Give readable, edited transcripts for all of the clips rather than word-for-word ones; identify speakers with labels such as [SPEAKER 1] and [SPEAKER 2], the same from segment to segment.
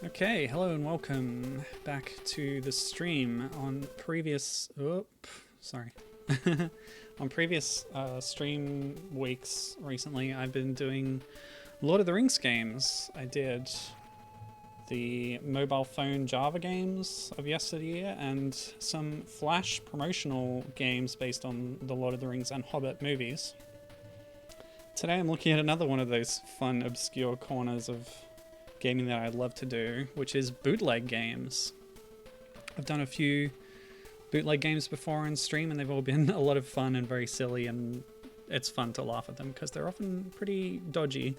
[SPEAKER 1] Okay, hello and welcome back to the stream. On previous, on previous stream weeks recently, I've been doing Lord of the Rings games. I did the mobile phone Java games of yesteryear and some Flash promotional games based on the Lord of the Rings and Hobbit movies. Today I'm looking at another one of those fun, obscure corners of gaming that I love to do, which is bootleg games. I've done a few bootleg games before on stream and they've all been a lot of fun and very silly, and it's fun to laugh at them because they're often pretty dodgy.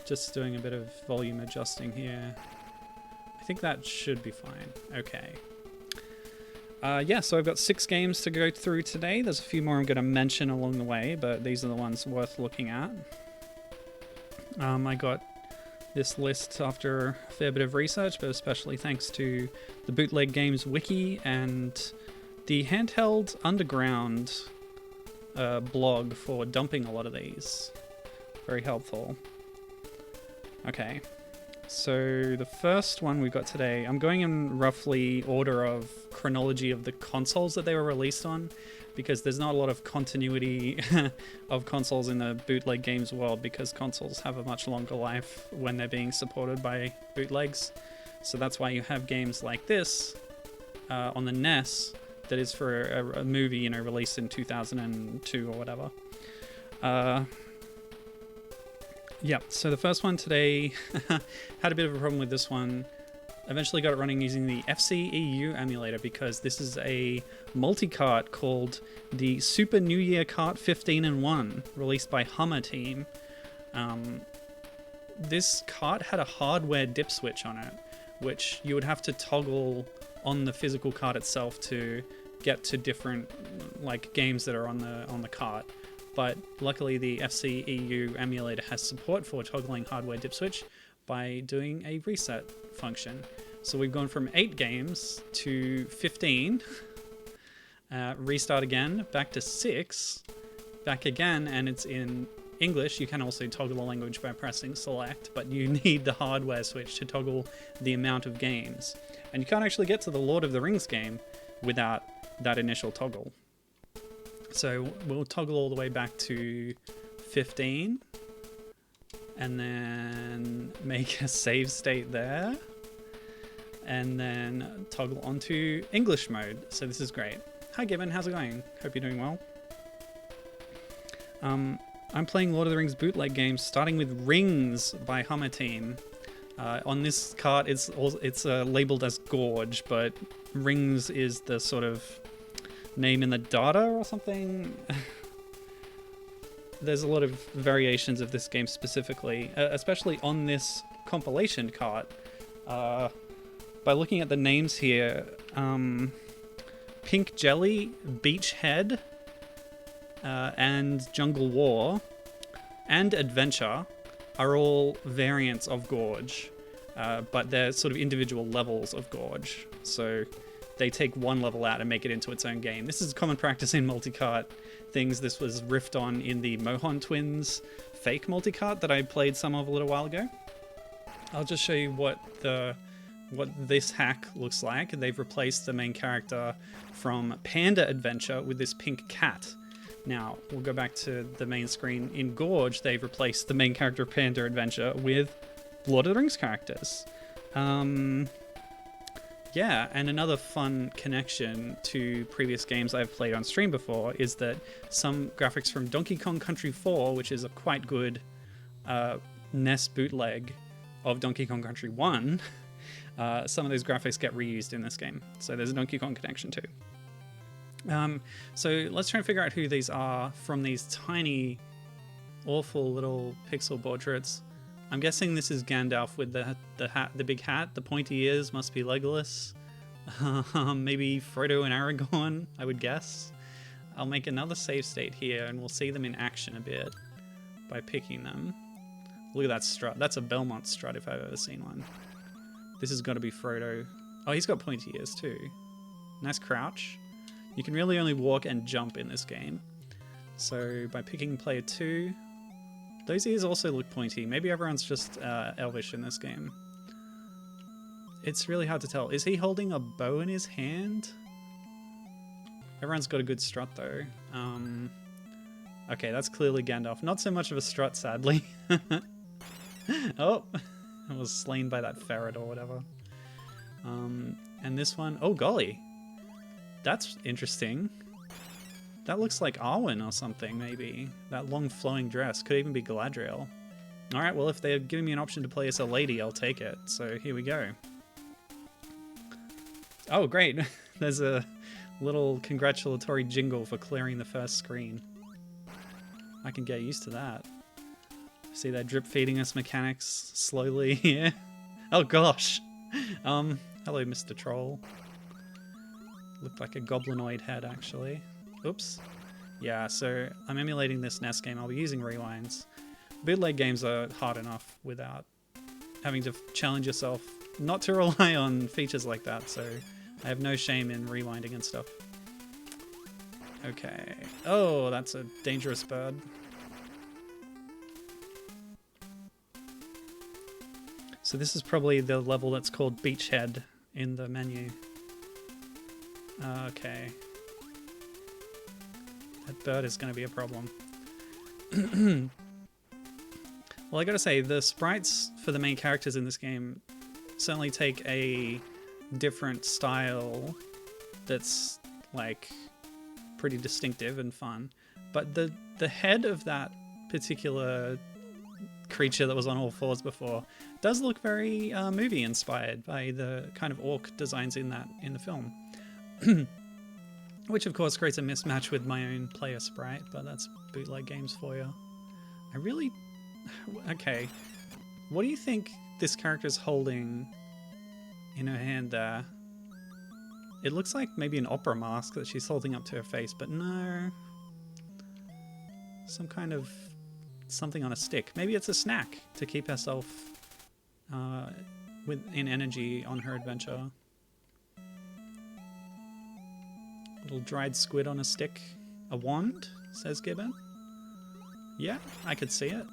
[SPEAKER 1] Just doing a bit of volume adjusting here. I think that should be fine. Okay. Yeah, so I've got 6 games to go through today. There's a few more I'm going to mention along the way, but these are the ones worth looking at. I got this list after a fair bit of research, but especially thanks to the Bootleg Games wiki and the Handheld Underground blog for dumping a lot of these. Very helpful. Okay, so the first one we got today, I'm going in roughly order of chronology of the consoles that they were released on, because there's not a lot of continuity of consoles in the bootleg games world, because consoles have a much longer life when they're being supported by bootlegs. So that's why you have games like this on the NES that is for a movie, released in 2002 or whatever. Yeah, so the first one today had a bit of a problem with this one. Eventually got it running using the FCEU emulator, because this is a multi-cart called the Super New Year Kart 15-in-1, released by Hummer Team. This cart had a hardware dip switch on it, which you would have to toggle on the physical cart itself to get to different games that are on the cart. But luckily the FCEU emulator has support for toggling hardware dip switch by doing a reset function. So we've gone from 8 games to 15, restart again, back to 6, back again, and it's in English. You can also toggle the language by pressing select, but you need the hardware switch to toggle the amount of games. And you can't actually get to the Lord of the Rings game without that initial toggle. So we'll toggle all the way back to 15, and then make a save state there, and then toggle onto English mode. So this is great. Hi Gibbon, how's it going? Hope you're doing well. I'm playing Lord of the Rings bootleg games, starting with Rings by Hummer Team. On this cart, it's labeled as Gorge, but Rings is the sort of name in the data or something. There's a lot of variations of this game specifically, especially on this compilation cart. By looking at the names here, Pink Jelly, Beach Head, and Jungle War, and Adventure are all variants of Gorge, but they're sort of individual levels of Gorge. So they take one level out and make it into its own game. This is common practice in multicart things. This was riffed on in the Mohon Twins fake multicart that I played some of a little while ago. I'll just show you what this hack looks like. They've replaced the main character from Panda Adventure with this pink cat. Now, we'll go back to the main screen. In Gorge, they've replaced the main character of Panda Adventure with Lord of the Rings characters. Yeah, and another fun connection to previous games I've played on stream before is that some graphics from Donkey Kong Country 4, which is a quite good NES bootleg of Donkey Kong Country 1, some of those graphics get reused in this game. So there's a Donkey Kong connection too. So let's try and figure out who these are from these tiny, awful little pixel portraits. I'm guessing this is Gandalf with the hat, the big hat. The pointy ears must be Legolas. Maybe Frodo and Aragorn, I would guess. I'll make another save state here, and we'll see them in action a bit by picking them. Look at that strut. That's a Belmont strut if I've ever seen one. This has got to be Frodo. Oh, he's got pointy ears too. Nice crouch. You can really only walk and jump in this game. So by picking player 2, Those ears also look pointy. Maybe everyone's just elvish in this game. It's really hard to tell. Is he holding a bow in his hand? Everyone's got a good strut though. Okay, that's clearly Gandalf. Not so much of a strut, sadly. Oh, I was slain by that ferret or whatever. And this one, oh golly. That's interesting. That looks like Arwen or something, maybe. That long flowing dress. Could even be Galadriel. Alright, well if they're giving me an option to play as a lady, I'll take it. So here we go. Oh, great. There's a little congratulatory jingle for clearing the first screen. I can get used to that. See that drip feeding us mechanics slowly here? Oh gosh. Hello, Mr. Troll. Looked like a goblinoid head, actually. Oops. Yeah, so I'm emulating this NES game. I'll be using rewinds. Bootleg games are hard enough without having to challenge yourself not to rely on features like that, so I have no shame in rewinding and stuff. Okay. Oh, that's a dangerous bird. So this is probably the level that's called Beachhead in the menu. Okay. That bird is going to be a problem. Well, I gotta say, the sprites for the main characters in this game certainly take a different style that's, like, pretty distinctive and fun. But the head of that particular creature that was on all fours before does look very movie inspired by the kind of orc designs in the film. Which of course creates a mismatch with my own player sprite, but that's bootleg games for you. I really... Okay. What do you think this character's holding in her hand there? It looks like maybe an opera mask that she's holding up to her face, but no. Some kind of something on a stick. Maybe it's a snack to keep herself in energy on her adventure. Little dried squid on a stick. A wand, says Gibbon. Yeah, I could see it.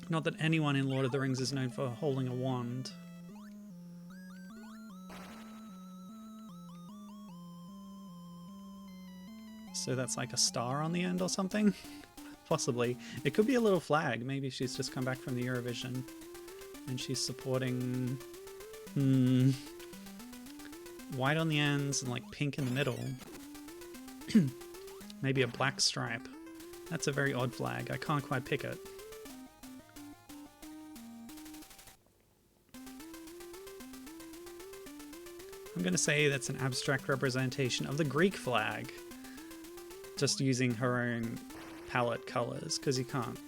[SPEAKER 1] Not that anyone in Lord of the Rings is known for holding a wand. So that's like a star on the end or something? Possibly. It could be a little flag. Maybe she's just come back from the Eurovision and she's supporting... white on the ends and like pink in the middle. Maybe a black stripe. That's a very odd flag. I can't quite pick it. I'm going to say that's an abstract representation of the Greek flag. Just using her own palette colors, because you can't,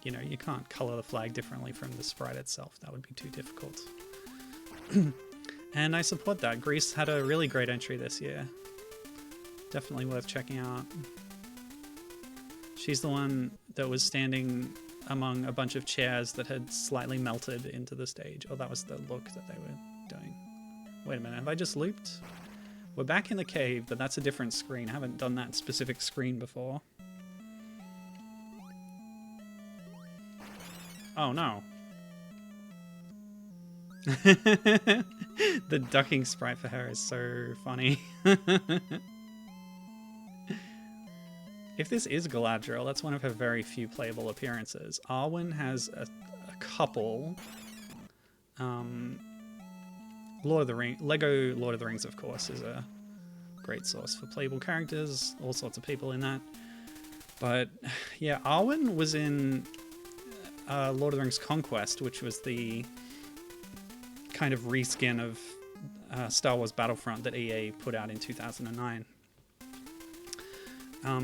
[SPEAKER 1] you know, you can't color the flag differently from the sprite itself. That would be too difficult. And I support that. Greece had a really great entry this year. Definitely worth checking out. She's the one that was standing among a bunch of chairs that had slightly melted into the stage. Oh, that was the look that they were doing. Wait a minute, have I just looped? We're back in the cave, but that's a different screen. I haven't done that specific screen before. Oh no. The ducking sprite for her is so funny. If this is Galadriel, that's one of her very few playable appearances. Arwen has a couple. Lord of the Rings, Lego Lord of the Rings, of course, is a great source for playable characters. All sorts of people in that. But yeah, Arwen was in Lord of the Rings Conquest, which was the kind of reskin of Star Wars Battlefront that EA put out in 2009.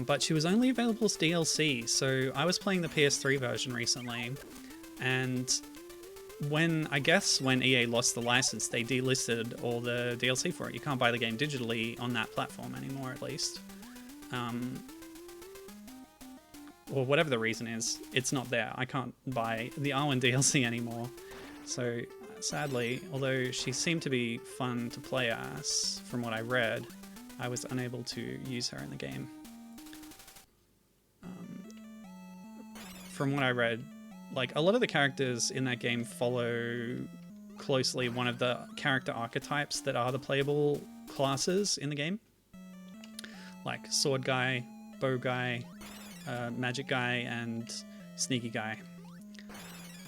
[SPEAKER 1] But she was only available as DLC, so I was playing the PS3 version recently, and when EA lost the license, they delisted all the DLC for it. You can't buy the game digitally on that platform anymore, at least. Or whatever the reason is, it's not there. I can't buy the Arwen DLC anymore. So sadly, although she seemed to be fun to play as, from what I read, I was unable to use her in the game. from what I read, like a lot of the characters in that game follow closely one of the character archetypes that are the playable classes in the game, like sword guy, bow guy, magic guy, and sneaky guy.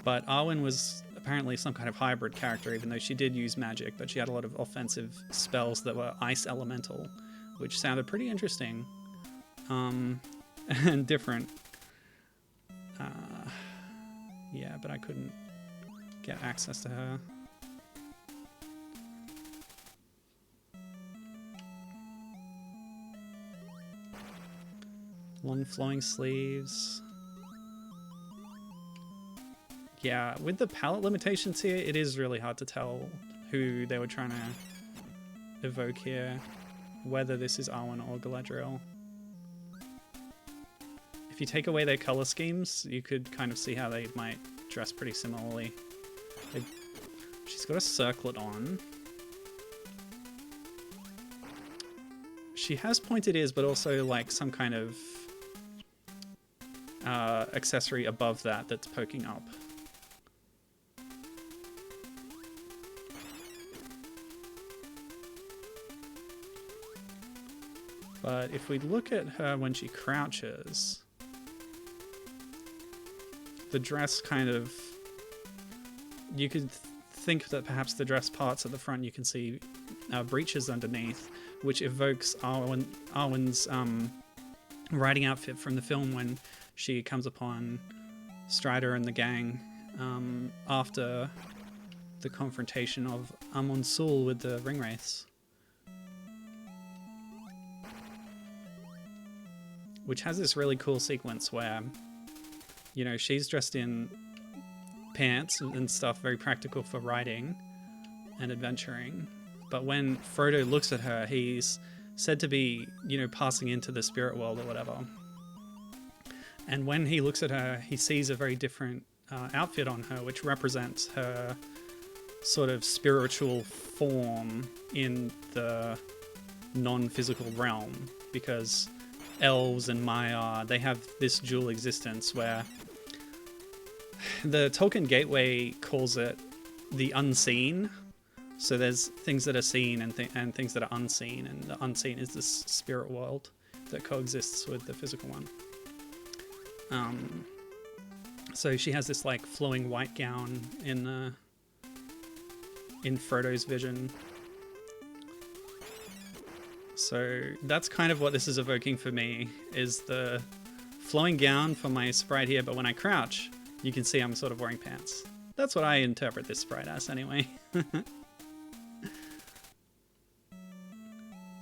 [SPEAKER 1] But Arwen was apparently some kind of hybrid character, even though she did use magic, but she had a lot of offensive spells that were ice elemental, which sounded pretty interesting and different. Yeah, but I couldn't get access to her. Long flowing sleeves. Yeah, with the palette limitations here, it is really hard to tell who they were trying to evoke here, whether this is Arwen or Galadriel. If you take away their color schemes, you could kind of see how they might dress pretty similarly. She's got a circlet on. She has pointed ears, but also like some kind of accessory above that that's poking up. But if we look at her when she crouches, the dress kind of, you could think that perhaps the dress parts at the front you can see breeches underneath, which evokes Arwen's riding outfit from the film when she comes upon Strider and the gang after the confrontation of Amon Sul with the ringwraiths. Which has this really cool sequence where, you know, she's dressed in pants and stuff, very practical for riding and adventuring. But when Frodo looks at her, he's said to be, you know, passing into the spirit world or whatever. And when he looks at her, he sees a very different outfit on her, which represents her sort of spiritual form in the non-physical realm, because elves and Maiar, they have this dual existence where the Tolkien Gateway calls it the unseen. So there's things that are seen and things that are unseen, and the unseen is this spirit world that coexists with the physical one. So she has this like flowing white gown in Frodo's vision. So that's kind of what this is evoking for me, is the flowing gown for my sprite here, but when I crouch, you can see I'm sort of wearing pants. That's what I interpret this sprite as anyway.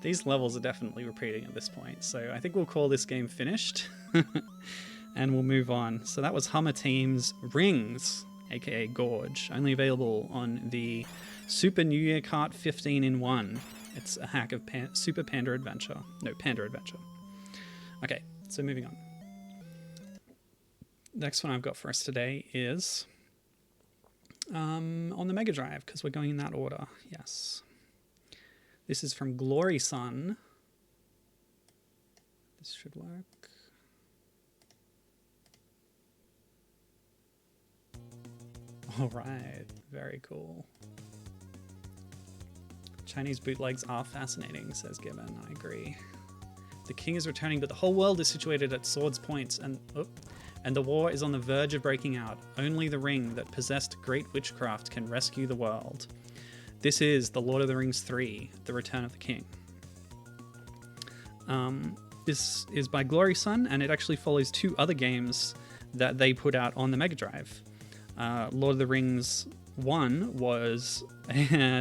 [SPEAKER 1] These levels are definitely repeating at this point, so I think we'll call this game finished and we'll move on. So that was Hummer Team's Rings, aka Gorge, only available on the Super New Year Kart 15-in-1. It's a hack of Super Panda Adventure. No, Panda Adventure. Okay, so moving on. Next one I've got for us today is on the Mega Drive, because we're going in that order. Yes. This is from Glory Sun. This should work. All right, very cool. Chinese bootlegs are fascinating, says Gibbon. I agree. The king is returning, but the whole world is situated at swords' points, and the war is on the verge of breaking out. Only the ring that possessed great witchcraft can rescue the world. This is The Lord of the Rings 3, The Return of the King. This is by Glory Sun, and it actually follows two other games that they put out on the Mega Drive. Lord of the Rings 1 was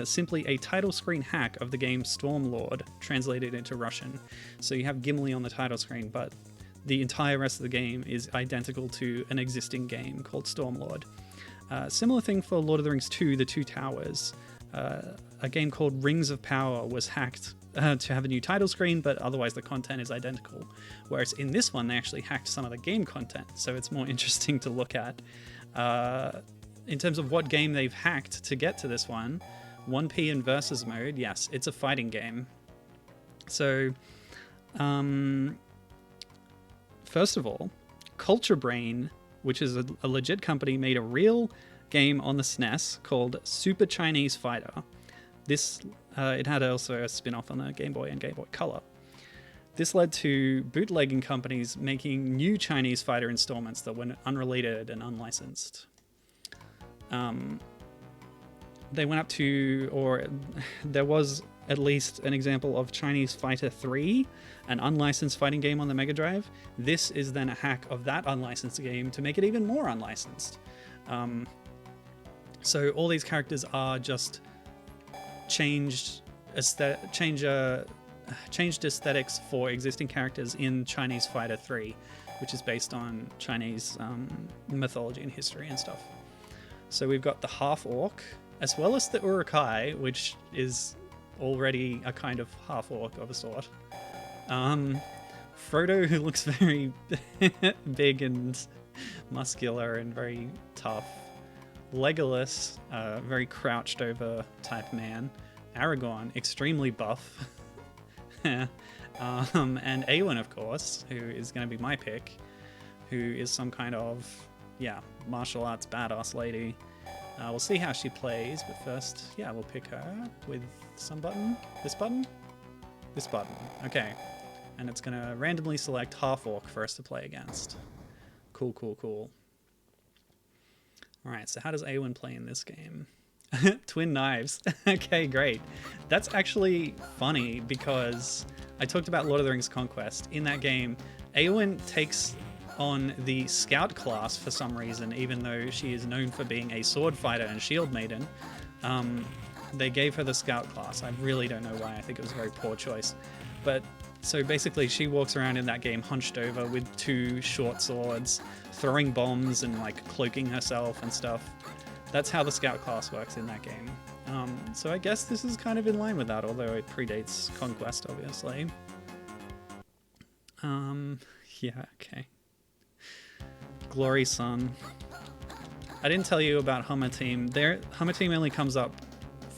[SPEAKER 1] simply a title screen hack of the game Stormlord, translated into Russian. So you have Gimli on the title screen, but the entire rest of the game is identical to an existing game called Stormlord. Similar thing for Lord of the Rings 2, The Two Towers. A game called Rings of Power was hacked to have a new title screen, but otherwise the content is identical. Whereas in this one, they actually hacked some of the game content, so it's more interesting to look at. In terms of what game they've hacked to get to this one, 1P in versus mode, yes, it's a fighting game. So, first of all, Culture Brain which is a legit company, made a real game on the SNES called Super Chinese Fighter. This it had also a spin-off on the Game Boy and Game Boy Color. This led to bootlegging companies making new Chinese fighter installments that were unrelated and unlicensed. They went up to, or there was at least an example of Chinese Fighter 3, an unlicensed fighting game on the Mega Drive. This is then a hack of that unlicensed game to make it even more unlicensed. So all these characters are just changed aesthetics for existing characters in Chinese Fighter 3, which is based on Chinese mythology and history and stuff. So we've got the half-orc, as well as the Urukai, which is already a kind of half-orc of a sort. Frodo, who looks very big and muscular and very tough. Legolas, very crouched over type man. Aragorn, extremely buff. And Arwen, of course, who is going to be my pick, who is some kind of, martial arts badass lady. We'll see how she plays, but first, we'll pick her with some button. This button? This button. Okay. And it's going to randomly select half-orc for us to play against. Cool, cool, cool. Alright, so how does Arwen play in this game? Twin knives. Okay, great. That's actually funny because I talked about Lord of the Rings Conquest. In that game, Arwen takes on the scout class for some reason, even though she is known for being a sword fighter and shield maiden. They gave her the scout class. I really don't know why. I think it was a very poor choice. But so basically she walks around in that game hunched over with 2 short swords, throwing bombs and like cloaking herself and stuff. That's how the scout class works in that game. So I guess this is kind of in line with that, although it predates Conquest, obviously. Okay. Glory Sun. I didn't tell you about Hummer Team. Hummer Team only comes up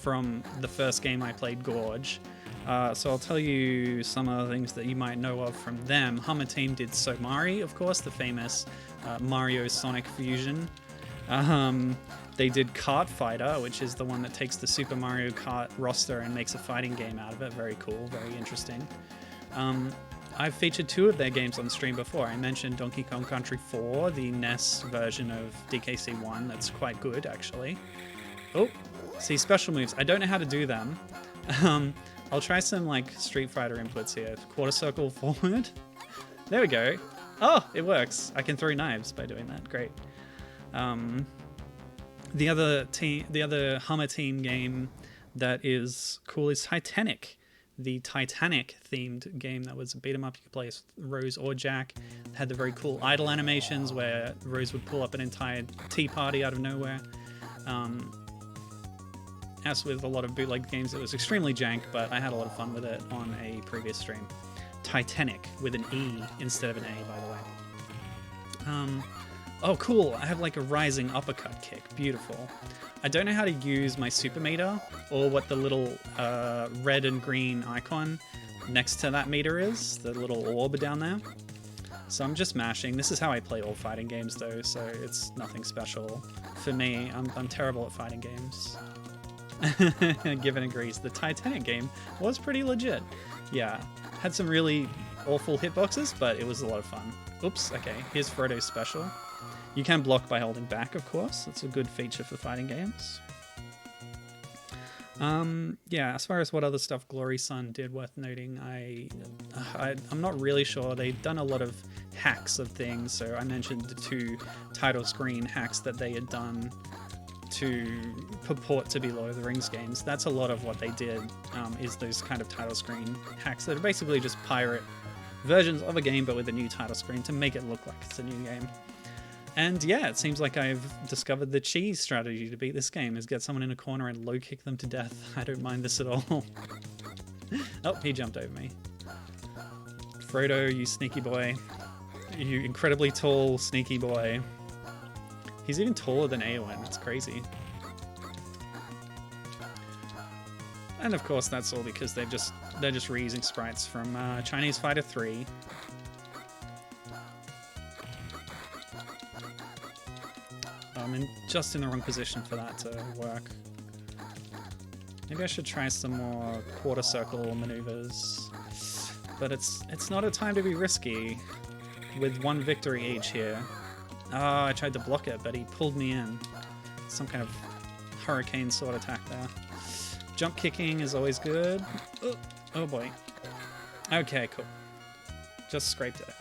[SPEAKER 1] from the first game I played, Gorge. So I'll tell you some of the things that you might know of from them. Hummer Team did Somari, of course, the famous Mario Sonic fusion. They did Kart Fighter, which is the one that takes the Super Mario Kart roster and makes a fighting game out of it. Very cool, very interesting. I've featured 2 of their games on stream before. I mentioned Donkey Kong Country 4, the NES version of DKC1. That's quite good, actually. Oh, see, special moves. I don't know how to do them. I'll try some like Street Fighter inputs here. Quarter circle forward. There we go. Oh, it works. I can throw knives by doing that. Great. The other Hummer Team game that is cool is Titanic. The Titanic-themed game that was a beat-em-up you could play as Rose or Jack. It had the very cool idle animations where Rose would pull up an entire tea party out of nowhere. As with a lot of bootleg games, it was extremely jank, but I had a lot of fun with it on a previous stream. Titanic, with an E instead of an A, by the way. Oh, cool. I have like a rising uppercut kick. Beautiful. I don't know how to use my super meter or what the little red and green icon next to that meter is, the little orb down there. So I'm just mashing. This is how I play all fighting games though, so it's nothing special for me. I'm terrible at fighting games. Given agrees. The Titanic game was pretty legit. Yeah, had some really awful hitboxes, but it was a lot of fun. Oops, okay, here's Frodo's special. You can block by holding back, of course. That's a good feature for fighting games. Yeah, as far as what other stuff Glory Sun did worth noting, I'm not really sure. They've done a lot of hacks of things, so I mentioned the 2 title screen hacks that they had done to purport to be Lord of the Rings games. That's a lot of what they did, is those kind of title screen hacks that are basically just pirate versions of a game but with a new title screen to make it look like it's a new game. And yeah, it seems like I've discovered the cheese strategy to beat this game, is get someone in a corner and low kick them to death. I don't mind this at all. Oh, he jumped over me. Frodo, you sneaky boy. You incredibly tall, sneaky boy. He's even taller than Arwen. It's crazy. And of course, that's all because they're just reusing sprites from Chinese Fighter 3. just in the wrong position for that to work. Maybe I should try some more quarter circle maneuvers. But it's not a time to be risky with one victory each here. Oh, I tried to block it, but he pulled me in. Some kind of hurricane sword attack there. Jump kicking is always good. Oh boy. Okay, cool. Just scraped it out.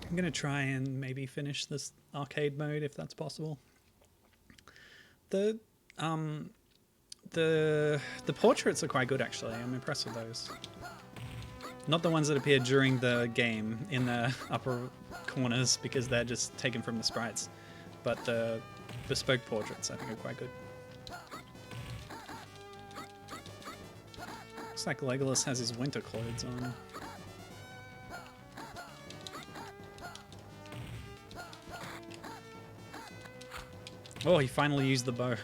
[SPEAKER 1] I'm gonna try and maybe finish this arcade mode if that's possible. The portraits are quite good actually. I'm impressed with those. Not the ones that appear during the game in the upper corners because they're just taken from the sprites, but the bespoke portraits I think are quite good. Looks like Legolas has his winter clothes on. Oh, he finally used the bow.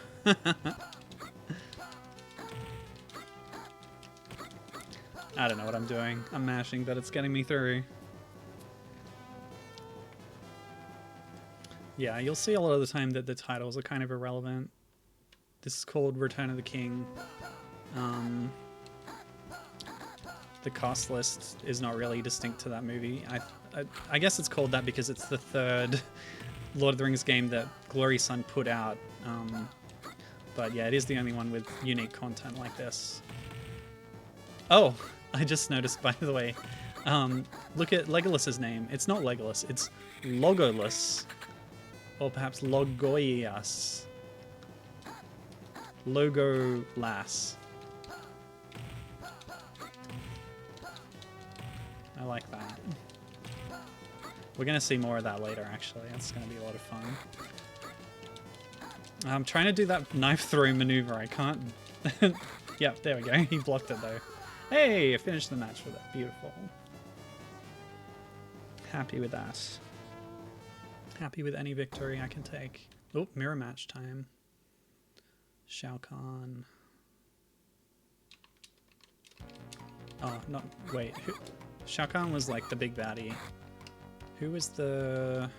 [SPEAKER 1] I don't know what I'm doing. I'm mashing, but it's getting me through. Yeah, you'll see a lot of the time that the titles are kind of irrelevant. This is called Return of the King. The cast list is not really distinct to that movie. I guess it's called that because it's the third Lord of the Rings game that Glory Sun put out. But yeah, it is the only one with unique content like this. Oh, I just noticed, by the way, look at Legolas's name. It's not Legolas, it's Logolus. Or perhaps Logoias. Logolas. I like that. We're going to see more of that later, actually. That's going to be a lot of fun. I'm trying to do that knife throw maneuver. I can't... Yep, there we go. He blocked it, though. Hey, I finished the match with it. Beautiful. Happy with that. Happy with any victory I can take. Oh, mirror match time. Shao Kahn. Oh, not... Wait. Who, Shao Kahn was like the big baddie. Who was the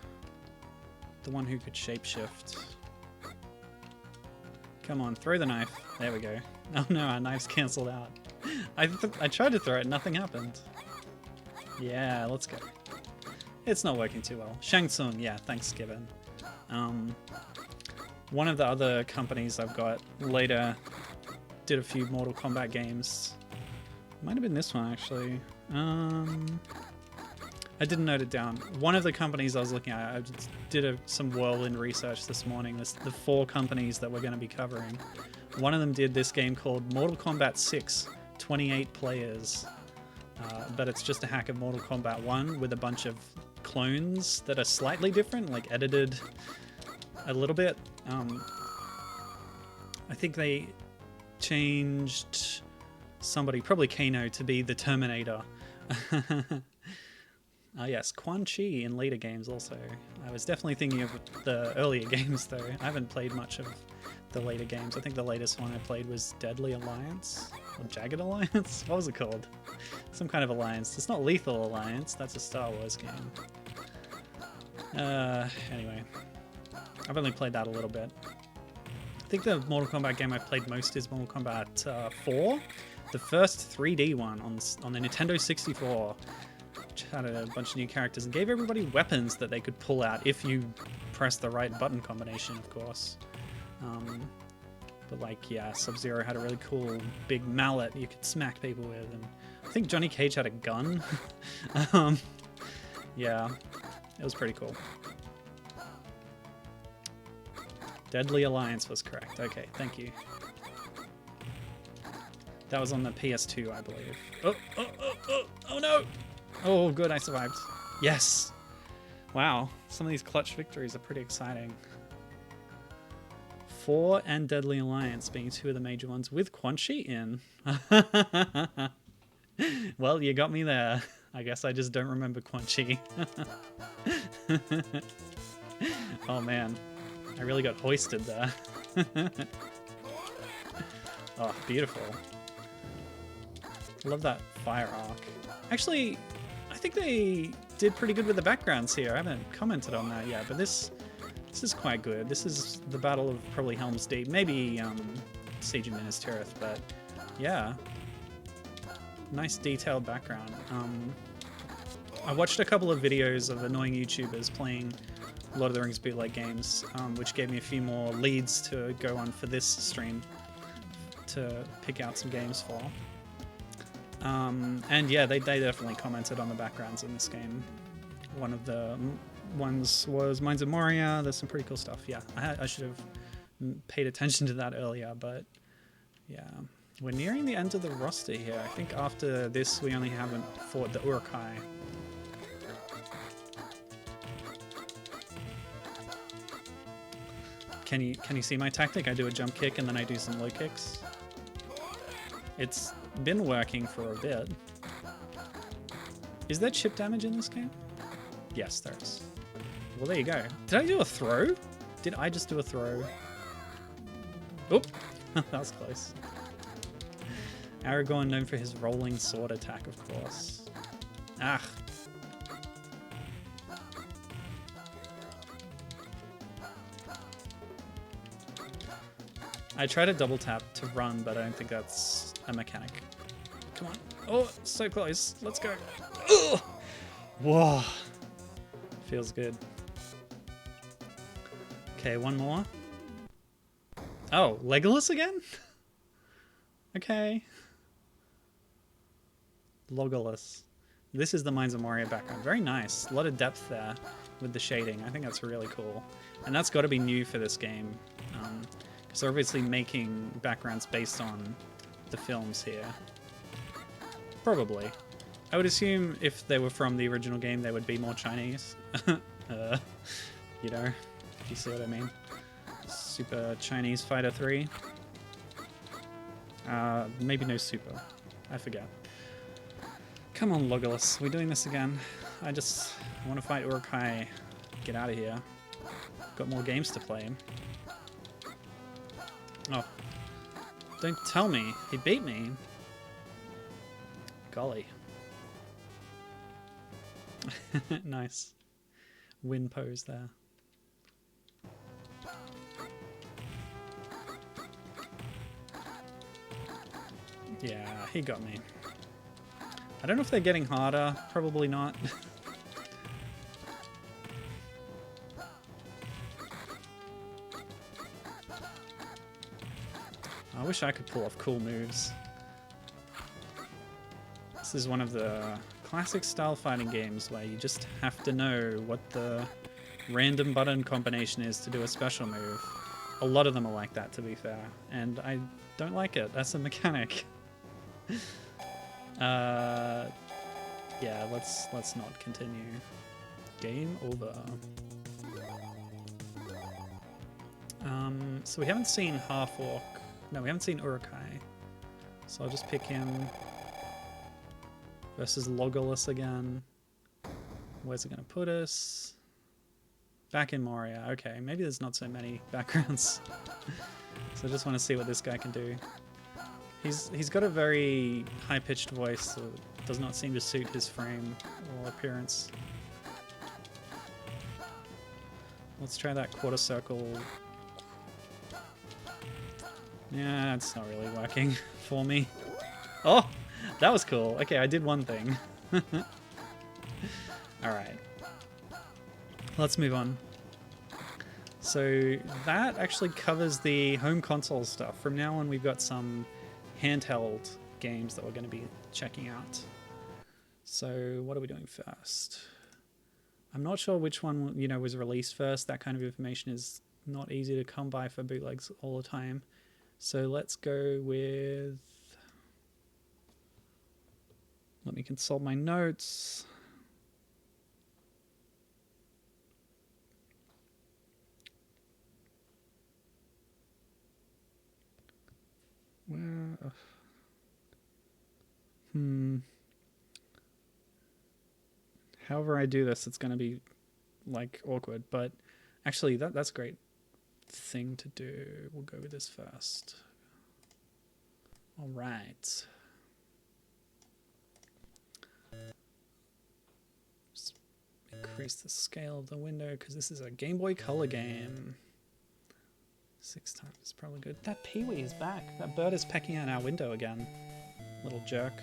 [SPEAKER 1] one who could shapeshift? Come on, throw the knife. There we go. Oh no, our knife's cancelled out. I tried to throw it, nothing happened. Yeah, let's go. It's not working too well. Shang Tsung, yeah, Thanksgiving. One of the other companies I've got later did a few Mortal Kombat games. Might have been this one actually. I didn't note it down. One of the companies I was looking at, I just did some whirlwind research this morning. There's the 4 companies that we're going to be covering. One of them did this game called Mortal Kombat 6, 28 players. But it's just a hack of Mortal Kombat 1 with a bunch of clones that are slightly different, like edited a little bit. I think they changed somebody, probably Kano, to be the Terminator. Yes, Quan Chi in later games also. I was definitely thinking of the earlier games though. I haven't played much of the later games. I think the latest one I played was Deadly Alliance? Or Jagged Alliance? What was it called? Some kind of alliance. It's not Lethal Alliance, that's a Star Wars game. Anyway. I've only played that a little bit. I think the Mortal Kombat game I've played most is Mortal Kombat 4. The first 3D one on the Nintendo 64. Which had a bunch of new characters and gave everybody weapons that they could pull out if you press the right button combination, of course. But like, yeah, Sub-Zero had a really cool big mallet you could smack people with, and I think Johnny Cage had a gun. Yeah, it was pretty cool. Deadly Alliance was correct. Okay, thank you. That was on the PS2, I believe. Oh no! Oh, good, I survived. Yes! Wow, some of these clutch victories are pretty exciting. 4 and Deadly Alliance being 2 of the major ones with Quan Chi in. Well, you got me there. I guess I just don't remember Quan Chi. Oh man, I really got hoisted there. Oh, beautiful. Love that fire arc. Actually, I think they did pretty good with the backgrounds here. I haven't commented on that yet, but this is quite good. This is the Battle of probably Helm's Deep, maybe Siege of Minas Tirith, but yeah, nice detailed background. I watched a couple of videos of annoying YouTubers playing Lord of the Rings bootleg games, which gave me a few more leads to go on for this stream to pick out some games for. And yeah, they definitely commented on the backgrounds in this game. One of the ones was Mines of Moria. There's some pretty cool stuff. Yeah, I should have paid attention to that earlier, but yeah. We're nearing the end of the roster here. I think after this we only haven't fought the Uruk-hai. Can you see my tactic? I do a jump kick and then I do some low kicks. It's been working for a bit. Is there chip damage in this game? Yes, there is. Well, there you go. Did I do a throw? Did I just do a throw? Oop, that was close. Aragorn, known for his rolling sword attack, of course. Ah. I tried to double tap to run, but I don't think that's a mechanic. Come on. Oh, so close. Let's go. Ugh. Whoa. Feels good. Okay, one more. Oh, Legolas again? Okay. Legolas. This is the Mines of Moria background. Very nice. A lot of depth there with the shading. I think that's really cool. And that's got to be new for this game. Because they're obviously making backgrounds based on the films here. Probably. I would assume if they were from the original game, they would be more Chinese. You know, if you see what I mean. Super Chinese Fighter 3. Maybe no super. I forget. Come on, Legolas. We're doing this again. I want to fight Uruk-hai. Get out of here. Got more games to play. Oh. Don't tell me. He beat me. Golly. Nice. Win pose there. Yeah, he got me. I don't know if they're getting harder. Probably not. I wish I could pull off cool moves. This is one of the classic style fighting games where you just have to know what the random button combination is to do a special move. A lot of them are like that, to be fair, and I don't like it. That's a mechanic. Yeah, let's not continue. Game over. So we haven't seen Half-Orc. No, we haven't seen Uruk-hai. So I'll just pick him. Versus Legolas again. Where's it going to put us? Back in Moria. Okay, maybe there's not so many backgrounds. So I just want to see what this guy can do. He's got a very high-pitched voice that does not seem to suit his frame or appearance. Let's try that quarter circle. Yeah, it's not really working for me. Oh, that was cool. Okay, I did one thing. Alright. Let's move on. So that actually covers the home console stuff. From now on, we've got some handheld games that we're going to be checking out. So what are we doing first? I'm not sure which one, you know, was released first. That kind of information is not easy to come by for bootlegs all the time. So let's go with... Let me consult my notes. Where? However I do this, it's going to be like awkward, but actually that's a great thing to do. We'll go with this first. All right. increase the scale of the window because this is a Game Boy Color game. 6 times is probably good. That peewee is back. That bird is pecking out our window again. Little jerk.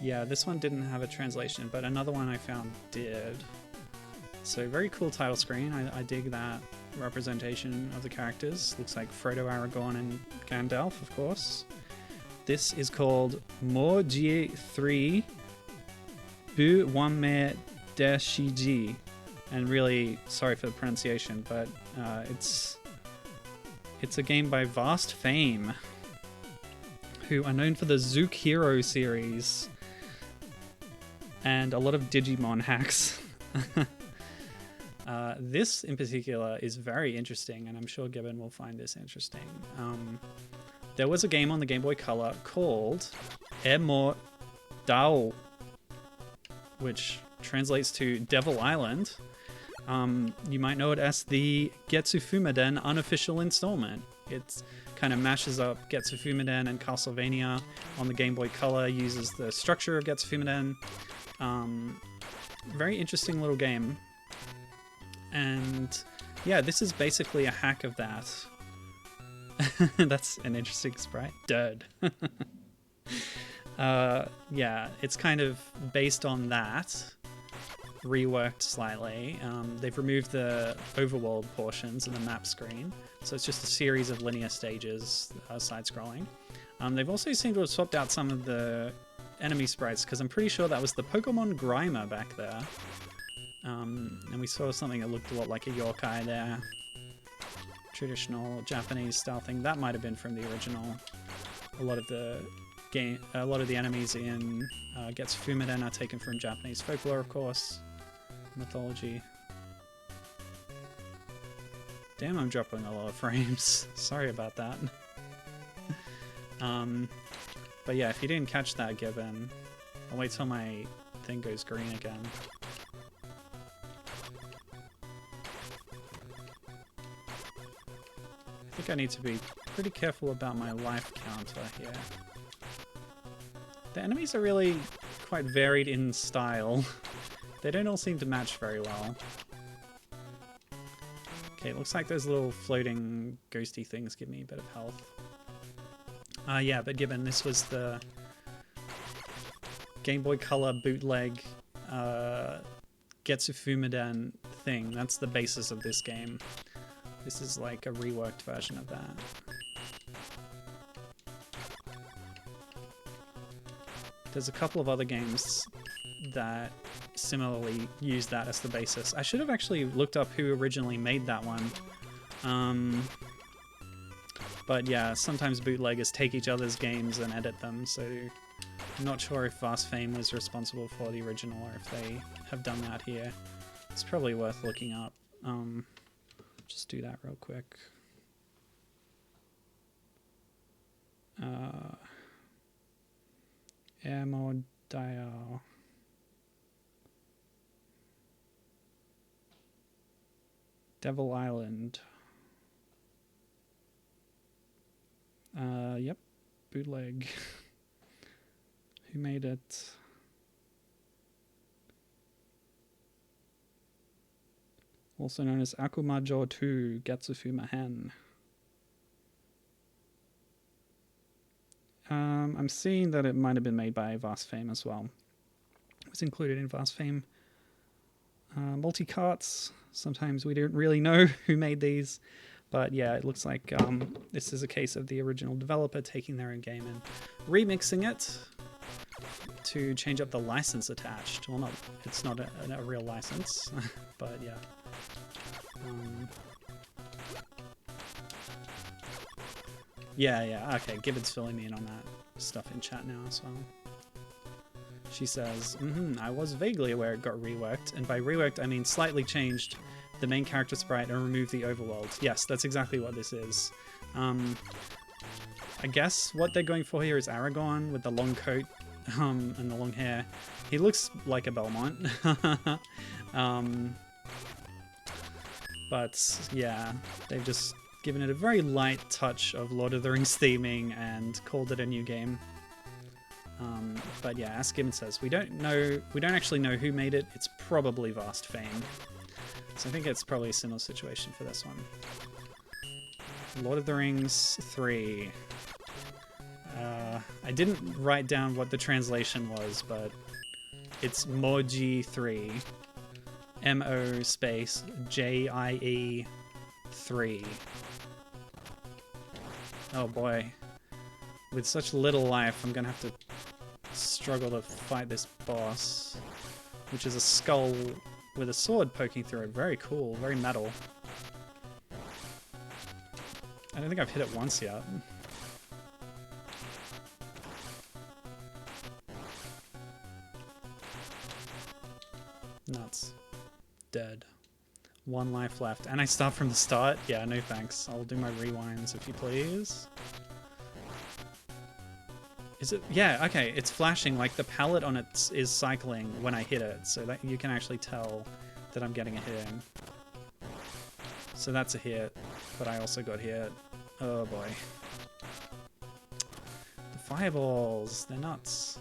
[SPEAKER 1] Yeah, this one didn't have a translation, but another one I found did. So very cool title screen. I dig that representation of the characters. Looks like Frodo, Aragorn, and Gandalf, of course. This is called Mo Dao 3 Wanme De Shijie. And really, sorry for the pronunciation, but it's a game by Vast Fame, who are known for the Zook Hero series and a lot of Digimon hacks. This in particular is very interesting, and I'm sure Gibbon will find this interesting. There was a game on the Game Boy Color called Mo Dao, which translates to Devil Island. You might know it as the Getsu Fuuma Den unofficial installment. It kind of mashes up Getsu Fuuma Den and Castlevania on the Game Boy Color, uses the structure of Getsu Fuuma Den. Very interesting little game. And yeah, this is basically a hack of that. That's an interesting sprite. Dud. Yeah, it's kind of based on that, reworked slightly. They've removed the overworld portions of the map screen, so it's just a series of linear stages, side-scrolling. They've also seemed to have swapped out some of the enemy sprites, because I'm pretty sure that was the Pokemon Grimer back there. And we saw something that looked a lot like a yokai there. Traditional Japanese style thing. That might have been from the original. A lot of the enemies in Getsu Fuuma Den are taken from Japanese folklore, of course. Mythology. Damn, I'm dropping a lot of frames. Sorry about that. But yeah, if you didn't catch that, Gibbon, I'll wait till my thing goes green again. I think I need to be pretty careful about my life counter here. The enemies are really quite varied in style. They don't all seem to match very well. Okay, it looks like those little floating ghosty things give me a bit of health. Yeah, but given this was the Game Boy Color bootleg Getsu Fuuma Den thing, that's the basis of this game. This is like a reworked version of that. There's a couple of other games that similarly use that as the basis. I should have actually looked up who originally made that one. But yeah, sometimes bootleggers take each other's games and edit them, so I'm not sure if Vast Fame was responsible for the original or if they have done that here. It's probably worth looking up. Just do that real quick. Mo Dao. Devil Island. Yep, bootleg. Who made it? Also known as Akumajo 2 Getsu Fuuma Den. I'm seeing that it might have been made by Vast Fame as well. It was included in Vast Fame multi-carts. Sometimes we don't really know who made these, but yeah, it looks like this is a case of the original developer taking their own game and remixing it to change up the license attached. Well, it's not a real license, but yeah. Yeah, okay, Gibbon's filling me in on that stuff in chat now as well. She says, I was vaguely aware it got reworked, and by reworked I mean slightly changed the main character sprite and removed the overworld. Yes, that's exactly what this is. I guess what they're going for here is Aragorn with the long coat and the long hair. He looks like a Belmont. But yeah, they've just given it a very light touch of Lord of the Rings theming and called it a new game. But yeah, as Gibbon says, we don't actually know who made it. It's probably Vast Fame. So I think it's probably a similar situation for this one. Lord of the Rings 3. I didn't write down what the translation was, but it's Moji 3. M-O space J-I-E 3. Oh boy. With such little life, I'm gonna have to struggle to fight this boss, which is a skull with a sword poking through it. Very cool, very metal. I don't think I've hit it once yet. Nuts. Dead. 1 life left. And I start from the start? Yeah, no thanks. I'll do my rewinds if you please. Is it? Yeah, okay. It's flashing, like the palette on it is cycling when I hit it, so that you can actually tell that I'm getting a hit in. So that's a hit, but I also got hit. Oh boy. The fireballs, they're nuts.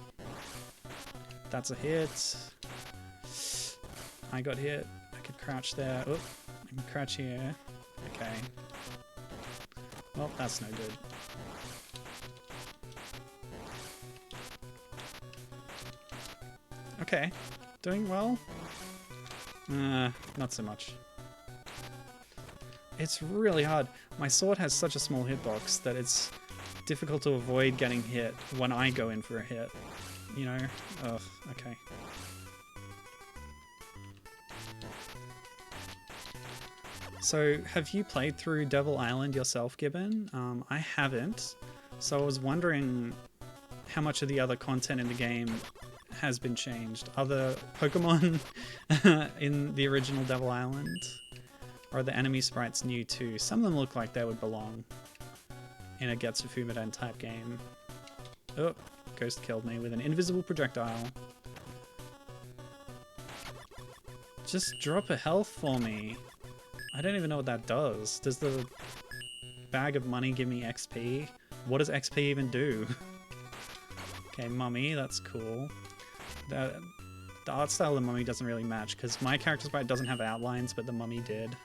[SPEAKER 1] That's a hit. I got hit. I could crouch there. Oop, I can crouch here. Okay. Well, that's no good. Okay. Doing well? Not so much. It's really hard. My sword has such a small hitbox that it's difficult to avoid getting hit when I go in for a hit. You know? Ugh, okay. So, have you played through Devil Island yourself, Gibbon? I haven't. So I was wondering how much of the other content in the game has been changed. Are the Pokemon in the original Devil Island? Or are the enemy sprites new too? Some of them look like they would belong in a Getsu Fuuma Den type game. Oh, Ghost killed me with an invisible projectile. Just drop a health for me. I don't even know what that does. Does the bag of money give me XP? What does XP even do? Okay, mummy, that's cool. The art style of the mummy doesn't really match because my character sprite doesn't have outlines, but the mummy did.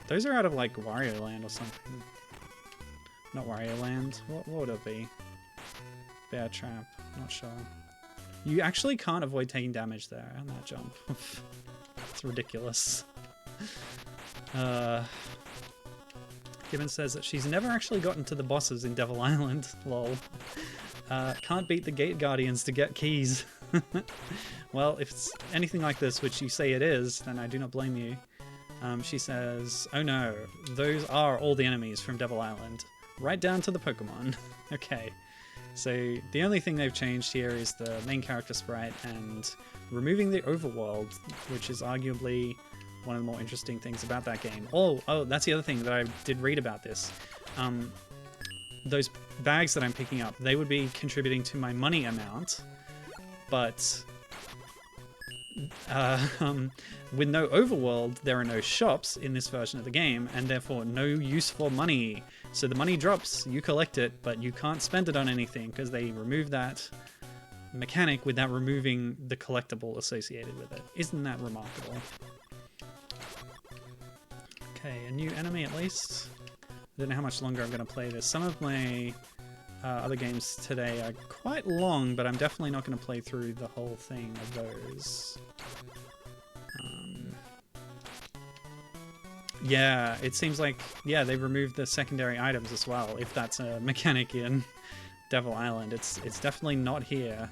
[SPEAKER 1] Those are out of like Wario Land or something. Not Wario Land. What would it be? Bear Trap. Not sure. You actually can't avoid taking damage there on that jump. It's ridiculous. Gibbon says that she's never actually gotten to the bosses in Devil Island. Lol. Can't beat the Gate Guardians to get keys. Well, if it's anything like this, which you say it is, then I do not blame you. She says, oh no, those are all the enemies from Devil Island. Right down to the Pokemon. Okay. So the only thing they've changed here is the main character sprite and removing the overworld, which is arguably one of the more interesting things about that game. Oh, that's the other thing that I did read about this. Those bags that I'm picking up, they would be contributing to my money amount, but with no overworld, there are no shops in this version of the game, and therefore no use for money. So the money drops, you collect it, but you can't spend it on anything because they remove that mechanic without removing the collectible associated with it. Isn't that remarkable? Okay, a new enemy at least. I don't know how much longer I'm going to play this. Some of my other games today are quite long, but I'm definitely not going to play through the whole thing of those. Yeah, it seems like, yeah, they've removed the secondary items as well, if that's a mechanic in Devil Island. It's definitely not here.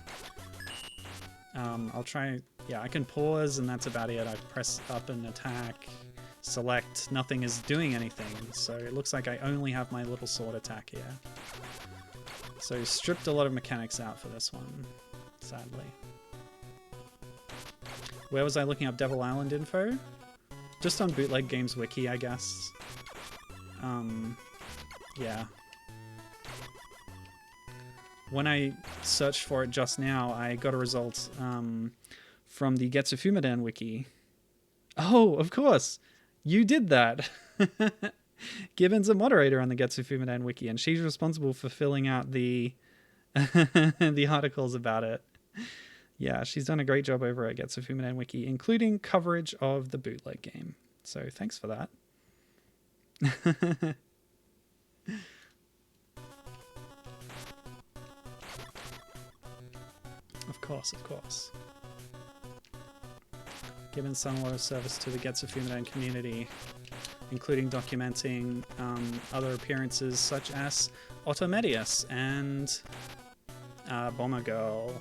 [SPEAKER 1] I'll try, yeah, I can pause and that's about it. I press up and attack, select, nothing is doing anything. So it looks like I only have my little sword attack here. So stripped a lot of mechanics out for this one, sadly. Where was I looking up Devil Island info? Just on Bootleg Games Wiki, I guess. Yeah. When I searched for it just now, I got a result from the Getsu Fuuma Den Wiki. Oh, of course! You did that! Gibbon's a moderator on the Getsu Fuuma Den Wiki, and she's responsible for filling out the the articles about it. Yeah, she's done a great job over at Getsu Fuuma Den Wiki, including coverage of the bootleg game. So thanks for that. Of course, of course. Given some lot of service to the Getsu Fuuma Den community, including documenting other appearances such as Automedius and Bomber Girl.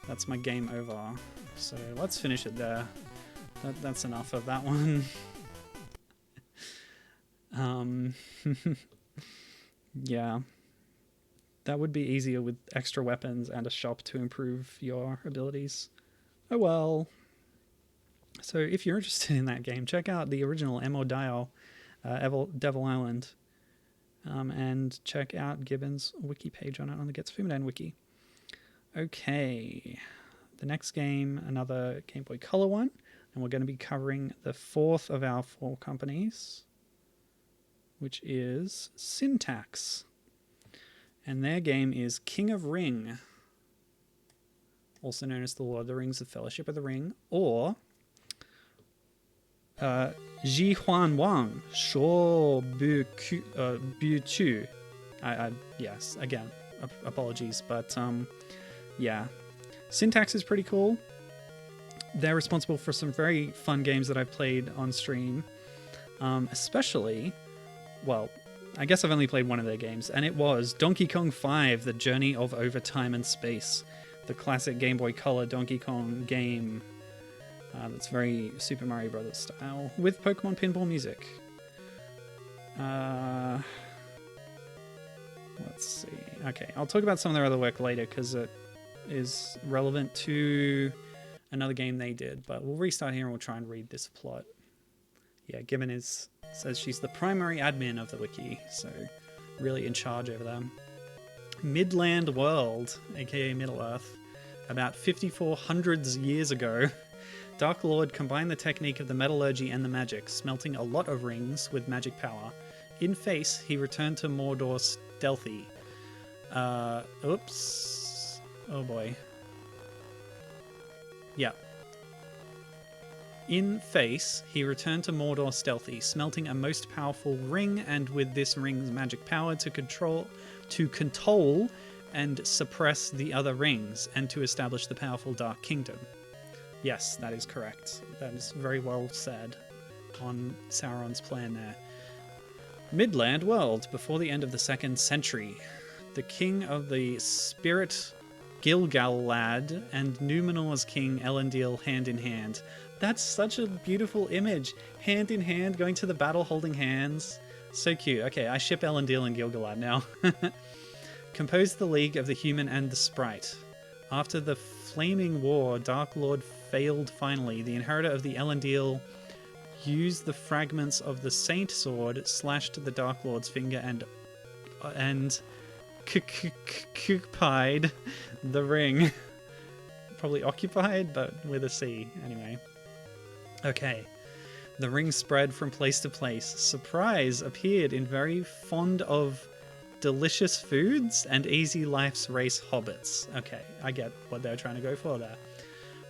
[SPEAKER 1] That's my game over. So let's finish it there. That's enough of that one. Yeah. That would be easier with extra weapons and a shop to improve your abilities. Oh well. So if you're interested in that game, check out the original Mo Dao, Devil Island, and check out Gibbon's wiki page on it on the Getsu Fuuma Den wiki. Okay, the next game, another Game Boy Color one, and we're going to be covering the fourth of our 4 companies, which is Syntax. And their game is King of Ring, also known as the Lord of the Rings, the Fellowship of the Ring, or Ji Huan Wang Shuo Bu Chu. Yes, again, apologies, but yeah. Syntax is pretty cool. They're responsible for some very fun games that I've played on stream. Especially, well, I guess I've only played one of their games, and it was Donkey Kong 5, The Journey of Over Time and Space. The classic Game Boy Color Donkey Kong game that's very Super Mario Brothers style, with Pokemon pinball music. Let's see. Okay, I'll talk about some of their other work later, because it is relevant to another game they did, but we'll restart here and we'll try and read this plot. Yeah, Gibbon says she's the primary admin of the wiki, so really in charge over them. Midland World, aka Middle-earth, about 5,400 years ago, Dark Lord combined the technique of the metallurgy and the magic, smelting a lot of rings with magic power. In face, he returned to Mordor stealthy. Oops. Oh boy. Yeah. In face, he returned to Mordor stealthy, smelting a most powerful ring, and with this ring's magic power to control and suppress the other rings, and to establish the powerful Dark Kingdom. Yes, that is correct. That is very well said on Sauron's plan there. Midland World, before the end of the 2nd century. The king of the spirit Gil-galad and Numenor's king Elendil hand in hand. That's such a beautiful image. Hand in hand, going to the battle holding hands. So cute. Okay, I ship Elendil and Gil-galad now. Composed the League of the Human and the Sprite. After the Flaming War, Dark Lord failed finally. The inheritor of the Elendil used the fragments of the Saint Sword, slashed the Dark Lord's finger, and occupied the ring. Probably occupied, but with a C. Anyway. Okay. The ring spread from place to place. Surprise appeared in very fond of delicious foods and easy life's race hobbits. Okay, I get what they're trying to go for there.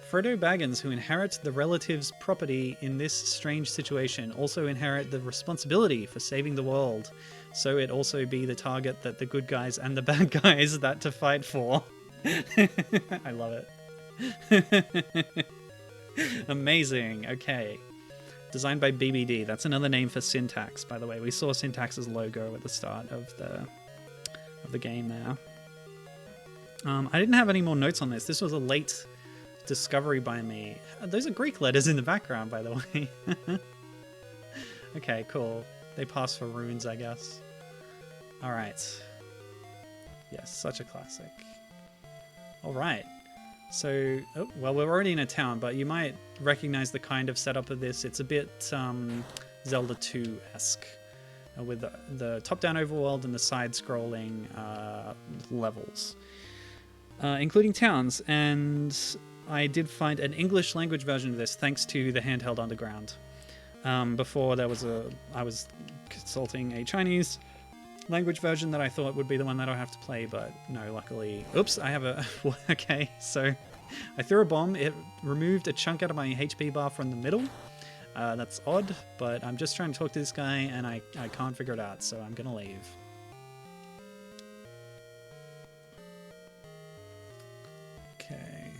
[SPEAKER 1] Frodo Baggins, who inherit the relative's property in this strange situation, also inherit the responsibility for saving the world. So it also be the target that the good guys and the bad guys that to fight for. I love it. Amazing. Okay. Designed by BBD. That's another name for Syntax, by the way. We saw Syntax's logo at the start of the game there. I didn't have any more notes on this. This was a late discovery by me. Those are Greek letters in the background, by the way. Okay, cool. They pass for runes, I guess. Alright. Yes, such a classic. Alright. So, well, we're already in a town, but you might recognize the kind of setup of this. It's a bit Zelda 2-esque, with the top-down overworld and the side-scrolling levels, including towns. And I did find an English language version of this, thanks to the Handheld Underground. Before I was consulting a Chinese language version that I thought would be the one that I'll have to play, but no, luckily. Oops, I have a... Okay, so I threw a bomb. It removed a chunk out of my HP bar from the middle. That's odd, but I'm just trying to talk to this guy, and I can't figure it out, so I'm gonna leave. Okay.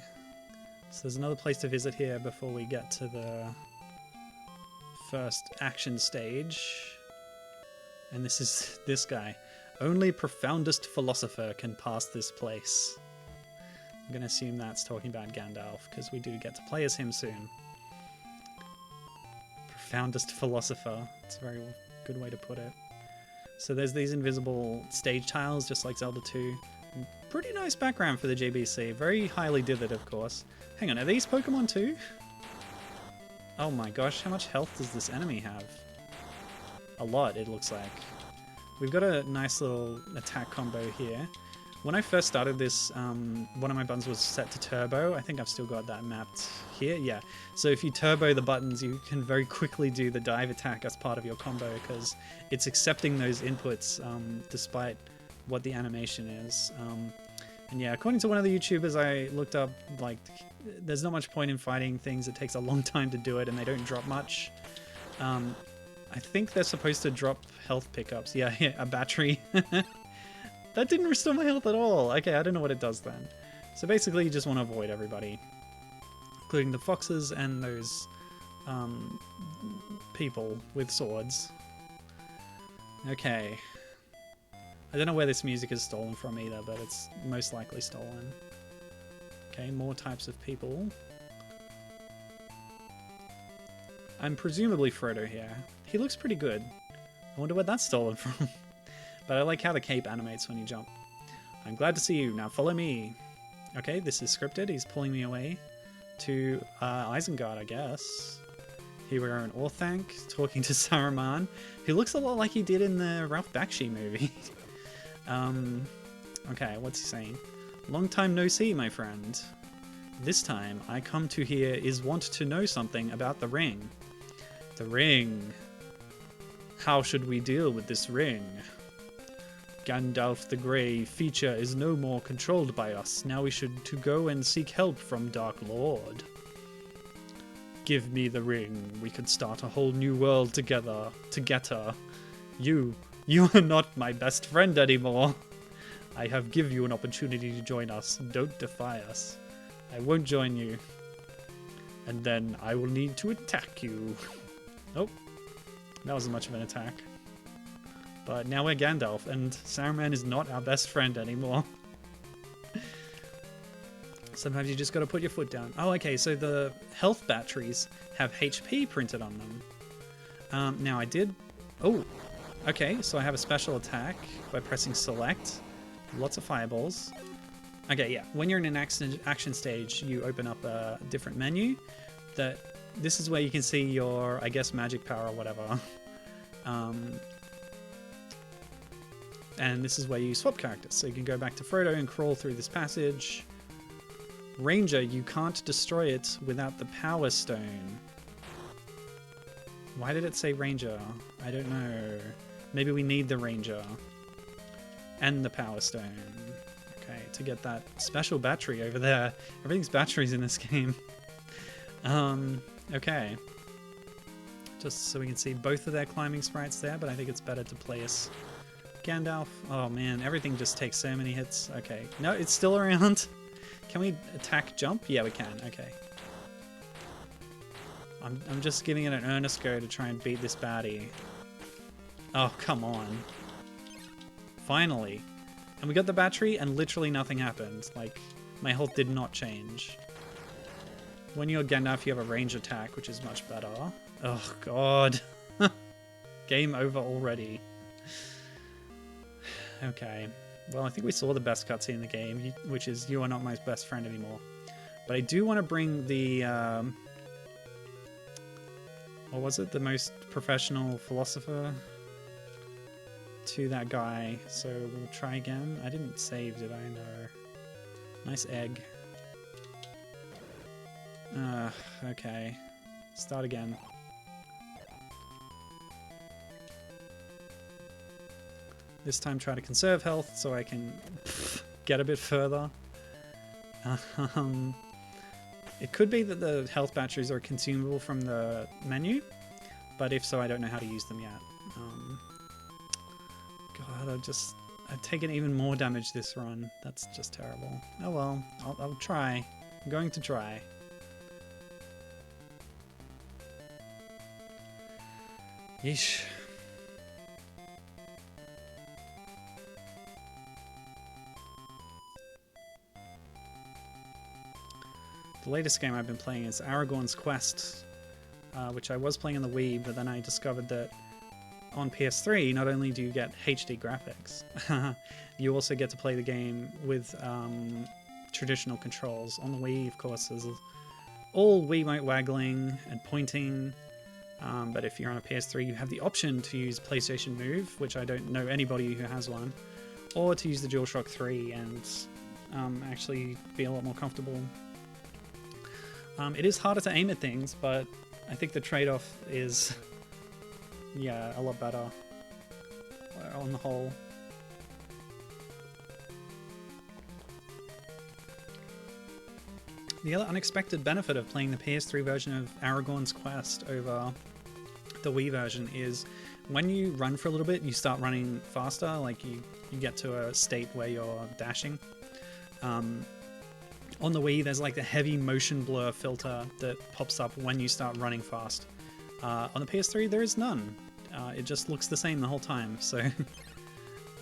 [SPEAKER 1] So there's another place to visit here before we get to the first action stage. And this is this guy. Only profoundest philosopher can pass this place. I'm going to assume that's talking about Gandalf, because we do get to play as him soon. Profoundest philosopher. It's a very good way to put it. So there's these invisible stage tiles, just like Zelda 2. Pretty nice background for the GBC. Very highly dithered, of course. Hang on, are these Pokemon too? Oh my gosh, how much health does this enemy have? A lot, it looks like. We've got a nice little attack combo here. When I first started this, one of my buttons was set to turbo. I think I've still got that mapped here. Yeah. So if you turbo the buttons, you can very quickly do the dive attack as part of your combo, because it's accepting those inputs despite what the animation is. And yeah, according to one of the YouTubers I looked up, like, there's not much point in fighting things. It takes a long time to do it, and they don't drop much. I think they're supposed to drop health pickups. Yeah, a battery. That didn't restore my health at all. Okay, I don't know what it does then. So basically you just want to avoid everybody, including the foxes and those people with swords. Okay. I don't know where this music is stolen from either, but it's most likely stolen. Okay, more types of people. I'm presumably Frodo here. He looks pretty good. I wonder where that's stolen from. But I like how the cape animates when you jump. I'm glad to see you. Now follow me. Okay, this is scripted. He's pulling me away to Isengard, I guess. Here we are in Orthanc, talking to Saruman, who looks a lot like he did in the Ralph Bakshi movie. Okay, what's he saying? Long time no see, my friend. This time I come to here is want to know something about the ring. The ring. How should we deal with this ring? Gandalf the Grey feature is no more controlled by us. Now we should to go and seek help from Dark Lord. Give me the ring. We could start a whole new world together. You are not my best friend anymore. I have give you an opportunity to join us. Don't defy us. I won't join you. And then I will need to attack you. Nope. That wasn't much of an attack. But now we're Gandalf, and Saruman is not our best friend anymore. Sometimes you just gotta put your foot down. Oh, okay, so the health batteries have HP printed on them. Now I did... Oh, okay, so I have a special attack by pressing select. Lots of fireballs. Okay, yeah, when you're in an action stage, you open up a different menu. This is where you can see your, I guess, magic power or whatever. And this is where you swap characters. So you can go back to Frodo and crawl through this passage. Ranger, you can't destroy it without the Power Stone. Why did it say Ranger? I don't know. Maybe we need the Ranger. And the Power Stone. Okay, to get that special battery over there. Everything's batteries in this game. Okay. Just so we can see both of their climbing sprites there, but I think it's better to play as Gandalf. Oh man, everything just takes so many hits. Okay. No, it's still around. Can we attack jump? Yeah, we can. Okay. I'm just giving it an earnest go to try and beat this baddie. Oh, come on. Finally. And we got the battery and literally nothing happened. Like, my health did not change. When you're Gandalf, you have a range attack, which is much better. Oh, God. Game over already. Okay. Well, I think we saw the best cutscene in the game, which is you are not my best friend anymore. But I do want to bring the... what was it? The most professional philosopher to that guy. So we'll try again. I didn't save, did I? No. Nice egg. Okay. Start again. This time try to conserve health so I can get a bit further. It could be that the health batteries are consumable from the menu, but if so, I don't know how to use them yet. God, I've taken even more damage this run. That's just terrible. Oh well, I'll try. I'm going to try. Yeesh. The latest game I've been playing is Aragorn's Quest, which I was playing on the Wii, but then I discovered that on PS3, not only do you get HD graphics, you also get to play the game with traditional controls. On the Wii, of course, there's all Wiimote waggling and pointing, but if you're on a PS3, you have the option to use PlayStation Move, which I don't know anybody who has one, or to use the DualShock 3 and actually be a lot more comfortable. It is harder to aim at things, but I think the trade-off is, yeah, a lot better on the whole. The other unexpected benefit of playing the PS3 version of Aragorn's Quest over the Wii version is when you run for a little bit, you start running faster, like you get to a state where you're dashing. On the Wii, there's like the heavy motion blur filter that pops up when you start running fast. On the PS3, there is none. It just looks the same the whole time. So,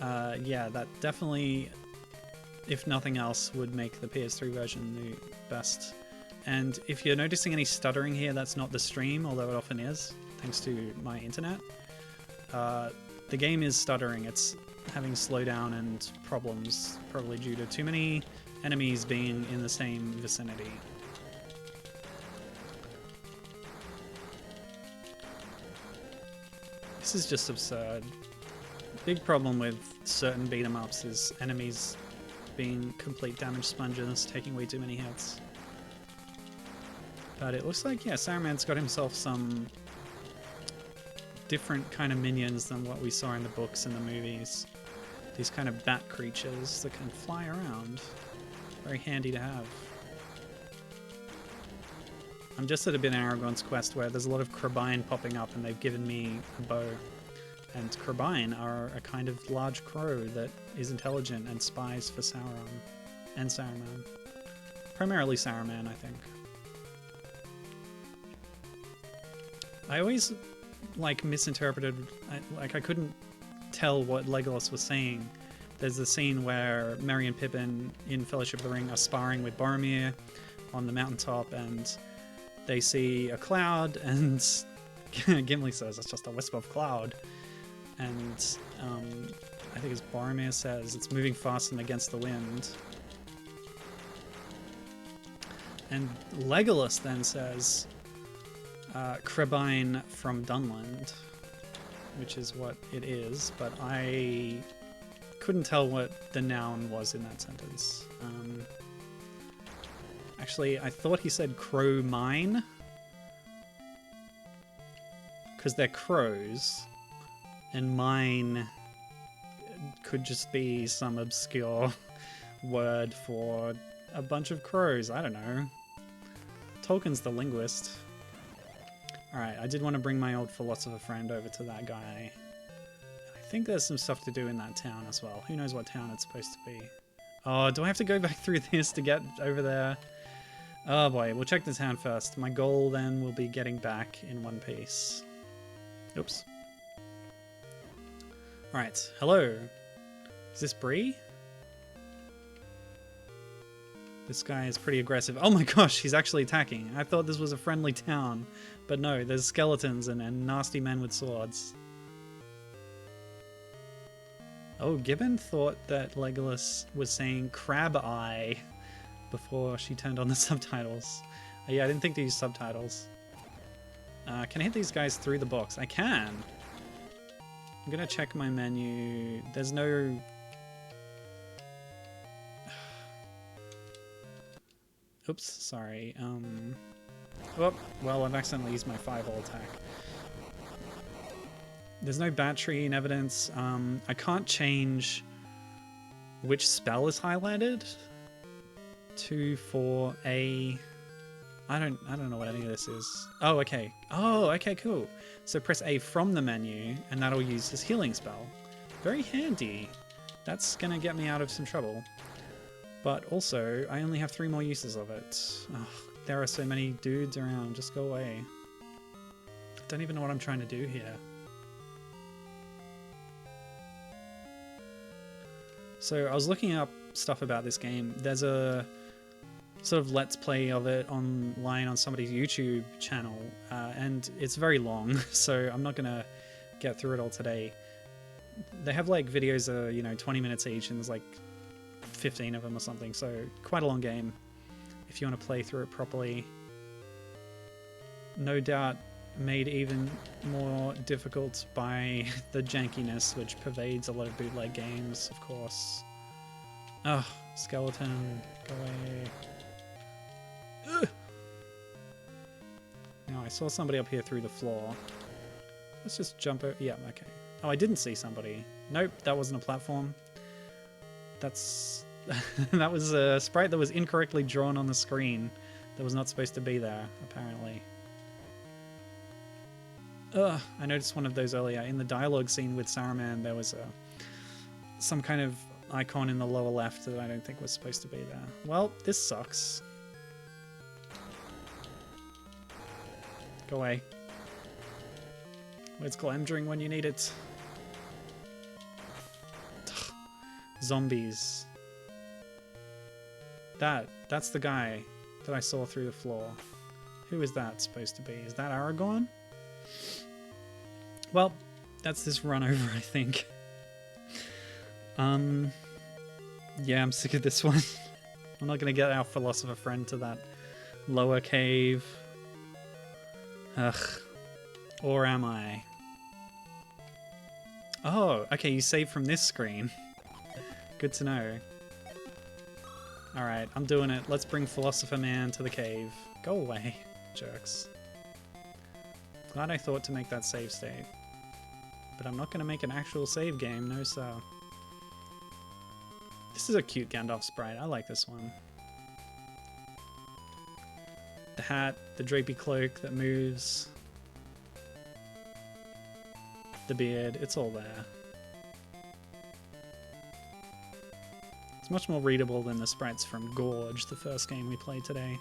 [SPEAKER 1] yeah, that definitely, if nothing else, would make the PS3 version the best. And if you're noticing any stuttering here, that's not the stream, although it often is, thanks to my internet. The game is stuttering. It's having slowdown and problems, probably due to too many enemies being in the same vicinity. This is just absurd. Big problem with certain beat-em-ups is enemies being complete damage sponges, taking way too many hits. But it looks like, yeah, Saruman's got himself some different kind of minions than what we saw in the books and the movies. These kind of bat creatures that can fly around. Very handy to have. I'm just at a bit in Aragorn's Quest where there's a lot of Crabine popping up and they've given me a bow. And Crabine are a kind of large crow that is intelligent and spies for Sauron and Saruman. Primarily Saruman, I think. I always misinterpreted, I couldn't tell what Legolas was saying. There's the scene where Merry and Pippin in Fellowship of the Ring are sparring with Boromir on the mountaintop, and they see a cloud, and Gimli says, "It's just a wisp of cloud." And I think as Boromir says, it's moving fast and against the wind. And Legolas then says, Crabine from Dunland, which is what it is, but I couldn't tell what the noun was in that sentence. Actually, I thought he said crow mine, because they're crows, and mine could just be some obscure word for a bunch of crows. I don't know. Tolkien's the linguist. Alright, I did want to bring my old philosopher friend over to that guy. I think there's some stuff to do in that town as well. Who knows what town it's supposed to be. Oh, do I have to go back through this to get over there? Oh boy, we'll check the town first. My goal then will be getting back in one piece. Oops. Alright, hello. Is this Bree? This guy is pretty aggressive. Oh my gosh, he's actually attacking. I thought this was a friendly town. But no, there's skeletons and nasty men with swords. Oh, Gibbon thought that Legolas was saying crab eye before she turned on the subtitles. Oh, yeah, I didn't think to use subtitles. Can I hit these guys through the box? I can. I'm gonna check my menu. There's no... Oops, sorry. Oh, well, I've accidentally used my 5-hole attack. There's no battery in evidence. I can't change which spell is highlighted. 2, 4, A. I don't know what any of this is. Oh, okay. Oh, okay, cool. So press A from the menu, and that'll use this healing spell. Very handy. That's gonna get me out of some trouble. But also, I only have 3 more uses of it. Oh, there are so many dudes around. Just go away. I don't even know what I'm trying to do here. So I was looking up stuff about this game. There's a sort of let's play of it online on somebody's YouTube channel, and it's very long, so I'm not gonna get through it all today. They have like videos that are, you know, 20 minutes each, and there's like 15 of them or something, so quite a long game if you want to play through it properly. No doubt made even more difficult by the jankiness which pervades a lot of bootleg games, of course. Ugh, skeleton, go away. Ugh. Now, I saw somebody up here through the floor. Let's just jump over. Yeah, okay. Oh, I didn't see somebody. Nope, that wasn't a platform. That's... that was a sprite that was incorrectly drawn on the screen. That was not supposed to be there, apparently. Ugh, I noticed one of those earlier. In the dialogue scene with Saruman, there was some kind of icon in the lower left that I don't think was supposed to be there. Well, this sucks. Go away. Where's Glamdring when you need it? Ugh. Zombies. That's the guy that I saw through the floor. Who is that supposed to be? Is that Aragorn? Well, that's this run over, I think. Yeah, I'm sick of this one. I'm not gonna get our philosopher friend to that lower cave. Ugh. Or am I? Oh, okay, you save from this screen. Good to know. Alright, I'm doing it. Let's bring Philosopher Man to the cave. Go away, jerks. Glad I thought to make that save state. But I'm not going to make an actual save game, no sir. This is a cute Gandalf sprite. I like this one. The hat, the drapey cloak that moves. The beard, it's all there. It's much more readable than the sprites from Gorge, the first game we played today.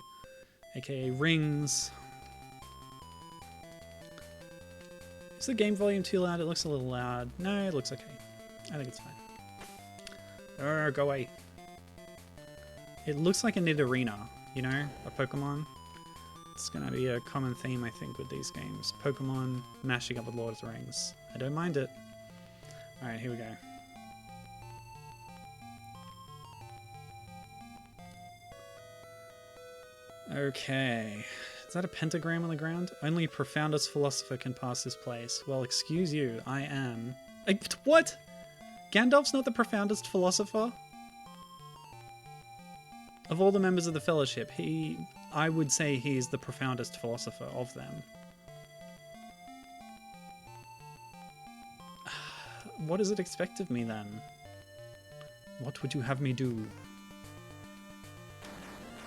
[SPEAKER 1] AKA Rings. Is the game volume too loud? It looks a little loud. No, it looks okay. I think it's fine. Go away. It looks like a Nidorina, you know? A Pokemon. It's gonna be a common theme, I think, with these games. Pokemon mashing up with Lord of the Rings. I don't mind it. Alright, here we go. Okay. Is that a pentagram on the ground? Only a profoundest philosopher can pass this place. Well, excuse you, I am. What? Gandalf's not the profoundest philosopher? Of all the members of the Fellowship, I would say he is the profoundest philosopher of them. What does it expect of me then? What would you have me do?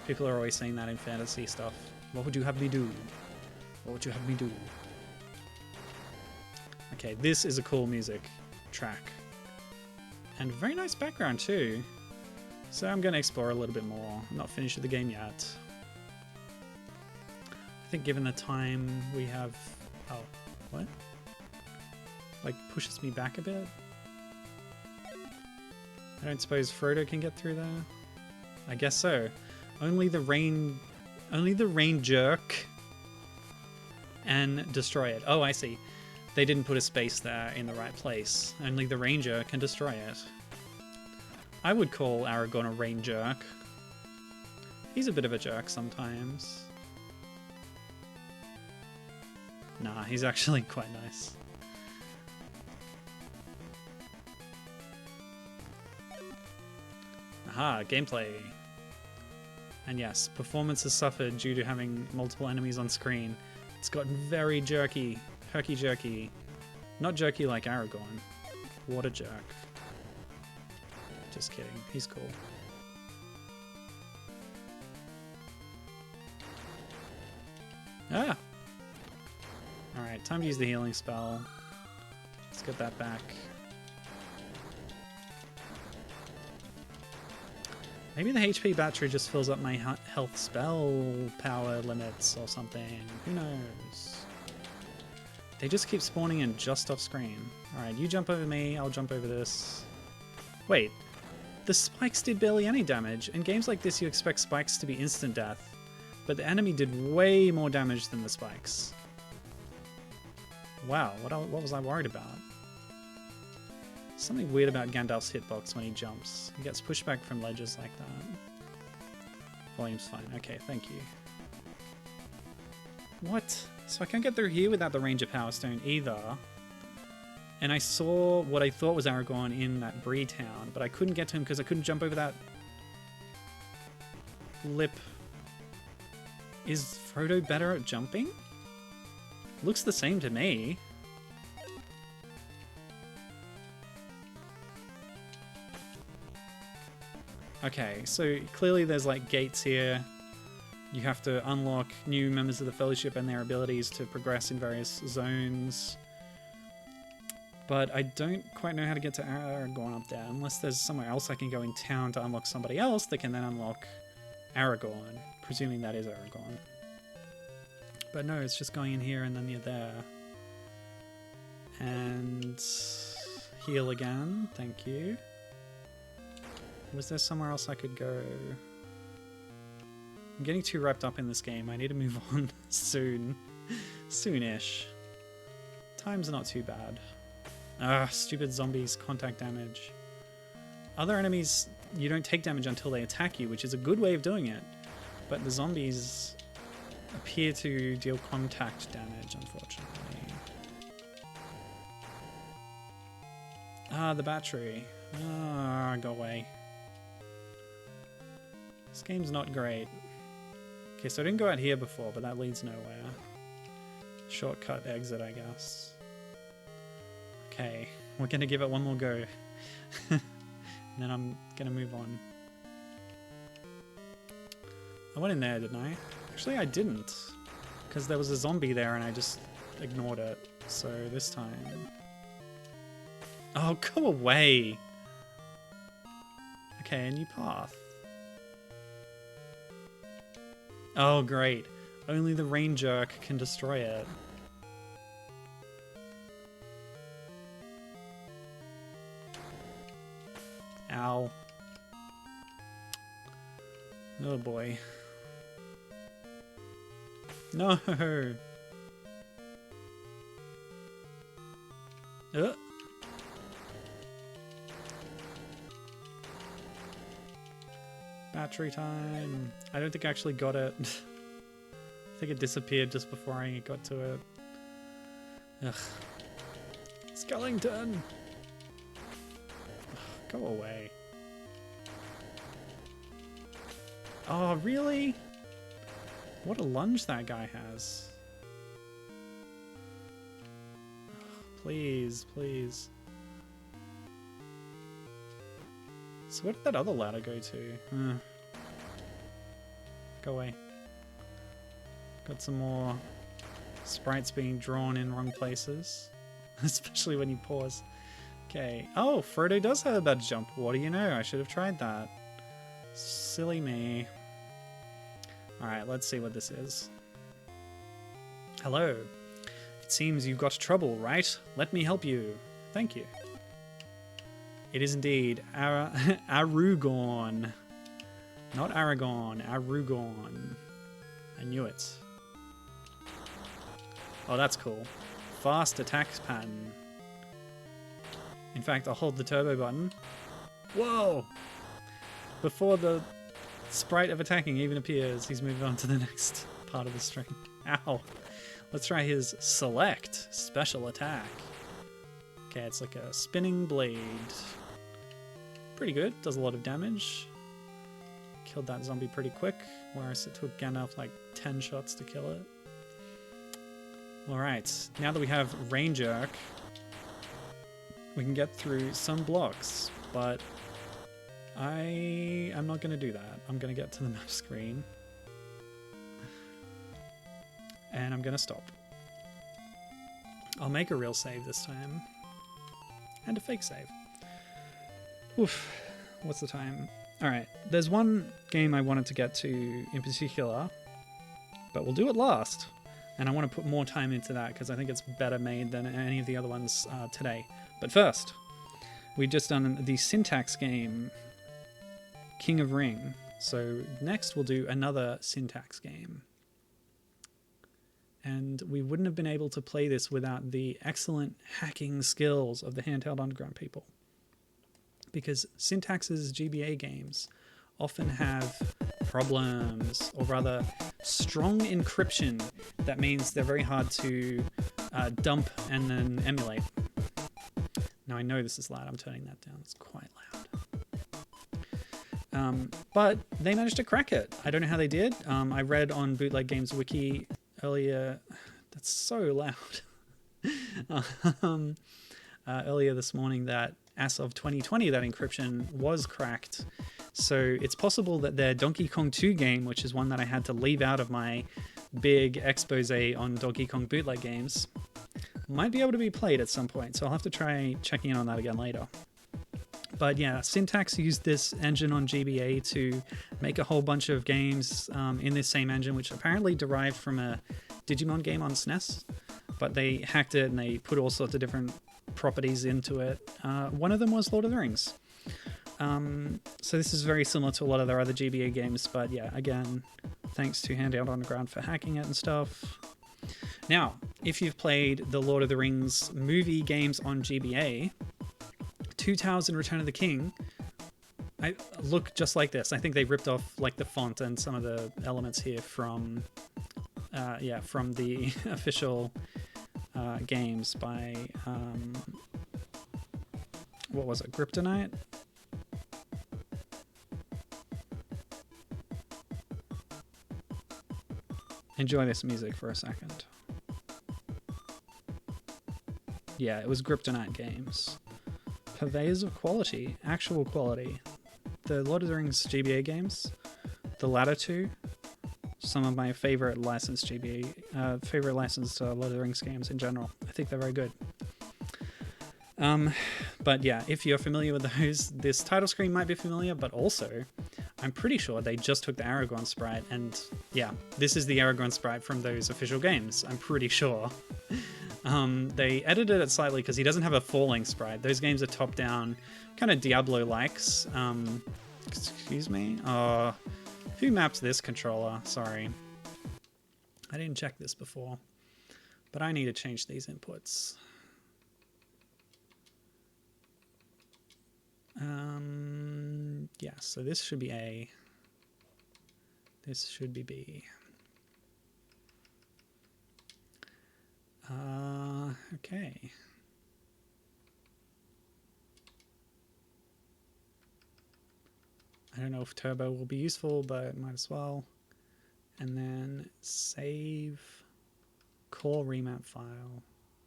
[SPEAKER 1] People are always saying that in fantasy stuff. What would you have me do? What would you have me do? Okay, this is a cool music track. And very nice background too. So I'm going to explore a little bit more. I'm not finished with the game yet. I think given the time we have... Oh, what? Like pushes me back a bit? I don't suppose Frodo can get through there? I guess so. Only the rain jerk and destroy it. Oh, I see. They didn't put a space there in the right place. Only the ranger can destroy it. I would call Aragorn a rain jerk. He's a bit of a jerk sometimes. Nah, he's actually quite nice. Aha, gameplay. And yes, performance has suffered due to having multiple enemies on screen. It's gotten very jerky, herky-jerky. Not jerky like Aragorn. Water jerk. Just kidding. He's cool. Ah! Alright, time to use the healing spell. Let's get that back. Maybe the HP battery just fills up my health spell power limits or something. Who knows? They just keep spawning in just off screen. Alright, you jump over me, I'll jump over this. Wait, the spikes did barely any damage. In games like this you expect spikes to be instant death, but the enemy did way more damage than the spikes. Wow, what was I worried about? Something weird about Gandalf's hitbox when he jumps. He gets pushed back from ledges like that. Volume's fine. Okay, thank you. What? So I can't get through here without the Ranger Power Stone either. And I saw what I thought was Aragorn in that Bree town, but I couldn't get to him because I couldn't jump over that lip. Is Frodo better at jumping? Looks the same to me. Okay, so clearly there's like gates here. You have to unlock new members of the Fellowship and their abilities to progress in various zones. But I don't quite know how to get to Aragorn up there, unless there's somewhere else I can go in town to unlock somebody else that can then unlock Aragorn, presuming that is Aragorn. But no, it's just going in here and then you're there. And heal again, thank you. Was there somewhere else I could go? I'm getting too wrapped up in this game. I need to move on soon. Soonish. Time's not too bad. Ah, stupid zombies, contact damage. Other enemies, you don't take damage until they attack you, which is a good way of doing it. But the zombies appear to deal contact damage, unfortunately. Ah, the battery. Ah, go away. This game's not great. Okay, so I didn't go out here before, but that leads nowhere. Shortcut exit, I guess. Okay, we're gonna give it one more go. And then I'm gonna move on. I went in there, didn't I? Actually, I didn't. Because there was a zombie there and I just ignored it. So this time... Oh, go away! Okay, a new path. Oh, great. Only the rain jerk can destroy it. Ow. Oh boy. No! Battery time. I don't think I actually got it. I think it disappeared just before I got to it. Ugh. Skellington! Ugh, go away. Oh, really? What a lunge that guy has. Ugh, please, please. So where did that other ladder go to? Go away. Got some more sprites being drawn in wrong places. Especially when you pause. Okay. Oh, Frodo does have a bad jump. What do you know? I should have tried that. Silly me. Alright, let's see what this is. Hello. It seems you've got trouble, right? Let me help you. Thank you. It is indeed Aragorn. Not Aragorn, Aragorn. I knew it. Oh, that's cool. Fast attack pattern. In fact, I'll hold the turbo button. Whoa! Before the sprite of attacking even appears, he's moved on to the next part of the string. Ow! Let's try his select special attack. Okay, it's like a spinning blade. Pretty good, does a lot of damage. Killed that zombie pretty quick, whereas it took Gandalf like 10 shots to kill it. Alright, now that we have Rain Jerk, we can get through some blocks, but I'm not going to do that. I'm going to get to the map screen. And I'm going to stop. I'll make a real save this time. And a fake save. Oof. What's the time? Alright, there's one game I wanted to get to in particular, but we'll do it last. And I want to put more time into that because I think it's better made than any of the other ones today. But first, we've just done the syntax game, King of Ring. So next we'll do another syntax game. And we wouldn't have been able to play this without the excellent hacking skills of the Handheld Underground people. Because Syntax's GBA games often have problems, or rather strong encryption. That means they're very hard to dump and then emulate. Now I know this is loud, I'm turning that down, it's quite loud. But they managed to crack it. I don't know how they did. I read on Bootleg Games Wiki earlier, that's so loud, earlier this morning that as of 2020 that encryption was cracked. So it's possible that their Donkey Kong 2 game, which is one that I had to leave out of my big expose on Donkey Kong bootleg games, might be able to be played at some point. So I'll have to try checking in on that again later. But yeah, Syntax used this engine on GBA to make a whole bunch of games in this same engine, which apparently derived from a Digimon game on SNES. But they hacked it and they put all sorts of different properties into it. One of them was Lord of the Rings. So this is very similar to a lot of their other GBA games, but yeah, again, thanks to Handheld Underground for hacking it and stuff. Now, if you've played the Lord of the Rings movie games on GBA, Two Towers and Return of the King look just like this. I think they ripped off like the font and some of the elements here from the official games by what was it, Kryptonite? Enjoy this music for a second. Yeah, it was Kryptonite Games. Purveyors of quality, actual quality. The Lord of the Rings GBA games, the latter two, some of my favorite licensed GBA, favorite licensed Lord of the Rings games in general. I think they're very good. But yeah, if you're familiar with those, this title screen might be familiar, but also I'm pretty sure they just took the Aragorn sprite, and yeah, this is the Aragorn sprite from those official games, I'm pretty sure. They edited it slightly because he doesn't have a falling sprite. Those games are top-down, kind of Diablo-likes. Excuse me? Who maps this controller? Sorry. I didn't check this before, but I need to change these inputs. Yeah, so this should be A. This should be B. Okay. I don't know if turbo will be useful, but might as well. And then save core remap file.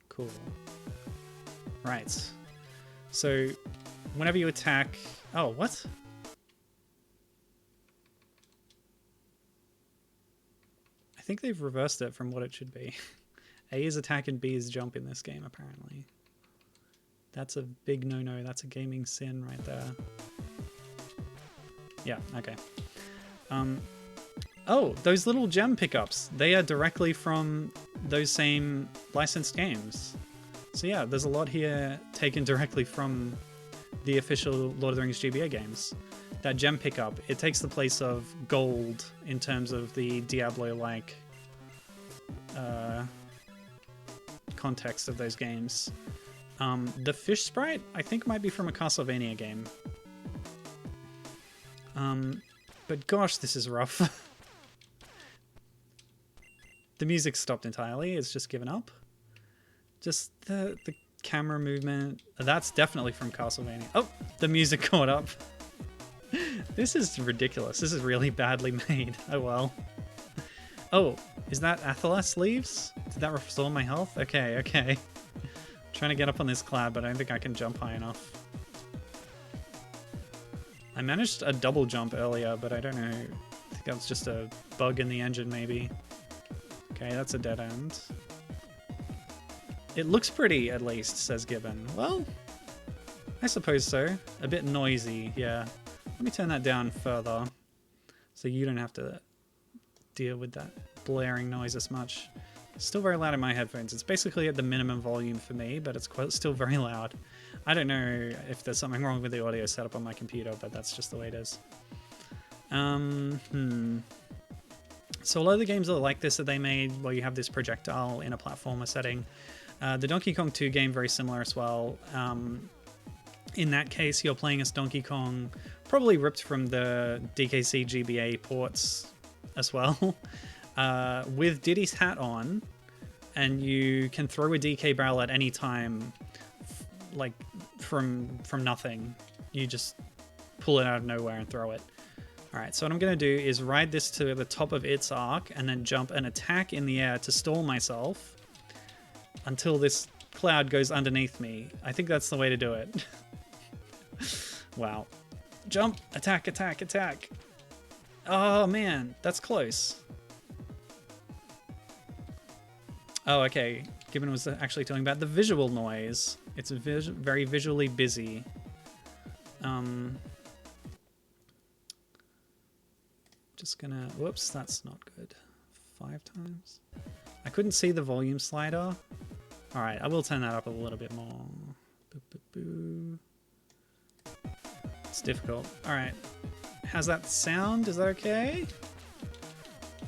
[SPEAKER 1] Cool. Right. So whenever you attack... Oh, what? I think they've reversed it from what it should be. A is attack and B is jump in this game, apparently. That's a big no-no. That's a gaming sin right there. Yeah, okay. Oh, those little gem pickups. They are directly from those same licensed games. So yeah, there's a lot here taken directly from the official Lord of the Rings GBA games. That gem pickup, it takes the place of gold in terms of the Diablo-like context of those games. The fish sprite, I think, might be from a Castlevania game. But gosh, this is rough. The music stopped entirely. It's just given up. Just the camera movement. That's definitely from Castlevania. Oh, the music caught up. This is ridiculous. This is really badly made. Oh well. Oh, is that Athelas leaves? Did that restore my health? Okay, okay. Trying to get up on this cloud, but I don't think I can jump high enough. I managed a double jump earlier, but I don't know. I think that was just a bug in the engine, maybe. Okay, that's a dead end. It looks pretty, at least, says Gibbon. Well, I suppose so. A bit noisy, yeah. Let me turn that down further so you don't have to deal with that blaring noise as much. It's still very loud in my headphones. It's basically at the minimum volume for me, but it's still very loud. I don't know if there's something wrong with the audio setup on my computer, but that's just the way it is. So a lot of the games that are like this that they made, where you have this projectile in a platformer setting. The Donkey Kong 2 game, very similar as well. In that case, you're playing as Donkey Kong, probably ripped from the DKC GBA ports as well, with Diddy's hat on, and you can throw a DK barrel at any time, like from nothing. You just pull it out of nowhere and throw it. Alright, so what I'm going to do is ride this to the top of its arc and then jump and attack in the air to stall myself until this cloud goes underneath me. I think that's the way to do it. Wow. Jump, attack, attack, attack. Oh man, that's close. Oh, okay. Gibbon was actually talking about the visual noise. It's very visually busy. Just gonna... Whoops, that's not good. 5 times. I couldn't see the volume slider. Alright, I will turn that up a little bit more. Boo, boo, boo. It's difficult. Alright. How's that sound? Is that okay?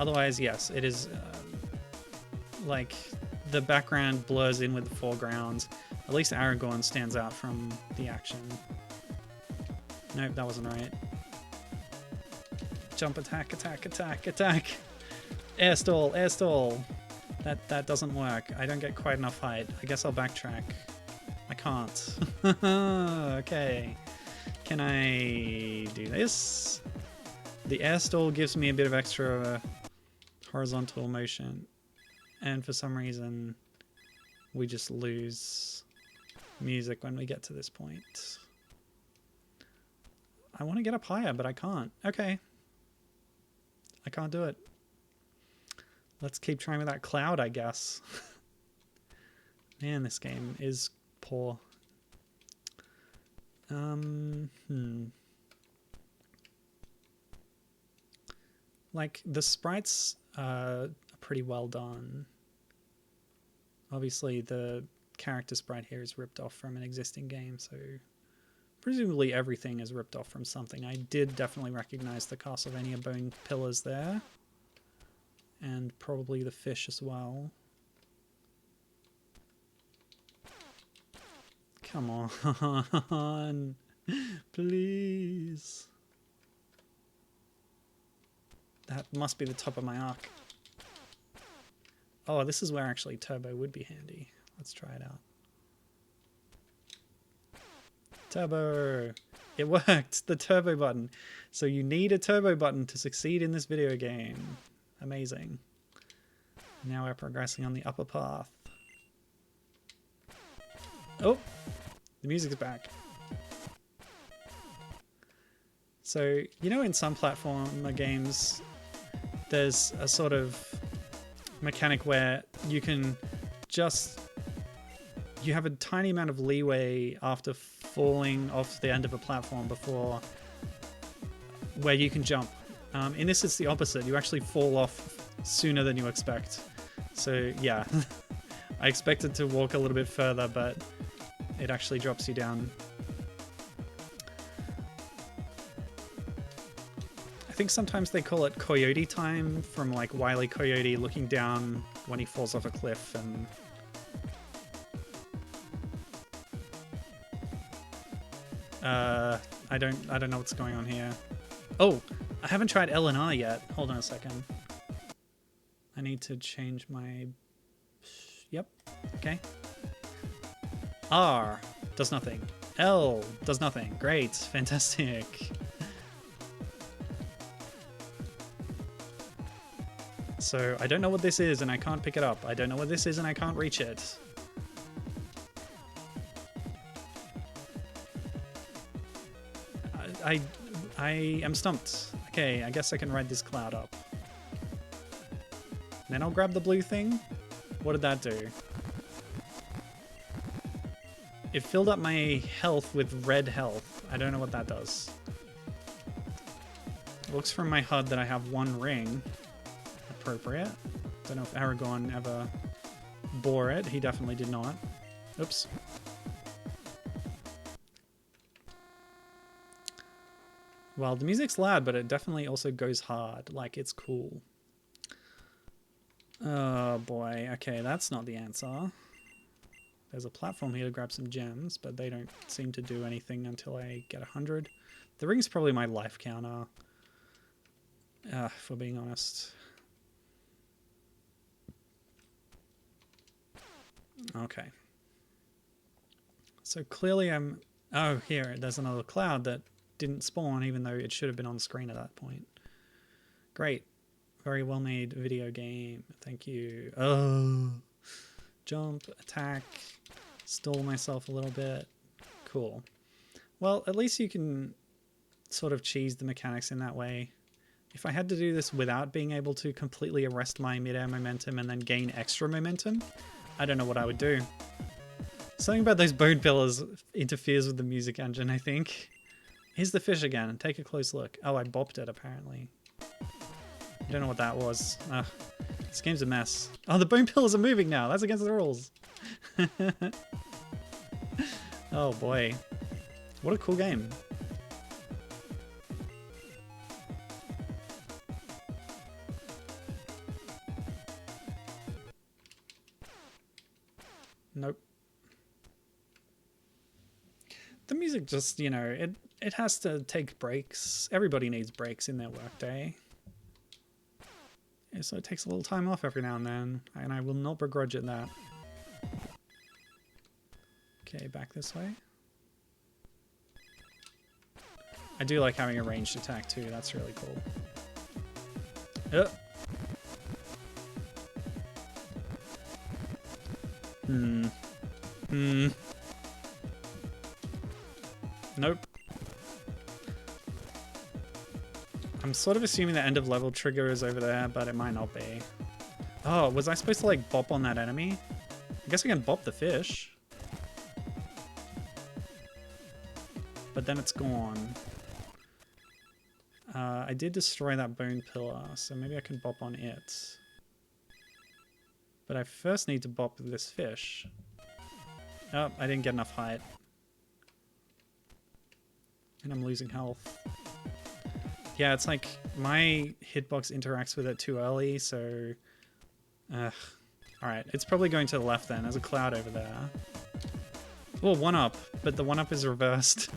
[SPEAKER 1] Otherwise, yes, it is... like, the background blurs in with the foreground. At least Aragorn stands out from the action. Nope, that wasn't right. Jump, attack, attack, attack, attack. Air stall, air stall. That doesn't work. I don't get quite enough height. I guess I'll backtrack. I can't. Okay. Can I do this? The air stall gives me a bit of extra horizontal motion. And for some reason, we just lose music when we get to this point. I want to get up higher, but I can't. Okay. I can't do it. Let's keep trying with that cloud, I guess. Man, this game is poor. Like, the sprites are pretty well done. Obviously, the character sprite here is ripped off from an existing game, so presumably everything is ripped off from something. I did definitely recognize the Castlevania bone pillars there, and probably the fish as well. Come on, please. That must be the top of my arc. Oh, this is where actually turbo would be handy. Let's try it out. Turbo! It worked! The turbo button. So you need a turbo button to succeed in this video game. Amazing. Now we're progressing on the upper path. Oh! The music's back. So, you know, in some platformer games, there's a sort of mechanic where you can just... You have a tiny amount of leeway after falling off the end of a platform before where you can jump. In this, it's the opposite. You actually fall off sooner than you expect. So, yeah. I expected to walk a little bit further, but it actually drops you down. I think sometimes they call it coyote time, from like Wile E. Coyote looking down when he falls off a cliff, and I don't know what's going on here. Oh, I haven't tried L and R yet. Hold on a second. I need to change my... Yep. Okay. R does nothing. L does nothing. Great. Fantastic. So I don't know what this is and I can't pick it up. I don't know what this is and I can't reach it. I am stumped. Okay, I guess I can ride this cloud up. Then I'll grab the blue thing. What did that do? It filled up my health with red health. I don't know what that does. It looks from my HUD that I have one ring. Appropriate. Don't know if Aragorn ever bore it. He definitely did not. Oops. Well, the music's loud, but it definitely also goes hard. Like, it's cool. Oh boy. Okay, that's not the answer. There's a platform here to grab some gems, but they don't seem to do anything until I get 100. The ring's probably my life counter. If we're being honest. Okay. So clearly I'm... Oh, here, there's another cloud that didn't spawn, even though it should have been on screen at that point. Great. Very well made video game. Thank you. Oh. Jump, attack, stall myself a little bit. Cool. Well, at least you can sort of cheese the mechanics in that way. If I had to do this without being able to completely arrest my mid-air momentum and then gain extra momentum, I don't know what I would do. Something about those bone pillars interferes with the music engine, I think. Here's the fish again. Take a close look. Oh, I bopped it, apparently. I don't know what that was. Ugh. This game's a mess. Oh, the bone pillars are moving now. That's against the rules. Oh, boy. What a cool game. Nope. The music just, you know, it has to take breaks. Everybody needs breaks in their workday. Yeah, so it takes a little time off every now and then, and I will not begrudge it that. Okay, back this way. I do like having a ranged attack too, that's really cool. Nope. I'm sort of assuming the end of level trigger is over there, but it might not be. Oh, was I supposed to like bop on that enemy? I guess I can bop the fish. But then it's gone. I did destroy that bone pillar, so maybe I can bop on it. But I first need to bop this fish. Oh, I didn't get enough height. And I'm losing health. Yeah, it's like my hitbox interacts with it too early, so... Alright, it's probably going to the left then. There's a cloud over there. Oh, 1-up, but the 1-up is reversed.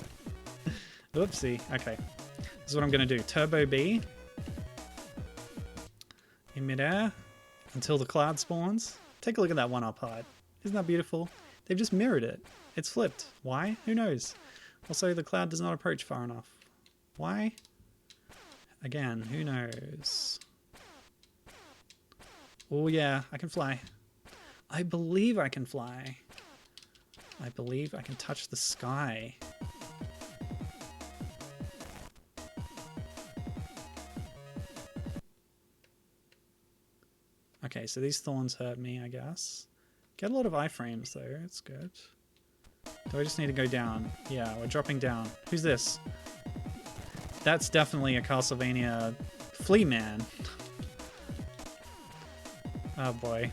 [SPEAKER 1] Oopsie. Okay. This is what I'm going to do. Turbo B. In midair. Until the cloud spawns. Take a look at that 1-up height. Isn't that beautiful? They've just mirrored it. It's flipped. Why? Who knows? Also, the cloud does not approach far enough. Why? Again, who knows? Oh yeah, I can fly. I believe I can fly. I believe I can touch the sky. Okay, so these thorns hurt me, I guess. Get a lot of iframes though, it's good. Do I just need to go down? Yeah, we're dropping down. Who's this? That's definitely a Castlevania Flea Man. Oh boy.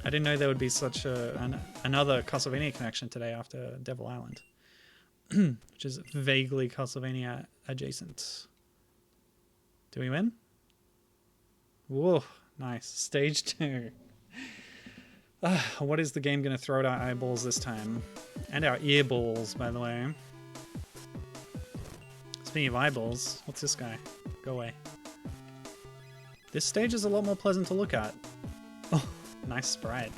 [SPEAKER 1] I didn't know there would be such another Castlevania connection today after Devil Island. Which is vaguely Castlevania adjacent. Do we win? Whoa, nice. Stage 2. What is the game going to throw at our eyeballs this time? And our earballs, by the way. Speaking of eyeballs, what's this guy? Go away. This stage is a lot more pleasant to look at. Oh, nice sprite.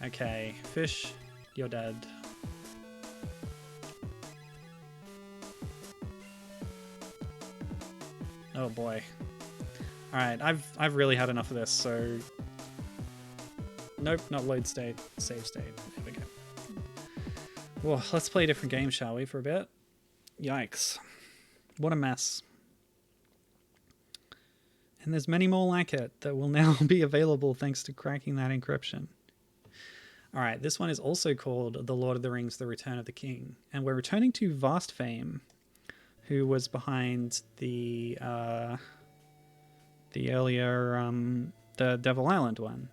[SPEAKER 1] Okay, fish, you're dead. Oh boy. Alright, I've really had enough of this, so... Nope, not load state, save state. There we go. Well, let's play a different game, shall we, for a bit? Yikes. What a mess. And there's many more like it that will now be available thanks to cracking that encryption. Alright, this one is also called The Lord of the Rings, The Return of the King. And we're returning to Vast Fame, who was behind the earlier, the Devil Island one.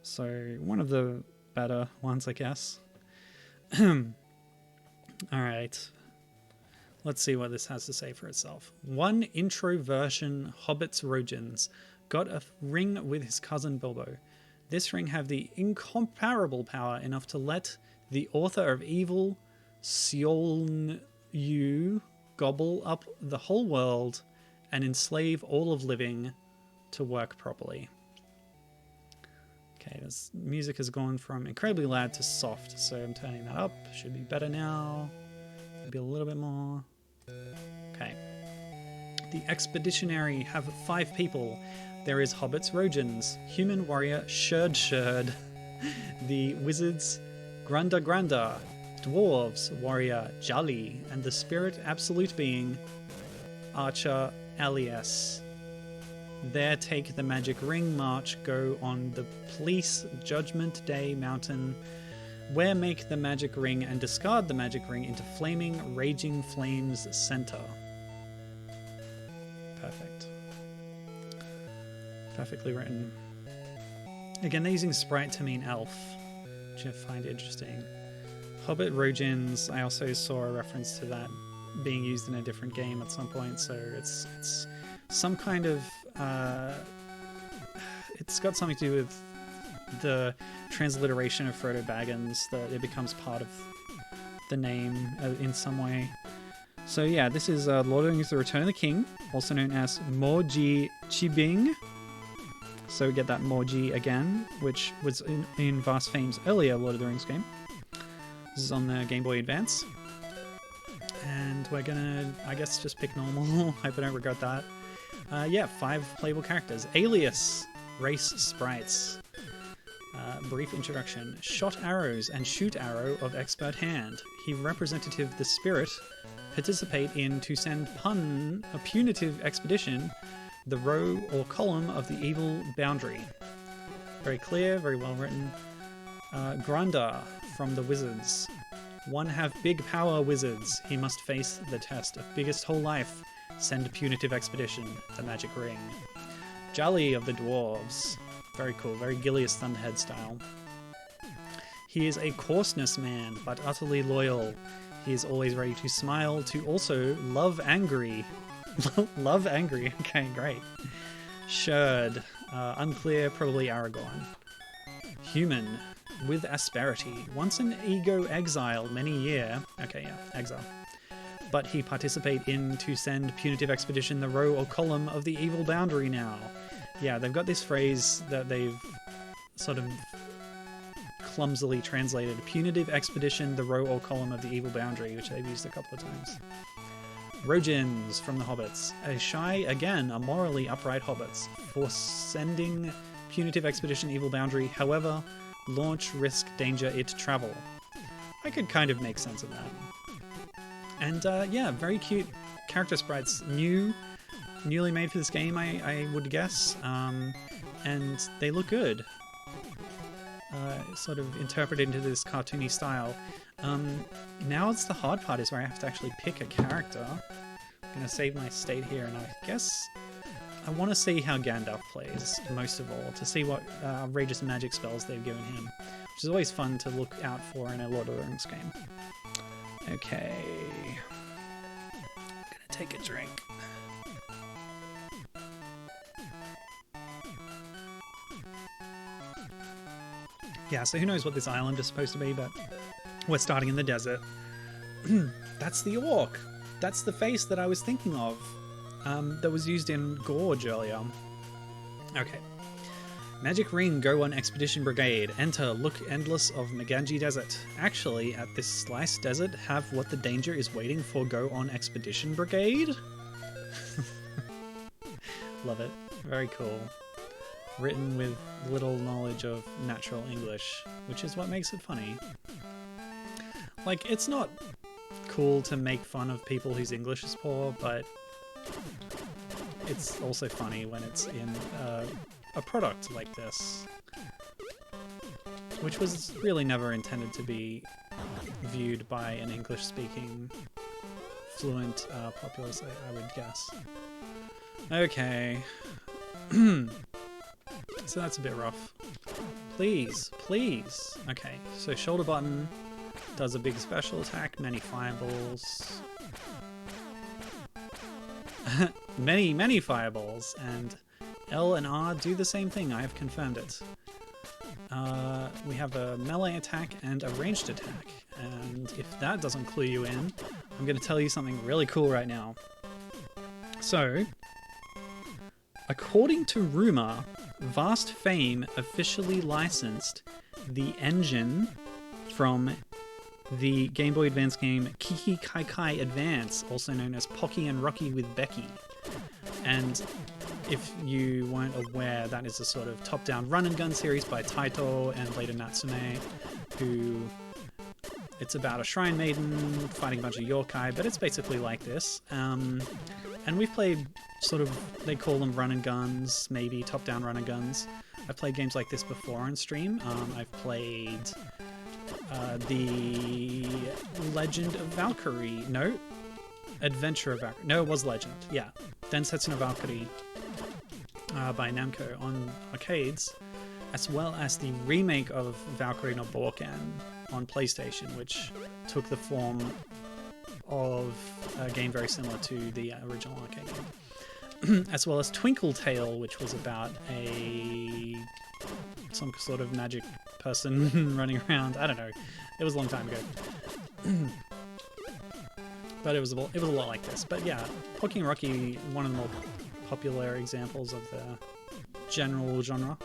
[SPEAKER 1] So, one of the better ones, I guess. Alright. Let's see what this has to say for itself. One intro version Hobbit's Rogins got a ring with his cousin Bilbo. This ring have the incomparable power enough to let the author of evil, Yu, gobble up the whole world and enslave all of living to work properly. Okay, this music has gone from incredibly loud to soft, so I'm turning that up. Should be better now. Maybe a little bit more. Okay. The expeditionary have 5 people. There is Hobbits Rogins, human warrior Sherd, the wizards Granda, dwarves warrior Jali, and the spirit absolute being archer Alias. There take the magic ring march, go on the police Judgment Day mountain, where make the magic ring and discard the magic ring into flaming, raging flames center. Perfect. Perfectly written. Again, they're using sprite to mean elf, which I find interesting. Hobbit Rogins, I also saw a reference to that being used in a different game at some point, so it's some kind of it's got something to do with the transliteration of Frodo Baggins, that it becomes part of the name in some way. So yeah, this is Lord of the Rings: The Return of the King, also known as Mo De Shijie. So we get that Moji again, which was in Vast Fame's earlier Lord of the Rings game. This is on the Game Boy Advance. And we're gonna, I guess, just pick normal. Hope I don't regret that. Yeah, 5 playable characters. Alias, race sprites. Brief introduction. Shot arrows and shoot arrow of expert hand. He representative the spirit. Participate in to send a punitive expedition, the row or column of the evil boundary. Very clear, very well written. Granda from the wizards. One have big power wizards. He must face the test of biggest whole life. Send a punitive expedition, the magic ring. Jali of the dwarves. Very cool, very Gilius Thunderhead style. He is a coarseness man, but utterly loyal. He is always ready to smile, to also love angry. Love angry, okay, great. Sherd, unclear, probably Aragorn. Human, with asperity. Once an ego exile, many year. Okay, yeah, exile. But he participate in to send punitive expedition the row or column of the evil boundary now. Yeah, they've got this phrase that they've sort of clumsily translated. Punitive expedition, the row or column of the evil boundary, which they've used a couple of times. Rogins from the Hobbits. A shy, again, a morally upright Hobbits. For sending punitive expedition evil boundary, however, launch, risk, danger, it travel. I could kind of make sense of that. And yeah, very cute character sprites. Newly made for this game, I would guess. And they look good. Sort of interpreted into this cartoony style. Now it's the hard part, is where I have to actually pick a character. I'm going to save my state here, and I guess I want to see how Gandalf plays, most of all, to see what outrageous magic spells they've given him, which is always fun to look out for in a Lord of the Rings game. Okay. I'm going to take a drink. Yeah, so who knows what this island is supposed to be, but we're starting in the desert. That's the orc. That's the face that I was thinking of, that was used in Gorge earlier. Okay. Magic ring, go on Expedition Brigade. Enter, look endless of Maganji Desert. Actually, at this sliced desert, have what the danger is waiting for, go on Expedition Brigade? Love it. Very cool. Written with little knowledge of natural English, which is what makes it funny. Like, it's not cool to make fun of people whose English is poor, but it's also funny when it's in a product like this, which was really never intended to be viewed by an English-speaking fluent populace, I would guess. Okay. So that's a bit rough. Please, please. Okay, so shoulder button does a big special attack, many fireballs. many fireballs, and L and R do the same thing. I have confirmed it. We have a melee attack and a ranged attack, and if that doesn't clue you in, I'm going to tell you something really cool right now. So, according to rumor, Vast Fame officially licensed the engine from the Game Boy Advance game Kiki Kai Kai Advance, also known as Pocky and Rocky with Becky. And if you weren't aware, that is a sort of top-down run-and-gun series by Taito and later Natsume, who... It's about a shrine maiden fighting a bunch of yokai, but it's basically like this. And we've played sort of, they call them run-and-guns, maybe top-down run-and-guns. I've played games like this before on stream. I've played the Legend of Valkyrie. No, Adventure of Valkyrie. No, it was Legend. Yeah, Densetsu no Valkyrie by Namco on arcades, as well as the remake of Valkyrie no Boken on PlayStation, which took the form of a game very similar to the original arcade game. As well as Twinkle Tale, which was about some sort of magic person running around. I don't know. It was a long time ago. But it was a lot like this. But yeah, Pocky and Rocky, one of the more popular examples of the general genre.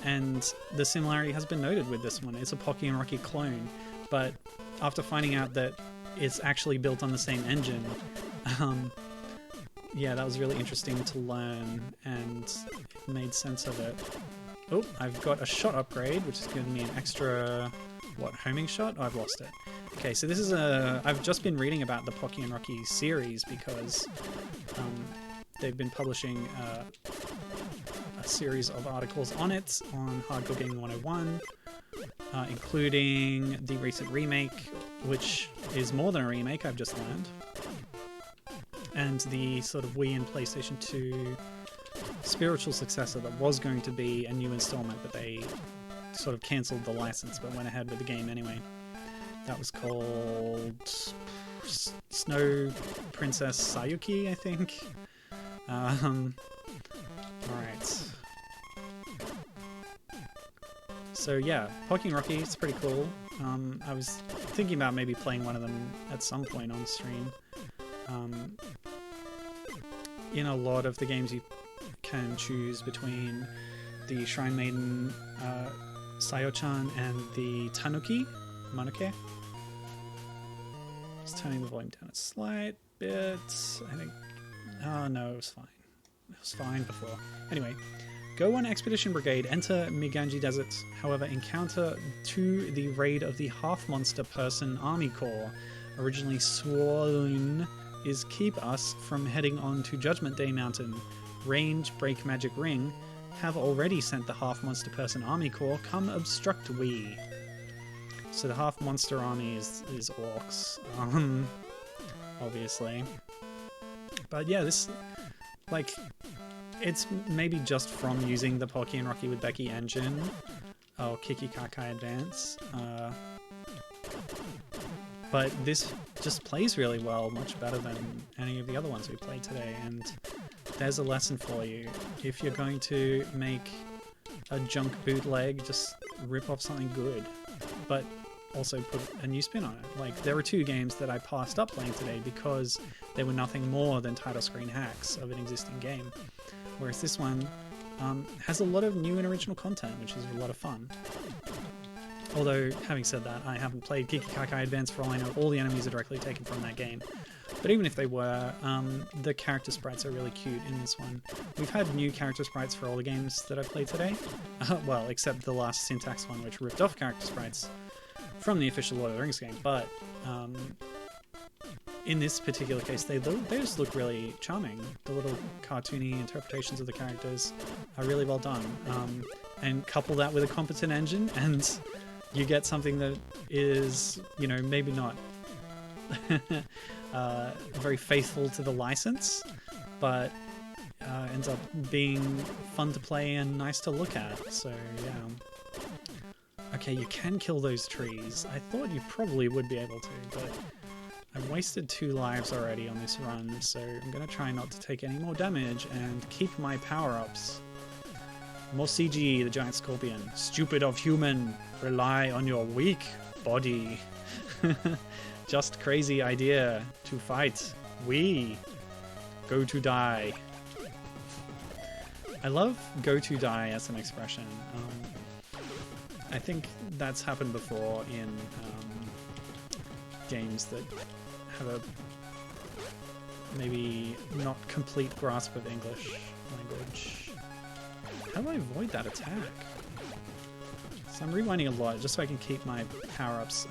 [SPEAKER 1] And the similarity has been noted with this one. It's a Pocky and Rocky clone, but after finding out that it's actually built on the same engine, yeah, that was really interesting to learn, and it made sense of it. Oh, I've got a shot upgrade, which is giving me an extra, homing shot? Oh, I've lost it. Okay, so this is I've just been reading about the Pocky and Rocky series because they've been publishing a series of articles on it on Hardcore Gaming 101, including the recent remake, which is more than a remake, I've just learned, and the sort of Wii and PlayStation 2 spiritual successor that was going to be a new installment, but they sort of cancelled the license but went ahead with the game anyway. That was called Snow Princess Sayuki, I think. Alright. So yeah, Pocky and Rocky, it's pretty cool. I was thinking about maybe playing one of them at some point on stream. In a lot of the games you can choose between the Shrine Maiden Sayo-chan and the Tanuki, Manuke. Just turning the volume down a slight bit, I think. Oh no, it was fine. It was fine before. Anyway, go on Expedition Brigade, enter Miganji Desert, however encounter to the raid of the half-monster person Army Corps. Originally sworn is keep us from heading on to Judgment Day Mountain. Range, break magic ring, have already sent the half-monster person Army Corps, come obstruct we. So the half-monster army is orcs, obviously. But yeah, this, like, it's maybe just from using the Pocky and Rocky with Becky engine, or Kiki Kakai Advance, but this just plays really well, much better than any of the other ones we played today, and there's a lesson for you. If you're going to make a junk bootleg, just rip off something good, but also put a new spin on it. Like, there were two games that I passed up playing today because they were nothing more than title screen hacks of an existing game, whereas this one has a lot of new and original content, which is a lot of fun. Although, having said that, I haven't played Kiki Kakai Advance. For all I know, all the enemies are directly taken from that game. But even if they were, the character sprites are really cute in this one. We've had new character sprites for all the games that I've played today. Well, except the last Syntax one, which ripped off character sprites from the official Lord of the Rings game, but in this particular case, they just look really charming. The little cartoony interpretations of the characters are really well done. And couple that with a competent engine, and you get something that is, you know, maybe not very faithful to the license, but ends up being fun to play and nice to look at. So yeah. Okay, you can kill those trees. I thought you probably would be able to, but I've wasted 2 lives already on this run, so I'm gonna try not to take any more damage and keep my power-ups. Mo Dao, the giant scorpion. Stupid of human, rely on your weak body. Just crazy idea to fight. We go to die. I love go to die as an expression. I think that's happened before in games that have a maybe not complete grasp of English language. How do I avoid that attack? So I'm rewinding a lot just so I can keep my power-ups.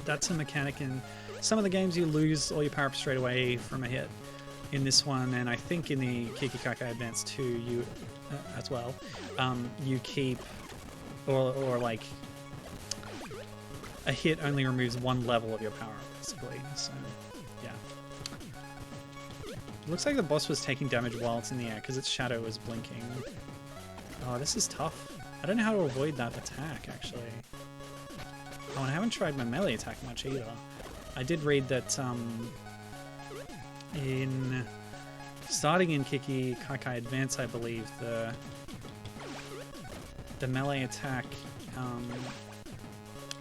[SPEAKER 1] That's a mechanic in some of the games. You lose all your power-ups straight away from a hit. In this one, and I think in the Kikikakai Advance 2, you as well, you keep, or like a hit only removes 1 level of your power, basically. So yeah, looks like the boss was taking damage while it's in the air because its shadow was blinking. Oh, this is tough. I don't know how to avoid that attack, actually. Oh, and I haven't tried my melee attack much either. I did read that starting in Kikikakai Advance, I believe, the melee attack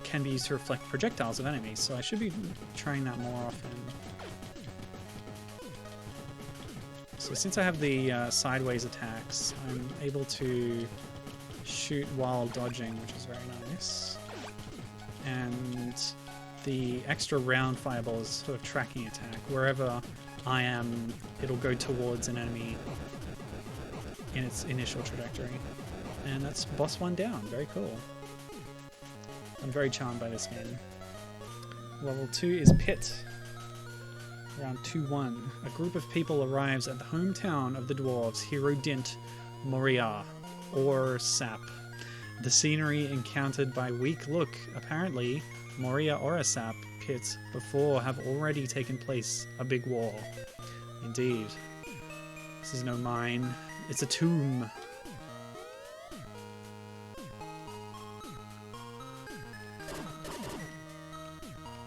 [SPEAKER 1] can be used to reflect projectiles of enemies, so I should be trying that more often. So since I have the sideways attacks, I'm able to shoot while dodging, which is very nice. And the extra round fireball is sort of tracking attack. Wherever I am, it'll go towards an enemy in its initial trajectory. And that's boss 1 down. Very cool. I'm very charmed by this game. Level 2 is Pit. Round 2-1. A group of people arrives at the hometown of the dwarves, Hero Dint Moria, or Sap. The scenery encountered by Weak Look, apparently Moria or a Sap pit before have already taken place a big war. Indeed. This is no mine. It's a tomb.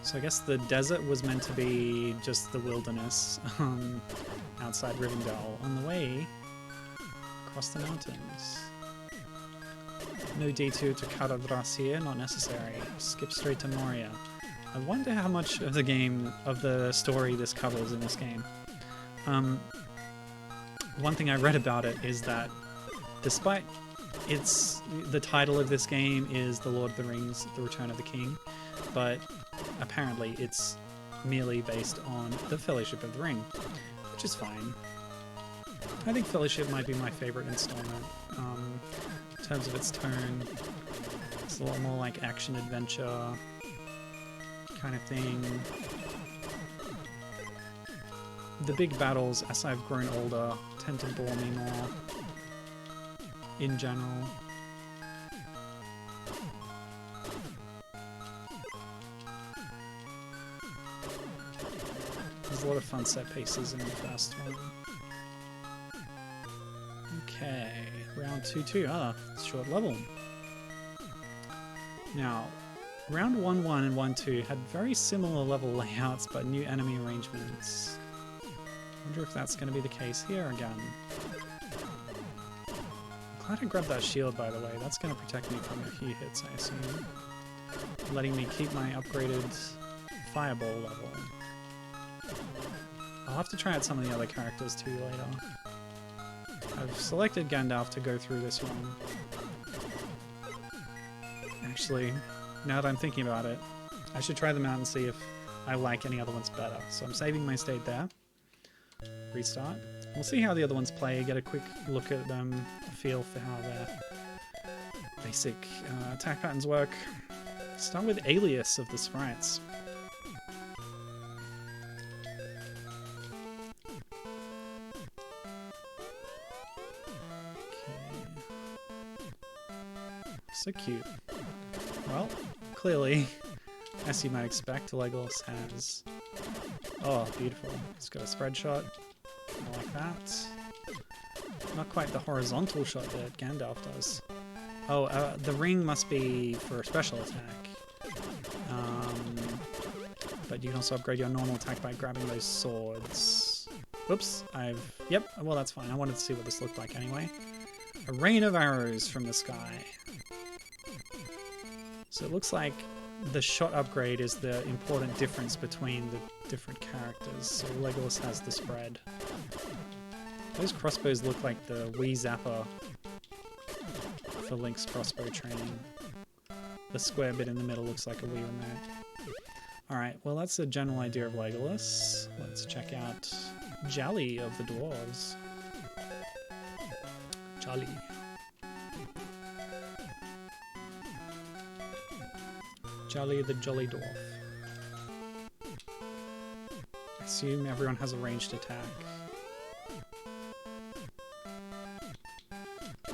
[SPEAKER 1] So I guess the desert was meant to be just the wilderness outside Rivendell on the way across the mountains. No detour to Caradras here, not necessary. Skip straight to Moria. I wonder how much of the game, of the story this covers in this game. One thing I read about it is that despite the title of this game is The Lord of the Rings, The Return of the King, but apparently it's merely based on the Fellowship of the Ring, which is fine. I think Fellowship might be my favorite installment. In terms of its tone, it's a lot more like action-adventure kind of thing. The big battles, as I've grown older, tend to bore me more in general. There's a lot of fun set pieces in the first one. Okay, round 2-2. Ah, short level. Now, round 1-1 and 1-2 had very similar level layouts but new enemy arrangements. Wonder if that's going to be the case here again. I'm glad I grabbed that shield, by the way. That's going to protect me from a few hits, I assume. Letting me keep my upgraded fireball level. I'll have to try out some of the other characters too later. I've selected Gandalf to go through this one. Actually, now that I'm thinking about it, I should try them out and see if I like any other ones better. So I'm saving my state there. Restart. We'll see how the other ones play, get a quick look at them, feel for how their basic attack patterns work. Start with alias of the sprites. So cute. Well, clearly, as you might expect, Legolas has... Oh, beautiful. He's got a spread shot. I like that. Not quite the horizontal shot that Gandalf does. Oh, the ring must be for a special attack. But you can also upgrade your normal attack by grabbing those swords. Whoops, Yep, well that's fine. I wanted to see what this looked like anyway. A rain of arrows from the sky. So it looks like the shot upgrade is the important difference between the different characters. So Legolas has the spread. Those crossbows look like the Wii Zapper for Link's crossbow training. The square bit in the middle looks like a Wii remote. Alright, well that's a general idea of Legolas. Let's check out Jolly of the Dwarves. Jolly. Jolly the Jolly Dwarf. I assume everyone has a ranged attack.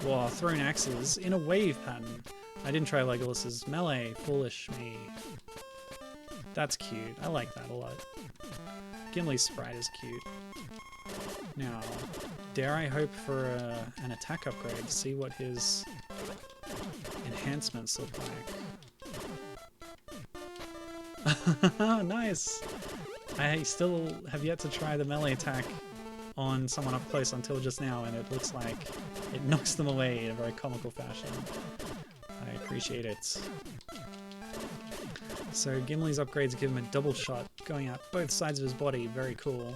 [SPEAKER 1] Whoa, thrown axes in a wave pattern. I didn't try Legolas's melee. Foolish me. That's cute. I like that a lot. Gimli's sprite is cute. Now, dare I hope for an attack upgrade to see what his enhancements look like. Nice! I still have yet to try the melee attack on someone up close until just now, and it looks like it knocks them away in a very comical fashion. I appreciate it. So Gimli's upgrades give him a double shot going out both sides of his body, very cool.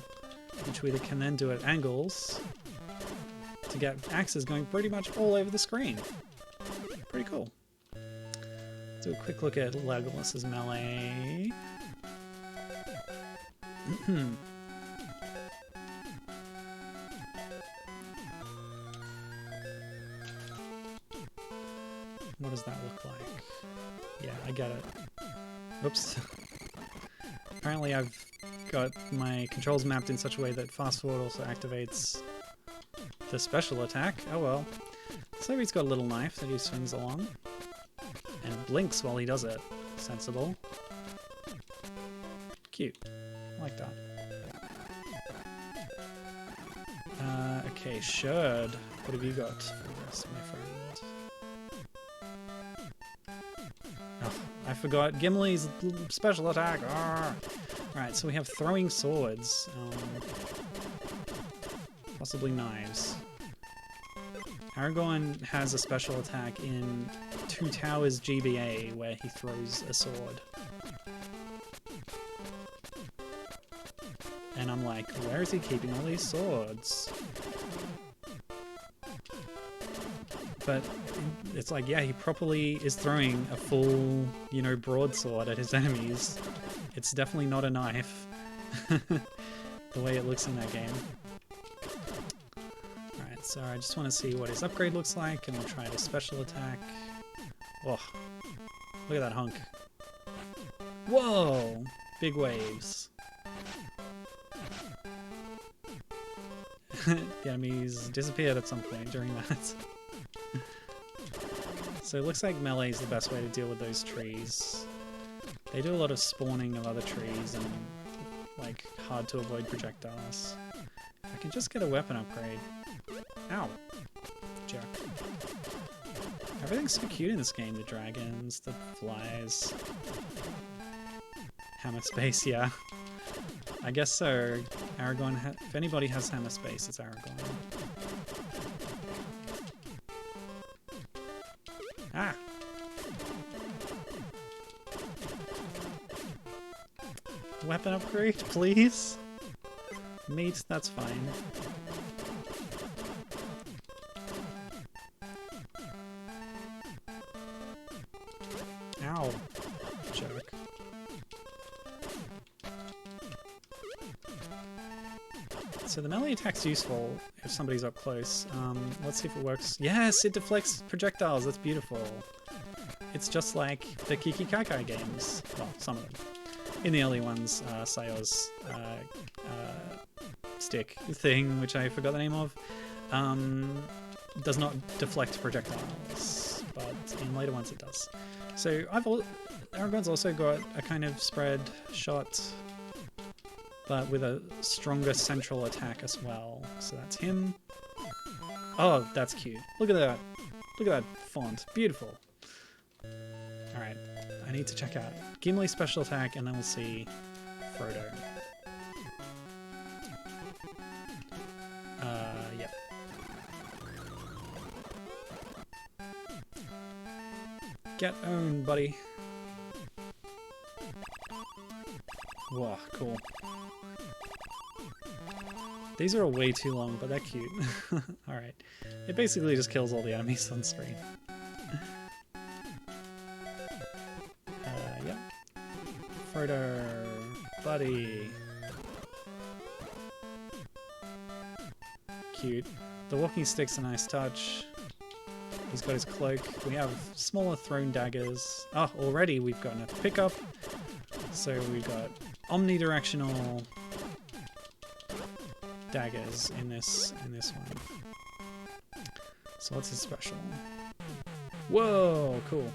[SPEAKER 1] Which we can then do at angles to get axes going pretty much all over the screen. Pretty cool. Do a quick look at Legolas's melee. What does that look like? Yeah, I get it. Oops. Apparently I've got my controls mapped in such a way that fast forward also activates the special attack. Oh well. So he's got a little knife that he swings along. And blinks while he does it. Sensible. Cute. I like that. Okay, Sherd. What have you got for us, my friend? Oh, I forgot Gimli's special attack. Alright, so we have throwing swords. Possibly knives. Aragorn has a special attack in Two Towers GBA where he throws a sword. And I'm like, where is he keeping all these swords? But it's like, yeah, he properly is throwing a full, you know, broadsword at his enemies. It's definitely not a knife. The way it looks in that game. Alright, so I just want to see what his upgrade looks like, and we'll try the special attack. Oh, look at that hunk. Whoa! Big waves. The enemies disappeared at some point during that. So it looks like melee is the best way to deal with those trees. They do a lot of spawning of other trees and like hard to avoid projectiles. If I can just get a weapon upgrade. Ow. Jerk. Everything's so cute in this game. The dragons, the flies. Hammer space, yeah. I guess so. Aragorn, if anybody has hammer space, it's Aragorn. Ah! Weapon upgrade, please? Meat, that's fine. Ow. Jerk. So the melee attack's useful if somebody's up close. Let's see if it works. Yes, it deflects projectiles. That's beautiful. it's just like the Kiki Kai games. Well, some of them. In the early ones, Sayo's stick thing, which I forgot the name of, does not deflect projectiles, but in later ones it does. So Aragorn's also got a kind of spread shot, but with a stronger central attack as well. So that's him. Oh, that's cute. Look at that. Look at that font. Beautiful. Alright, I need to check out Gimli special attack, and then we'll see Frodo. Yep. Get owned, buddy. Whoa, cool. These are way too long, but they're cute. Alright. It basically just kills all the enemies on screen. Yep. Frodo, buddy. Cute. The walking stick's a nice touch. He's got his cloak. We have smaller thrown daggers. Oh, already we've got enough pickup. So we've got omnidirectional daggers in this one. So what's his special? Whoa, cool.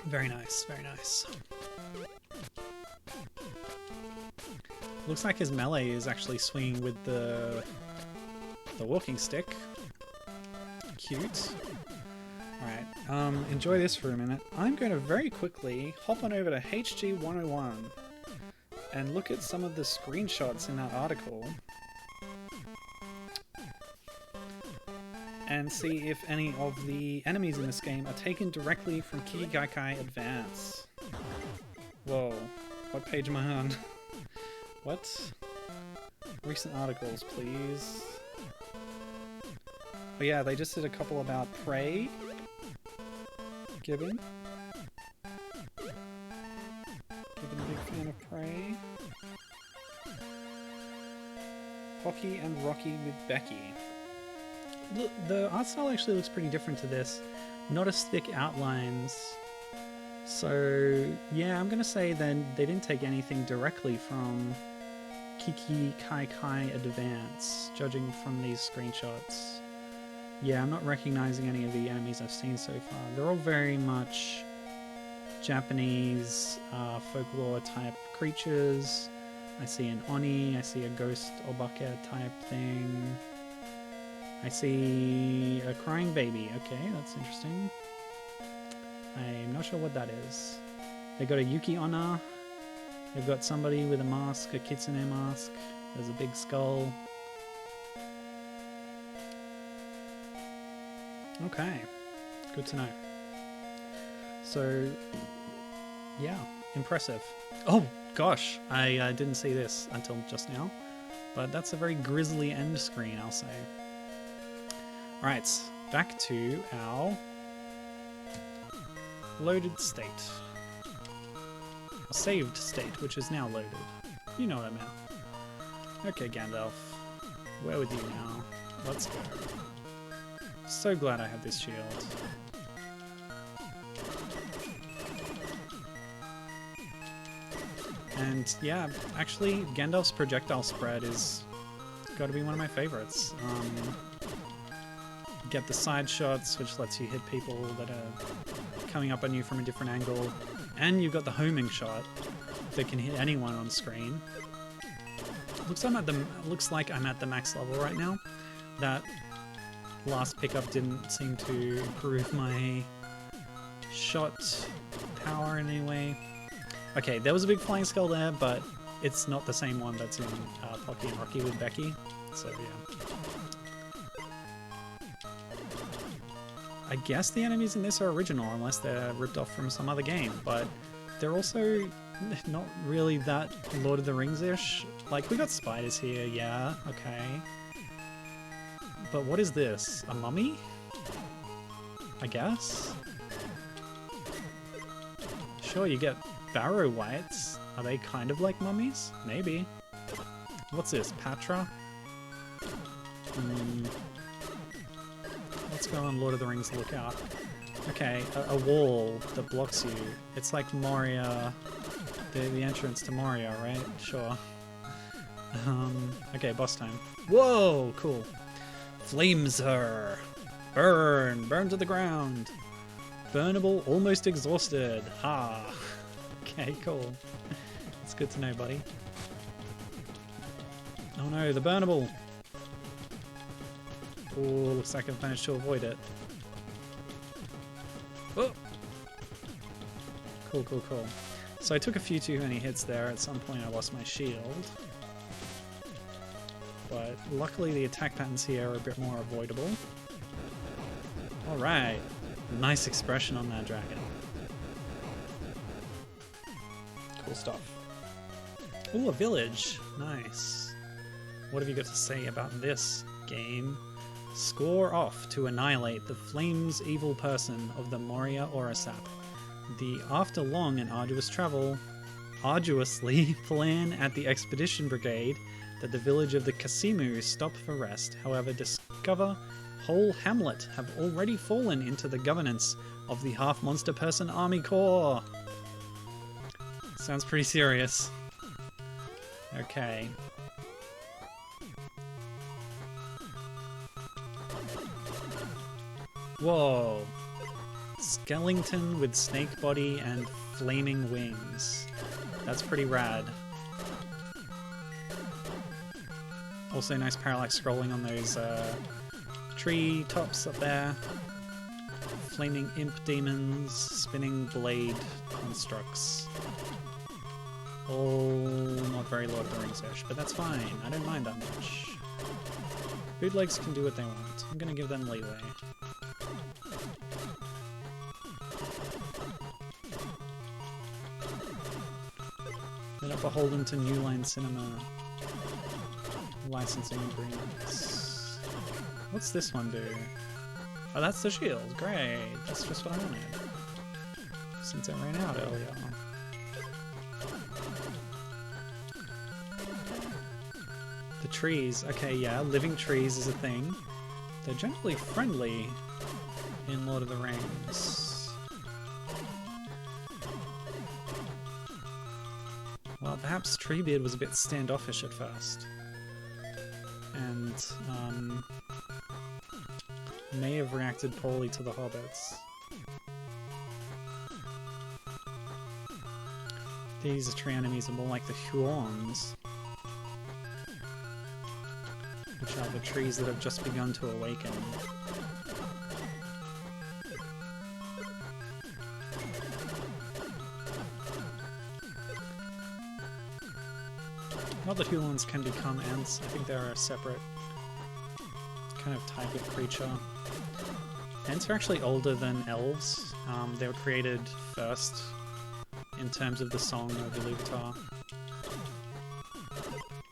[SPEAKER 1] Very nice, very nice. Looks like his melee is actually swinging with the walking stick. Cute. Alright, enjoy this for a minute. I'm going to very quickly hop on over to HG 101 and look at some of the screenshots in that article and see if any of the enemies in this game are taken directly from Kikigaikai Advance. Whoa, what page am I on? What? Recent articles, please. Oh yeah, they just did a couple about Prey. Gibbon. Gibbon, a big fan of Prey. Hockey and Rocky with Becky. Look, the art style actually looks pretty different to this. Not as thick outlines. So yeah, I'm gonna say then they didn't take anything directly from Kiki Kai Kai Advance, judging from these screenshots. Yeah, I'm not recognizing any of the enemies I've seen so far. They're all very much Japanese folklore type creatures. I see an Oni, I see a ghost obake type thing. I see a crying baby. Okay, that's interesting. I'm not sure what that is. They got a Yuki Onna. They've got somebody with a mask, a kitsune mask. There's a big skull. Okay, good to know. So, yeah, impressive. Oh gosh, I didn't see this until just now, but that's a very grisly end screen, I'll say. Alright, back to our loaded state. A saved state, which is now loaded. You know what I meant. Okay, Gandalf, where with you now? Let's go. So glad I have this shield. And yeah, actually, Gandalf's projectile spread is got to be one of my favorites. Get the side shots, which lets you hit people that are coming up on you from a different angle, and you've got the homing shot that can hit anyone on screen. Looks like I'm at the max level right now. That last pickup didn't seem to improve my shot power in any way. Okay, there was a big flying skull there, but it's not the same one that's in Pocky and Rocky with Becky. So yeah. I guess the enemies in this are original, unless they're ripped off from some other game, but they're also not really that Lord of the Rings-ish. Like, we got spiders here, yeah, okay. But what is this? A mummy? I guess? Sure, you get barrow wights. Are they kind of like mummies? Maybe. What's this? Patra? Let's go on Lord of the Rings lookout. Okay, a wall that blocks you. It's like Moria, the entrance to Moria, right? Sure. Okay, boss time. Whoa, cool. Flames her. Burn, burn to the ground. Burnable, almost exhausted. Ha. Okay, cool. That's good to know, buddy. Oh no, the burnable. Oh, looks like I've managed to avoid it. Oh. Cool, cool, cool. So I took a few too many hits there. At some point I lost my shield. But luckily the attack patterns here are a bit more avoidable. Alright. Nice expression on that dragon. Cool stuff. Ooh, a village. Nice. What have you got to say about this game? Score off to annihilate the Flames evil person of the Moria Orasap. After long and arduously plan at the Expedition Brigade that the village of the Kasimu stop for rest. However, discover whole hamlet have already fallen into the governance of the half-monster person army corps. Sounds pretty serious. Okay. Whoa. Skeleton with snake body and flaming wings. That's pretty rad. Also nice parallax scrolling on those tree tops up there. Flaming imp demons, spinning blade constructs. All not very Lord of the Rings-ish, but that's fine. I don't mind that much. Bootlegs can do what they want. I'm gonna give them leeway. They're not beholden to New Line Cinema licensing agreements. What's this one do? Oh, that's the shield. Great. That's just what I wanted. Since it ran out earlier. The trees. Okay, yeah, living trees is a thing. They're generally friendly in Lord of the Rings. Well, perhaps Treebeard was a bit standoffish at first. And may have reacted poorly to the hobbits. These tree enemies are more like the Huons, which are the trees that have just begun to awaken. Not that Huons can become Ents, I think they're a separate kind of type of creature. Ents are actually older than elves. They were created first in terms of the Song of Iluvatar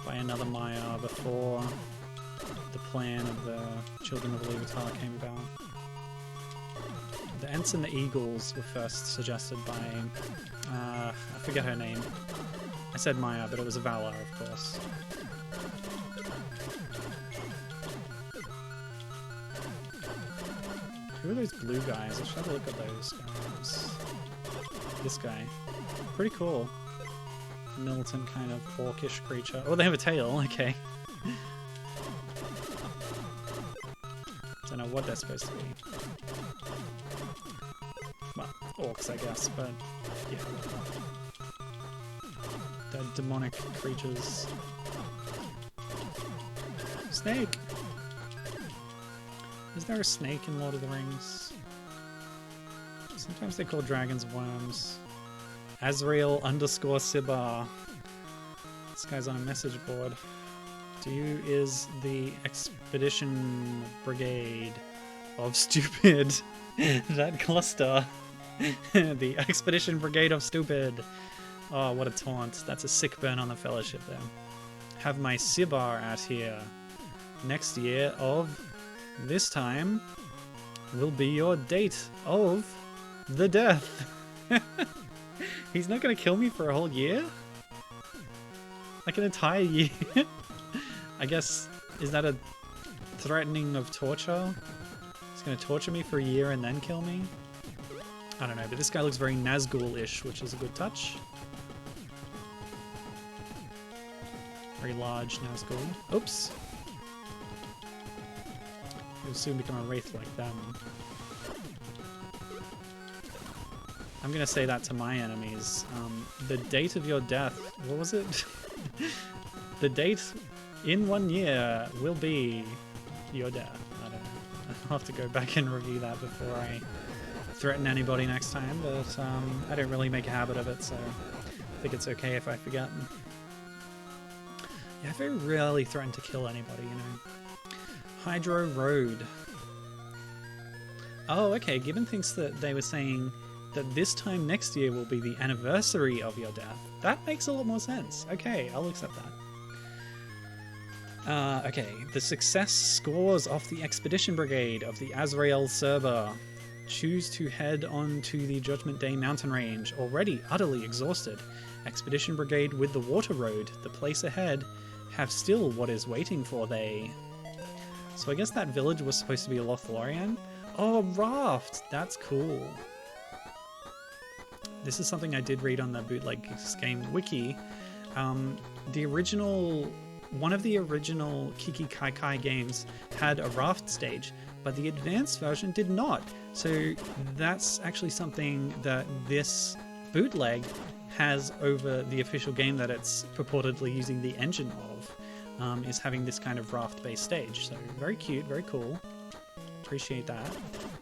[SPEAKER 1] by another Maya before the plan of the Children of Iluvatar came about. The Ents and the Eagles were first suggested by, I forget her name. I said Maya, but it was a Valar, of course. Who are those blue guys? I should have a look at those guys. This guy. Pretty cool. Militant kind of orcish creature. Oh, they have a tail, okay. Don't know what they're supposed to be. Well, orcs, I guess, but yeah, whatever. They're demonic creatures. Snake! Is there a snake in Lord of the Rings? Sometimes they call dragons worms. Azrael_Sibar. This guy's on a message board. To you is the Expedition Brigade of Stupid. That cluster. The Expedition Brigade of Stupid. Oh, what a taunt. That's a sick burn on the Fellowship there. Have my Sibar out here. Next year of this time will be your date of the death. He's not going to kill me for a whole year? Like an entire year? I guess, is that a threatening of torture. He's going to torture me for a year and then kill me. I don't know, but this guy looks very Nazgul-ish, which is a good touch. Very large Nazgul. Oops. He'll soon become a wraith like them. I'm going to say that to my enemies. The date of your death, what was it? The date in 1 year will be your death. I don't know. I'll have to go back and review that before I threaten anybody next time, but I don't really make a habit of it, so I think it's okay if I forget. Yeah, I very rarely threaten to kill anybody, you know. Hydro Road. Oh, okay, Gibbon thinks that they were saying that this time next year will be the anniversary of your death. That makes a lot more sense. Okay, I'll accept that. Okay, the success scores of the Expedition Brigade of the Azrael server. Choose to head on to the Judgment Day mountain range, already utterly exhausted. Expedition Brigade with the Water Road, the place ahead, have still what is waiting for they. So I guess that village was supposed to be a LotR. Oh, raft! That's cool. This is something I did read on the bootleg game wiki. The original, one of the original Kiki Kai Kai games had a raft stage, but the advanced version did not. So that's actually something that this bootleg has over the official game that it's purportedly using the engine of, is having this kind of raft-based stage. So very cute, very cool. Appreciate that.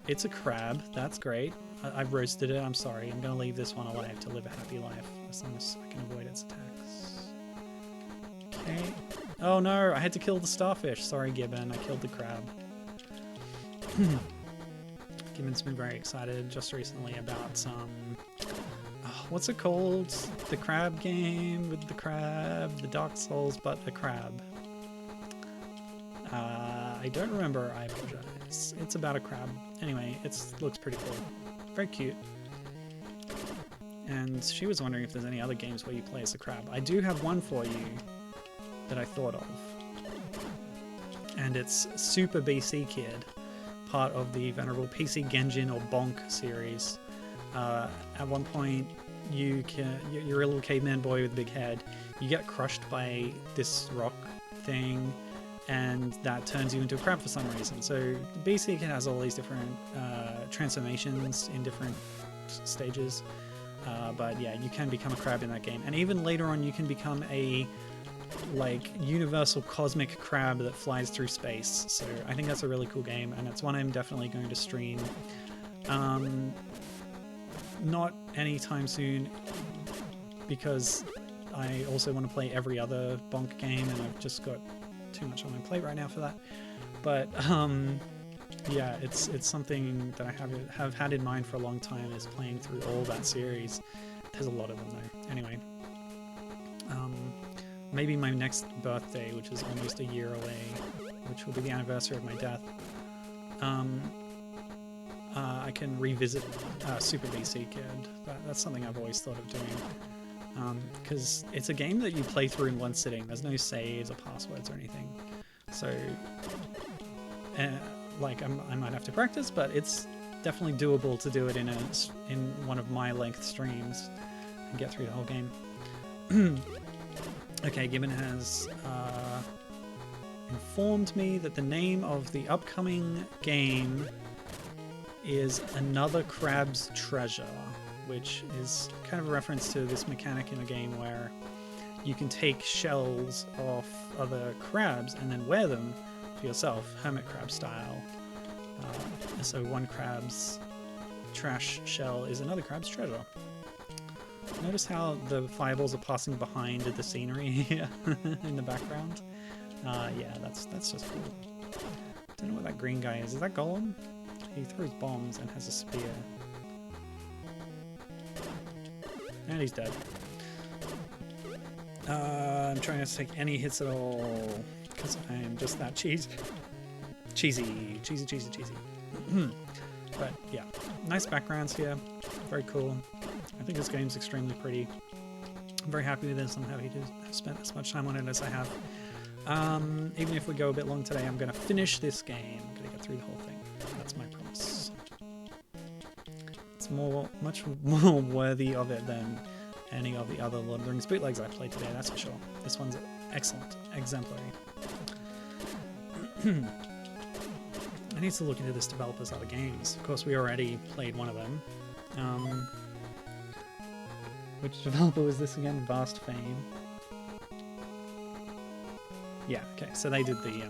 [SPEAKER 1] It's a crab. That's great. I've roasted it. I'm sorry. I'm going to leave this one alive to live a happy life as long as I can avoid its attacks. Okay. Oh no, I had to kill the starfish. Sorry, Gibbon. I killed the crab. Gibbon's been very excited just recently about what's it called? The crab game with the crab, the Dark Souls, but a crab. I don't remember. I apologize. It's about a crab. Anyway, it looks pretty cool. Very cute. And she was wondering if there's any other games where you play as a crab. I do have one for you that I thought of. And it's Super BC Kid, part of the venerable PC Genjin or Bonk series. At one point, you're a little caveman boy with a big head. You get crushed by this rock thing, and that turns you into a crab for some reason. So BC Kid has all these different transformations in different stages. But yeah, you can become a crab in that game. And even later on, you can become a universal cosmic crab that flies through space. So I think that's a really cool game, and it's one I'm definitely going to stream. Not anytime soon, because I also want to play every other Bonk game, and I've just got too much on my plate right now for that. But yeah, it's something that I have had in mind for a long time, is playing through all that series. There's a lot of them though. Anyway, maybe my next birthday, which is almost a year away, which will be the anniversary of my death, I can revisit Super BC Kid. That's something I've always thought of doing, because it's a game that you play through in one sitting. There's no saves or passwords or anything, so I might have to practice, but it's definitely doable to do it in one of my length streams and get through the whole game. Okay, Gibbon has informed me that the name of the upcoming game is Another Crab's Treasure, which is kind of a reference to this mechanic in the game where you can take shells off other crabs and then wear them for yourself, hermit crab style. So one crab's trash shell is another crab's treasure. Notice how the fireballs are passing behind the scenery here in the background. Yeah, that's just cool. Don't know what that green guy is. Is that Golem? He throws bombs and has a spear. And he's dead. I'm trying not to take any hits at all, because I am just that cheesy. But yeah, nice backgrounds here. Very cool. I think this game's extremely pretty. I'm very happy with this. I'm happy to have spent as much time on it as I have. Even if we go a bit long today, I'm going to finish this game. I'm going to get through the whole thing. That's my promise. It's much more worthy of it than any of the other Lord of the Rings bootlegs I played today, that's for sure. This one's excellent, exemplary. I need to look into this developer's other games. Of course, we already played one of them. Which developer was this again? Vast Fame. Yeah, okay, so they did the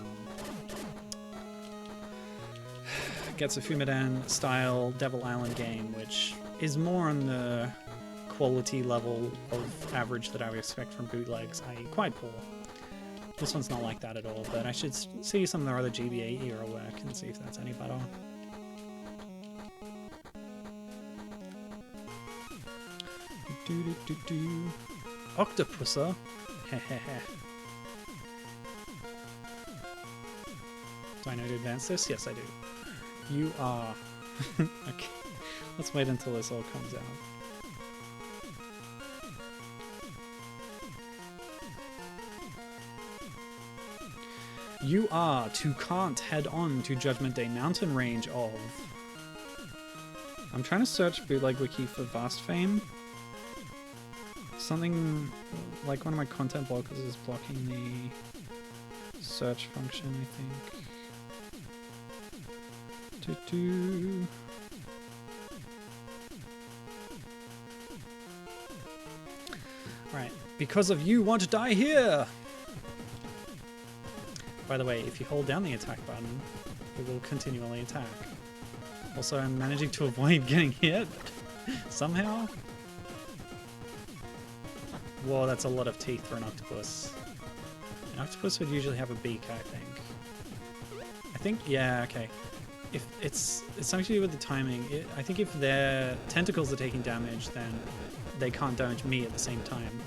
[SPEAKER 1] Getsu Fuuma Den style Devil Island game, which is more on the quality level of average that I would expect from bootlegs, i.e. quite poor. This one's not like that at all, but I should see some of their other GBA era work and see if that's any better. Octopusser? Hehehe. Do I know to advance this? Yes, I do. You are... Okay. Let's wait until this all comes out. You are to can't head on to Judgment Day mountain range of... I'm trying to search bootleg wiki for Vast Fame. Something like one of my content blockers is blocking the search function, I think. Right, because of you want to die here! By the way, if you hold down the attack button, it will continually attack. Also, I'm managing to avoid getting hit somehow. Whoa, that's a lot of teeth for an octopus. An octopus would usually have a beak, I think. Yeah, okay. If it's something to do with the timing. I think if their tentacles are taking damage, then they can't damage me at the same time.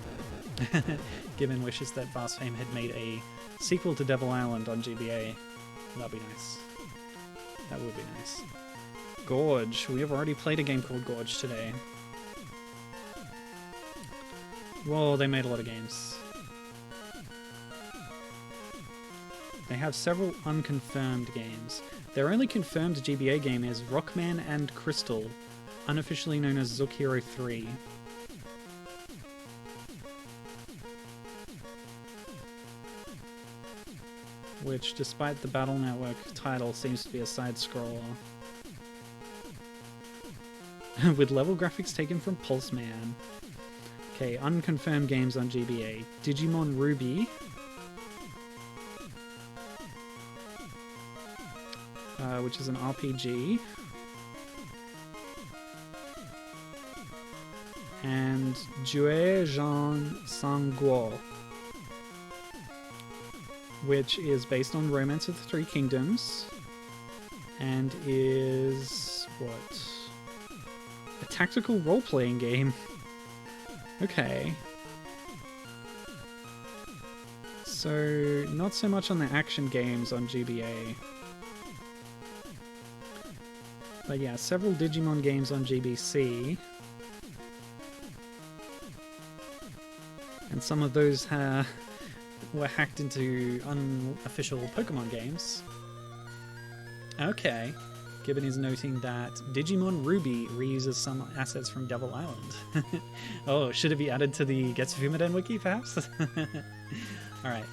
[SPEAKER 1] Given wishes that Vast Fame had made a sequel to Devil Island on GBA. That'd be nice. That would be nice. Gorge. We have already played a game called Gorge today. Whoa, they made a lot of games. They have several unconfirmed games. Their only confirmed GBA game is Rockman and Crystal, unofficially known as Zook Hero 3. Which, despite the Battle Network title, seems to be a side-scroller. With level graphics taken from Pulse Man. Okay, unconfirmed games on GBA. Digimon Ruby. Which is an RPG. And Jue Jean Sanguo, which is based on Romance of the Three Kingdoms, and is, what? A tactical role-playing game. Okay. So, not so much on the action games on GBA. But yeah, several Digimon games on GBC. And some of those were hacked into unofficial Pokemon games. Okay. Gibbon is noting that Digimon Ruby reuses some assets from Devil Island. Oh, should it be added to the Getsu Fuuma Den wiki, perhaps? Alright.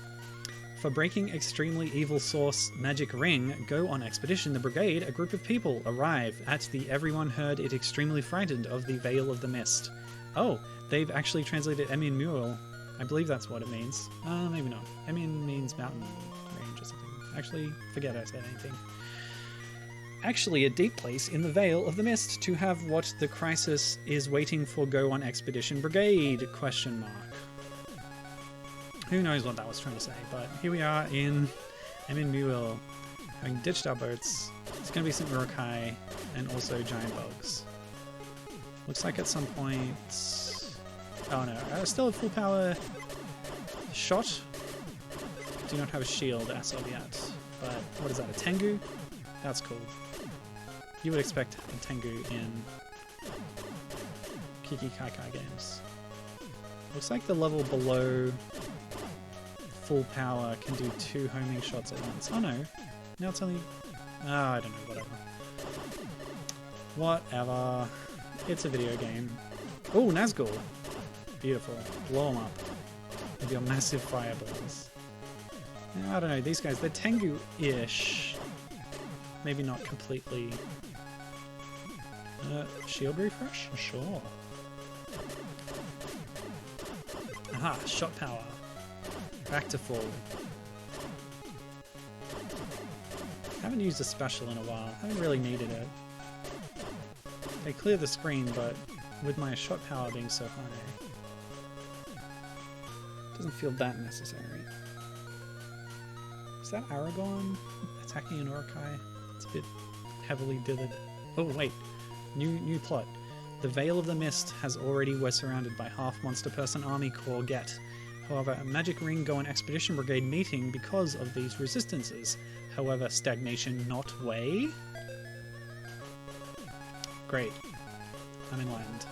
[SPEAKER 1] For breaking extremely evil source Magic Ring, go on Expedition Brigade. A group of people arrive at the everyone heard it extremely frightened of the Veil of the Mist. Oh, they've actually translated Emin Mural. I believe that's what it means. Maybe not. Emin means mountain range or something. Actually, forget I said anything. Actually, a deep place in the Veil of the Mist to have what the crisis is waiting for. Go on Expedition Brigade? ? Who knows what that was trying to say, but here we are in Emin Mural, having ditched our boats. It's going to be some urukai and also giant bugs. Looks like at some point... Oh no, I still have full power shot. Do not have a shield as of yet, but what is that, a Tengu? That's cool. You would expect a Tengu in Kiki Kai Kai games. Looks like the level below full power can do 2 homing shots at once. Oh no, now it's only... Oh, I don't know, whatever. Whatever. It's a video game. Oh, Nazgul! Beautiful. Blow them up with your massive fireballs. I don't know, these guys, they're Tengu-ish. Maybe not completely. Shield refresh? Sure. Aha, shot power. Back to full. Haven't used a special in a while. Haven't really needed it. They clear the screen, but with my shot power being so high, doesn't feel that necessary. Is that Aragorn attacking an Urukai? It's a bit heavily dithered. Oh wait, new plot. The Veil of the Mist has already were surrounded by half monster person army corps Get. However, a magic ring go an Expedition Brigade meeting because of these resistances. However, stagnation not way. Great. I'm in land.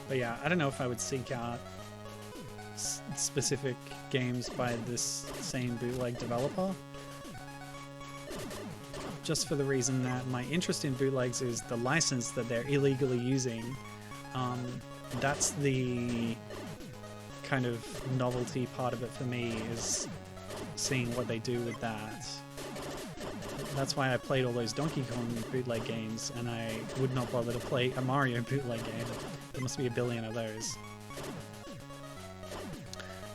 [SPEAKER 1] But yeah, I don't know if I would seek out specific games by this same bootleg developer. Just for the reason that my interest in bootlegs is the license that they're illegally using. That's the kind of novelty part of it for me, is seeing what they do with that. That's why I played all those Donkey Kong bootleg games, and I would not bother to play a Mario bootleg game. There must be a billion of those.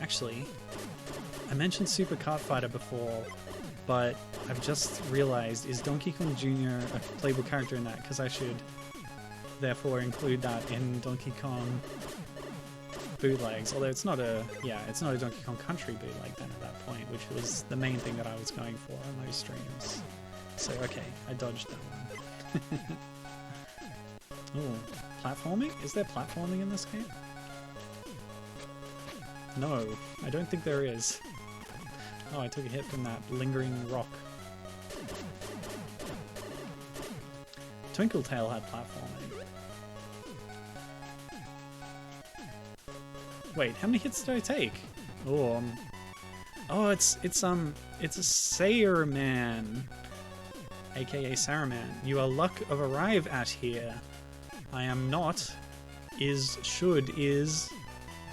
[SPEAKER 1] Actually, I mentioned Super Kart Fighter before, but I've just realized, is Donkey Kong Jr. a playable character in that? Because I should therefore include that in Donkey Kong bootlegs. Although it's not a Donkey Kong Country bootleg then at that point, which was the main thing that I was going for on those streams. So okay, I dodged that one. Oh, platforming? Is there platforming in this game? No, I don't think there is. Oh, I took a hit from that lingering rock. Twinkletail had platforming. Wait, how many hits did I take? Oh, it's a Sailorman, aka Saruman. You are luck of arrive at here. I am not. Is should is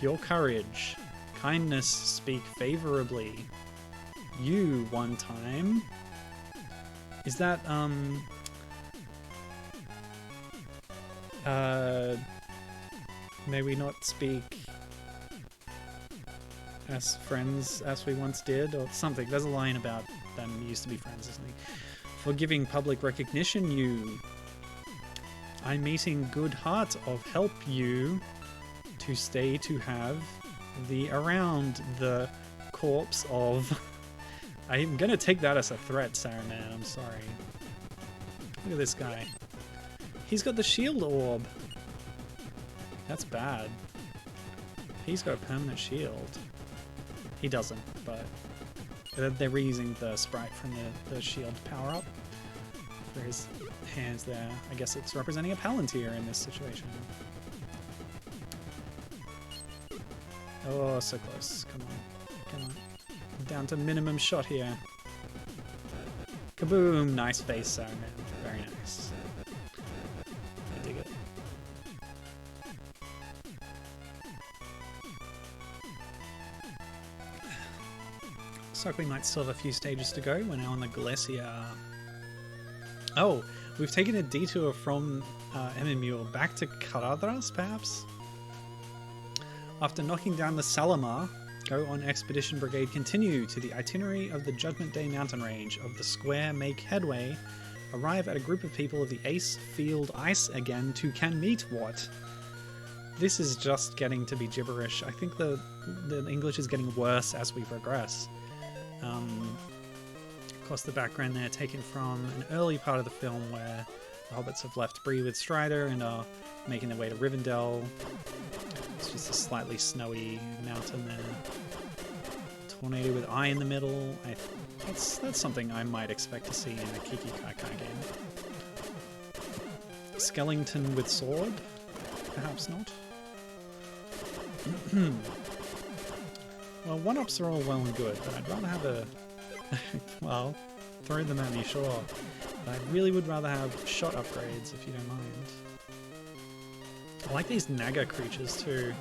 [SPEAKER 1] your courage. Kindness speak favorably. You one time. Is that may we not speak as friends as we once did, or something. There's a line about them used to be friends, isn't he? For giving public recognition you. I'm meeting good heart of help you to stay to have the around the corpse of... I'm gonna take that as a threat, Saruman, I'm sorry. Look at this guy. He's got the shield orb. That's bad. He's got a permanent shield. He doesn't, but they're reusing the sprite from the shield power-up for his hands there. I guess it's representing a Palantir in this situation. Oh, so close. Come on. Come on. Down to minimum shot here. Kaboom! Nice face, Saruman. Very nice. I dig it. Looks like we might still have a few stages to go. We're now on the Glacier. Oh, we've taken a detour from Emimure back to Caradhras, perhaps? After knocking down the Salamar, go on Expedition Brigade continue to the itinerary of the Judgment Day mountain range of the square, make headway, arrive at a group of people of the Ace Field Ice again to can meet what? This is just getting to be gibberish. I think the English is getting worse as we progress. Of course, the background there taken from an early part of the film where the hobbits have left Bree with Strider and are making their way to Rivendell. It's just a slightly snowy mountain there. Tornado with Eye in the middle. That's something I might expect to see in a Kiki Kai Kai game. skeleton with sword? Perhaps not. Well, one-ups are all well and good, but I'd rather have a... well, throw them at me, sure. But I really would rather have shot upgrades, if you don't mind. I like these Naga creatures, too.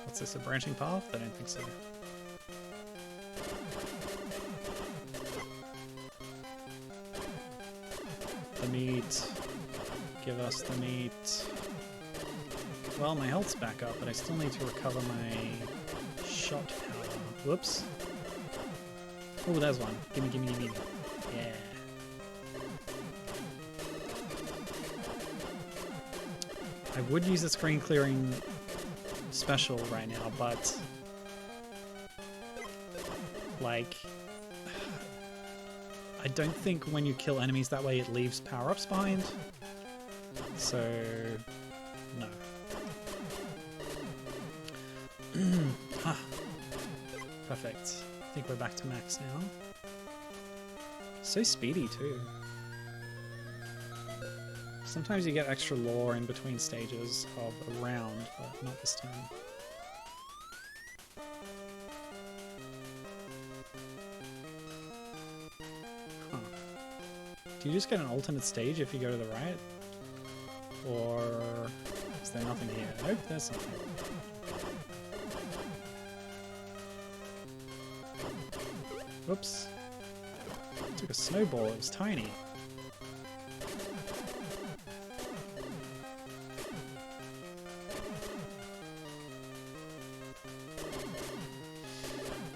[SPEAKER 1] What's this, a branching path? I don't think so. The meat. Give us the meat. Well, my health's back up, but I still need to recover my shot power. Whoops. Oh, there's one. Gimme, gimme, gimme. Yeah. I would use a screen clearing special right now, but like I don't think when you kill enemies that way it leaves power-ups behind. So no. Ah, perfect. I think we're back to max now. So speedy too. Sometimes you get extra lore in between stages of a round, but not this time. Huh. Do you just get an alternate stage if you go to the right? Or is there nothing here? Nope, there's something. Whoops. I took a snowball, it was tiny.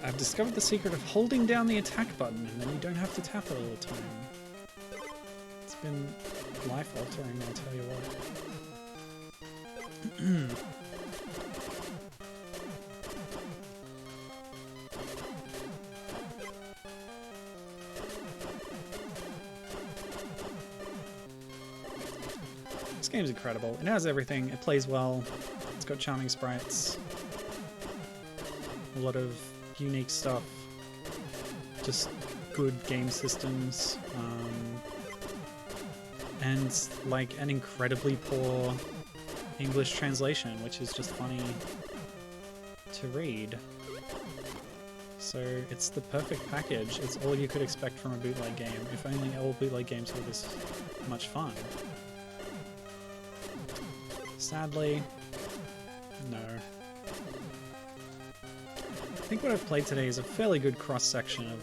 [SPEAKER 1] I've discovered the secret of holding down the attack button and then you don't have to tap it all the time. It's been life-altering, I'll tell you what. This game's incredible. It has everything. It plays well. It's got charming sprites. A lot of unique stuff. Just good game systems. And like an incredibly poor English translation, which is just funny to read. So it's the perfect package. It's all you could expect from a bootleg game. If only all bootleg games were this much fun. Sadly, no. I think what I've played today is a fairly good cross-section of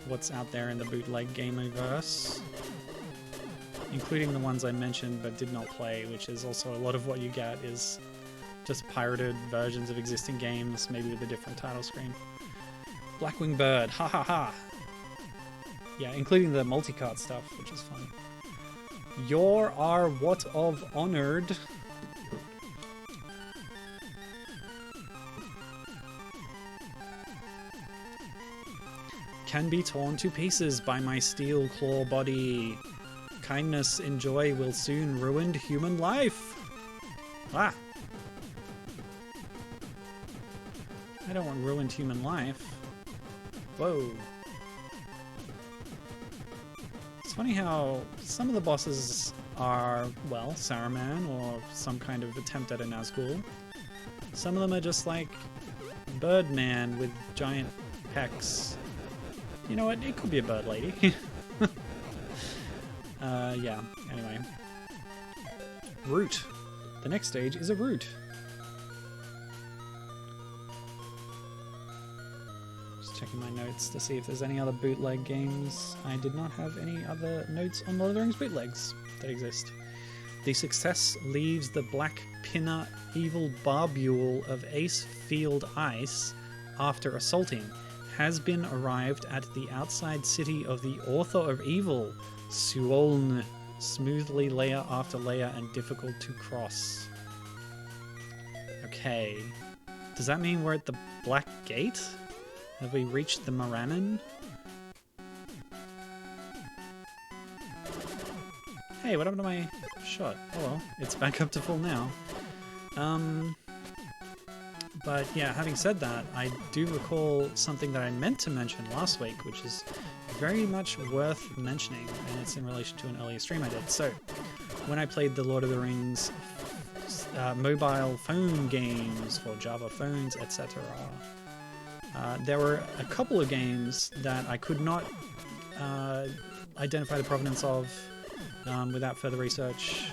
[SPEAKER 1] what's out there in the bootleg gaming-verse, including the ones I mentioned but did not play, which is also a lot of what you get is just pirated versions of existing games, maybe with a different title screen. Blackwing Bird, ha ha ha! Yeah, including the multi-card stuff, which is fun. Your are what of honored. Can be torn to pieces by my steel claw body. Kindness and joy will soon ruin human life. Ah! I don't want ruined human life. Whoa. It's funny how some of the bosses are, well, Saruman or some kind of attempt at a Nazgul. Some of them are just like Birdman with giant pecs. You know what? It could be a bird lady. Yeah, anyway. Route. The next stage is a route. Just checking my notes to see if there's any other bootleg games. I did not have any other notes on Lord of the Rings bootlegs that exist. The success leaves the Black Pinner evil barbule of Ace Field Ice after assaulting. Has been arrived at the outside city of the author of evil, Suoln, smoothly layer after layer and difficult to cross. Okay. Does that mean we're at the Black Gate? Have we reached the Morannon? Hey, what happened to my shot? Oh well, it's back up to full now. But yeah, having said that, I do recall something that I meant to mention last week, which is very much worth mentioning, and it's in relation to an earlier stream I did. So, when I played the Lord of the Rings mobile phone games for Java phones, etc., there were a couple of games that I could not identify the provenance of without further research,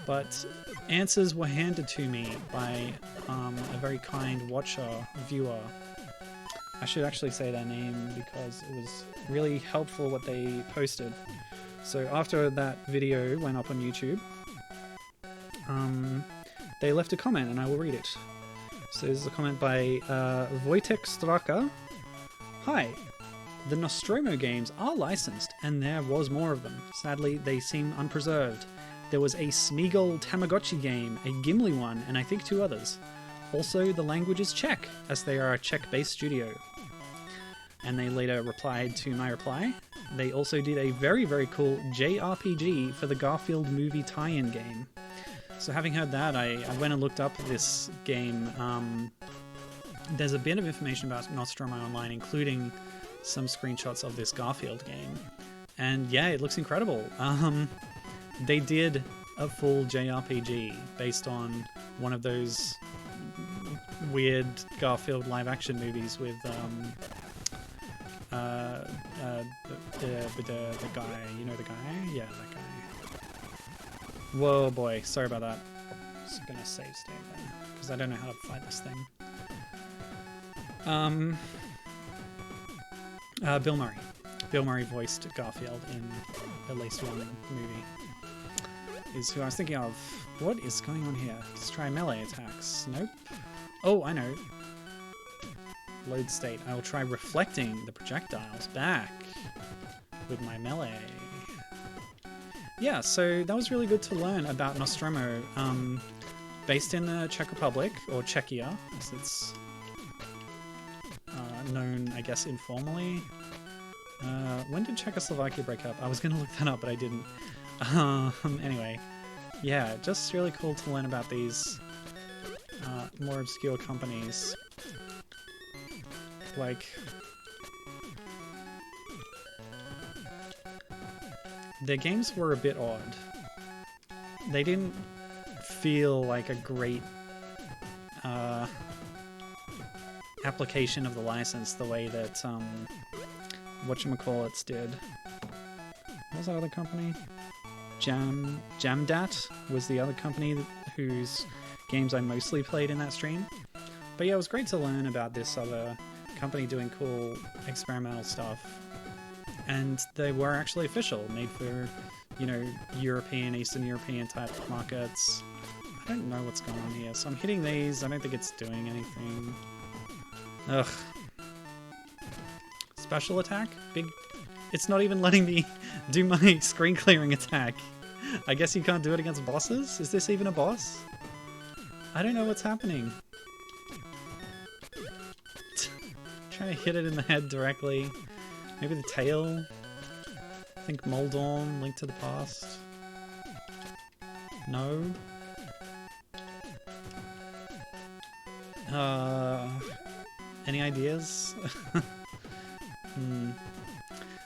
[SPEAKER 1] but answers were handed to me by a very kind watcher, viewer. I should actually say their name because it was really helpful what they posted. So after that video went up on YouTube, they left a comment and I will read it. So this is a comment by Wojtek Straka. Hi, the Nostromo games are licensed and there was more of them. Sadly, they seem unpreserved. There was a Smeagol Tamagotchi game, a Gimli one, and I think 2 others. Also, the language is Czech, as they are a Czech-based studio. And they later replied to my reply. They also did a very, very cool JRPG for the Garfield movie tie-in game. So having heard that, I went and looked up this game. There's a bit of information about Nostromo online, including some screenshots of this Garfield game. And yeah, it looks incredible. They did a full JRPG based on one of those weird Garfield live-action movies with the guy, you know the guy? Yeah, that guy. Whoa, boy, sorry about that. Just gonna save state there, because I don't know how to fight this thing. Bill Murray. Bill Murray voiced Garfield in at least one movie. Is who I was thinking of. What is going on here? Let's try melee attacks. Nope. Oh, I know. Load state. I will try reflecting the projectiles back with my melee. Yeah, so that was really good to learn about Nostromo. Based in the Czech Republic, or Czechia, as it's known, I guess, informally. When did Czechoslovakia break up? I was going to look that up, but I didn't. Anyway, yeah, just really cool to learn about these more obscure companies. Like, their games were a bit odd. They didn't feel like a great application of the license the way that whatchamacallits did. What was that other company? Jamdat was the other company whose games I mostly played in that stream. But yeah, it was great to learn about this other company doing cool experimental stuff. And they were actually official, made for, you know, European, Eastern European type markets. I don't know what's going on here. So I'm hitting these. I don't think it's doing anything. Ugh. Special attack? Big. It's not even letting me do my screen clearing attack. I guess you can't do it against bosses? Is this even a boss? I don't know what's happening. Trying to hit it in the head directly. Maybe the tail? I think Moldorm, Link to the Past. No? Any ideas?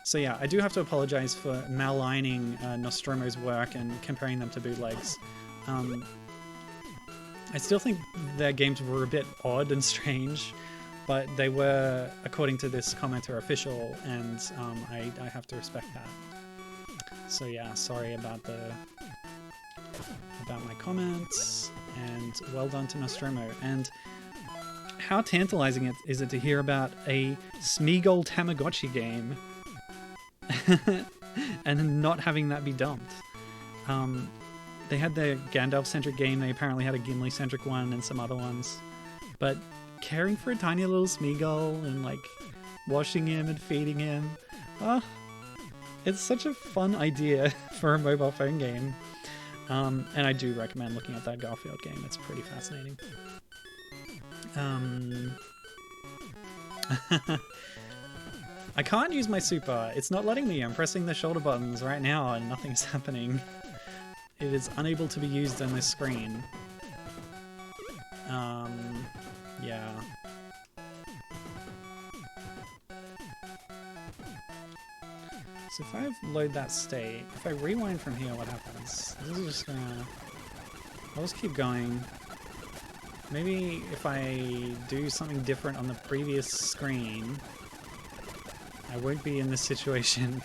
[SPEAKER 1] So yeah, I do have to apologize for maligning Nostromo's work and comparing them to bootlegs. I still think their games were a bit odd and strange, but they were, according to this commenter, official, and I have to respect that. So yeah, sorry about my comments, and well done to Nostromo. And how tantalizing is it to hear about a Smeagol Tamagotchi game and not having that be dumped. They had their Gandalf-centric game, they apparently had a Gimli-centric one and some other ones. But caring for a tiny little Smeagol and like washing him and feeding him, it's such a fun idea for a mobile phone game. And I do recommend looking at that Garfield game, it's pretty fascinating. I can't use my super. It's not letting me. I'm pressing the shoulder buttons right now and nothing's happening. It is unable to be used on this screen. Yeah. So if I load that state, if I rewind from here, what happens? This is just gonna... I'll just keep going. Maybe if I do something different on the previous screen, I won't be in this situation.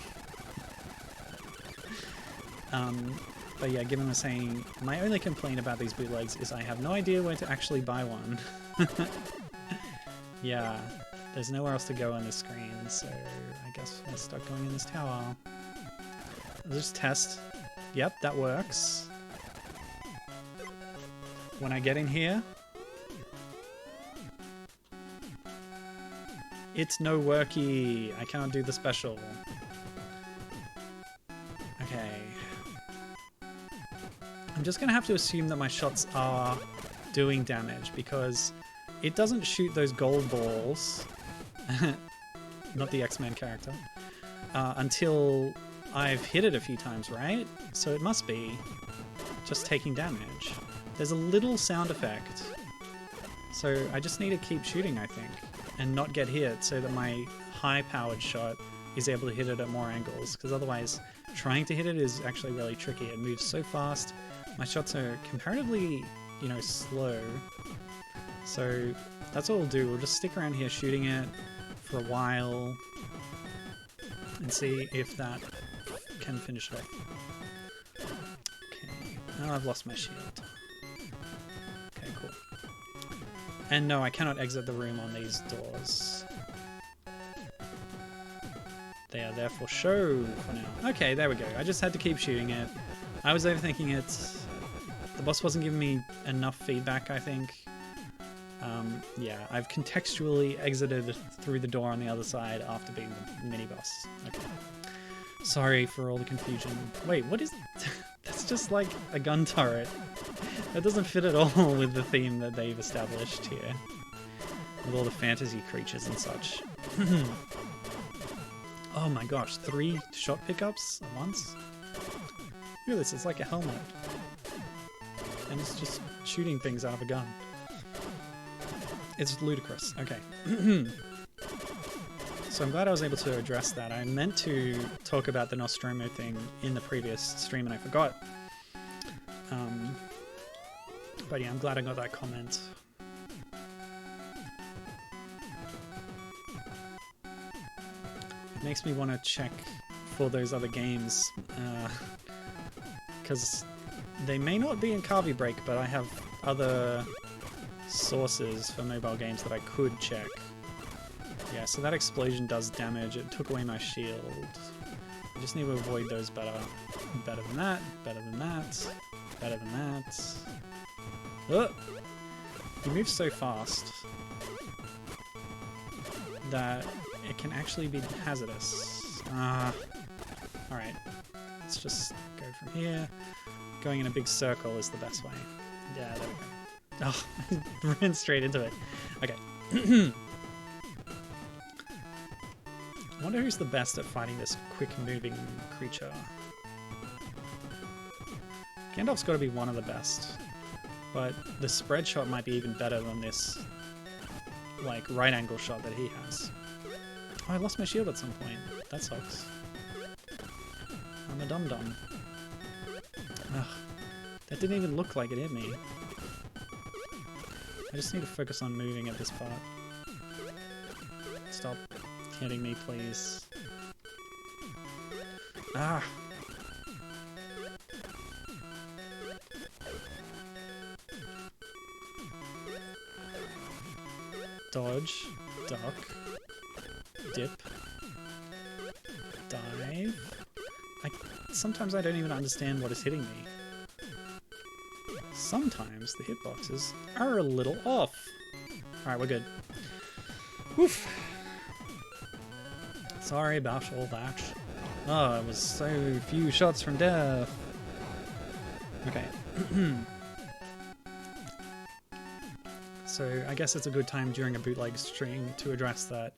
[SPEAKER 1] But yeah, given was saying, my only complaint about these bootlegs is I have no idea where to actually buy one. Yeah, there's nowhere else to go on this screen, so I guess I'll start going in this tower. I'll just test. Yep, that works. When I get in here, it's no worky. I cannot do the special. Okay. I'm just gonna have to assume that my shots are doing damage because it doesn't shoot those gold balls, not the X-Men character, until I've hit it a few times, right? So it must be just taking damage. There's a little sound effect. So I just need to keep shooting, I think, and not get hit so that my high-powered shot is able to hit it at more angles, because otherwise trying to hit it is actually really tricky. It moves so fast. My shots are comparatively, you know, slow. So that's what we'll do. We'll just stick around here shooting it for a while and see if that can finish it off. Okay. Oh, I've lost my shield. Okay, cool. And no, I cannot exit the room on these doors. They are there for show for now. Okay, there we go. I just had to keep shooting it. I was overthinking it. The boss wasn't giving me enough feedback, I think. Yeah, I've contextually exited through the door on the other side after being the mini-boss. Okay. Sorry for all the confusion. Wait, what is... That's just like a gun turret. That doesn't fit at all with the theme that they've established here. With all the fantasy creatures and such. Oh my gosh, 3 shot pickups at once? Look at this, it's like a helmet. And it's just shooting things out of a gun. It's ludicrous. Okay. So I'm glad I was able to address that. I meant to talk about the Nostromo thing in the previous stream and I forgot. But yeah, I'm glad I got that comment. It makes me want to check for those other games. Because they may not be in Carvey Break, but I have other sources for mobile games that I could check. Yeah, so that explosion does damage. It took away my shield. I just need to avoid those better. Better than that, better than that, better than that. Oh! He moves so fast that it can actually be hazardous. Alright. Let's just go from here. Going in a big circle is the best way. Yeah, there we go. Oh, ran straight into it. Okay. I wonder who's the best at fighting this quick-moving creature. Gandalf's got to be one of the best. But the spread shot might be even better than this, like, right-angle shot that he has. Oh, I lost my shield at some point. That sucks. I'm a dum-dum. Ugh. That didn't even look like it hit me. I just need to focus on moving at this part. Stop hitting me, please. Ah! Dodge, duck, dip, dive. Sometimes I don't even understand what is hitting me. Sometimes the hitboxes are a little off. Alright, we're good. Woof. Sorry about all that. Oh, it was so few shots from death. Okay. So I guess it's a good time during a bootleg stream to address that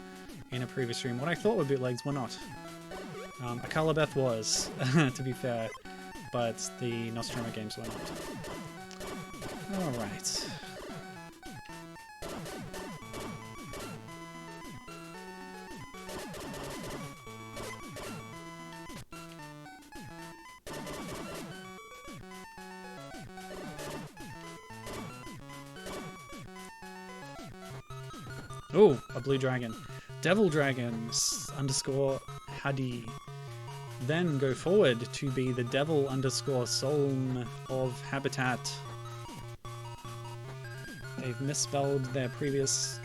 [SPEAKER 1] in a previous stream. What I thought were bootlegs were not. Akalabeth was, to be fair, but the Nostromo games were not. Alright. Oh, a blue dragon. Devil dragon underscore Hadi. Then go forward to be the devil underscore Solm of Habitat. They've misspelled their previous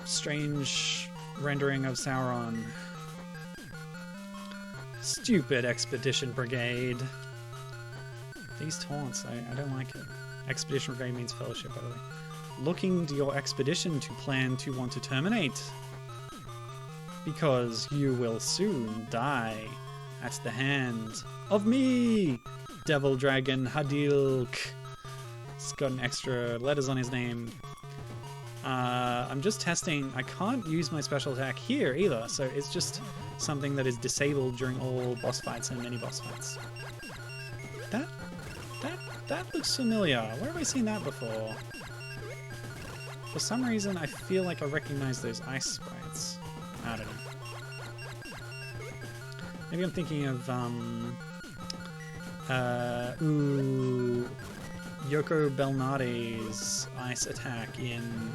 [SPEAKER 1] strange rendering of Sauron. Stupid Expedition Brigade. These taunts, I don't like it. Expedition Brigade means fellowship, by the way. Looking to your expedition to plan to want to terminate. Because you will soon die at the hand of me, Devil Dragon Hadilk. It's got an extra letters on his name. I'm just testing. I can't use my special attack here either, so it's just something that is disabled during all boss fights and mini boss fights. That looks familiar. Where have I seen that before? For some reason, I feel like I recognize those ice sprites. I don't know. Maybe I'm thinking of Yoko Belnade's ice attack in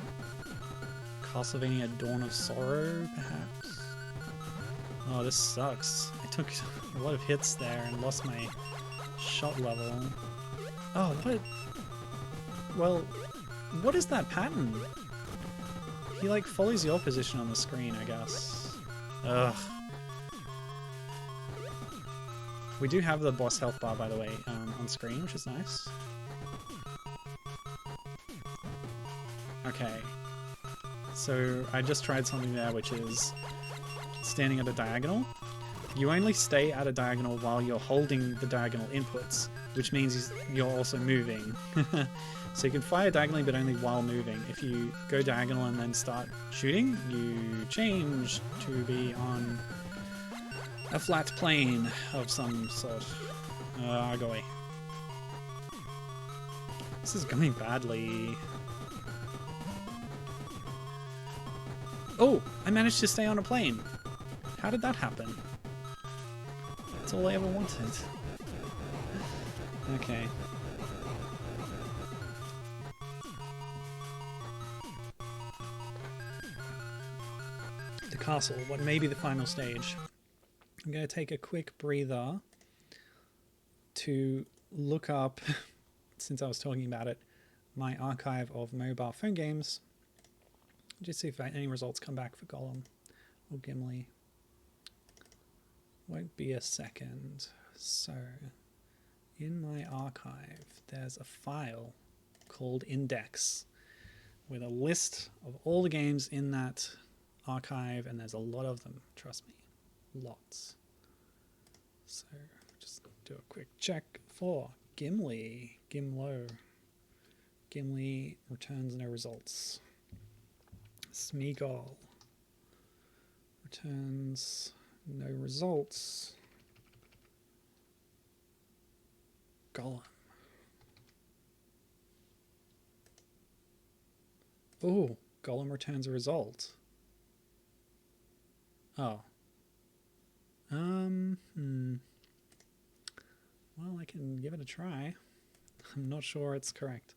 [SPEAKER 1] Castlevania Dawn of Sorrow, perhaps? Oh, this sucks. I took a lot of hits there and lost my shot level. Oh, what? Well, what is that pattern? He, like, follows your position on the screen, I guess. Ugh. We do have the boss health bar, by the way, on screen, which is nice. Okay. So, I just tried something there, which is standing at a diagonal. You only stay at a diagonal while you're holding the diagonal inputs, which means you're also moving. So you can fire diagonally, but only while moving. If you go diagonal and then start shooting, you change to be on a flat plane of some sort. Go away. This is going badly. Oh, I managed to stay on a plane. How did that happen? That's all I ever wanted. Okay. The castle, what may be the final stage. I'm going to take a quick breather to look up, since I was talking about it, my archive of mobile phone games. Just see if any results come back for Gollum or Gimli. Won't be a second. So, in my archive, there's a file called Index with a list of all the games in that archive, and there's a lot of them, trust me. Lots. So, just do a quick check for Gimli. Gimli returns no results. Smeagol returns no results. Gollum. Oh, Gollum returns a result. Oh. Well, I can give it a try. I'm not sure it's correct.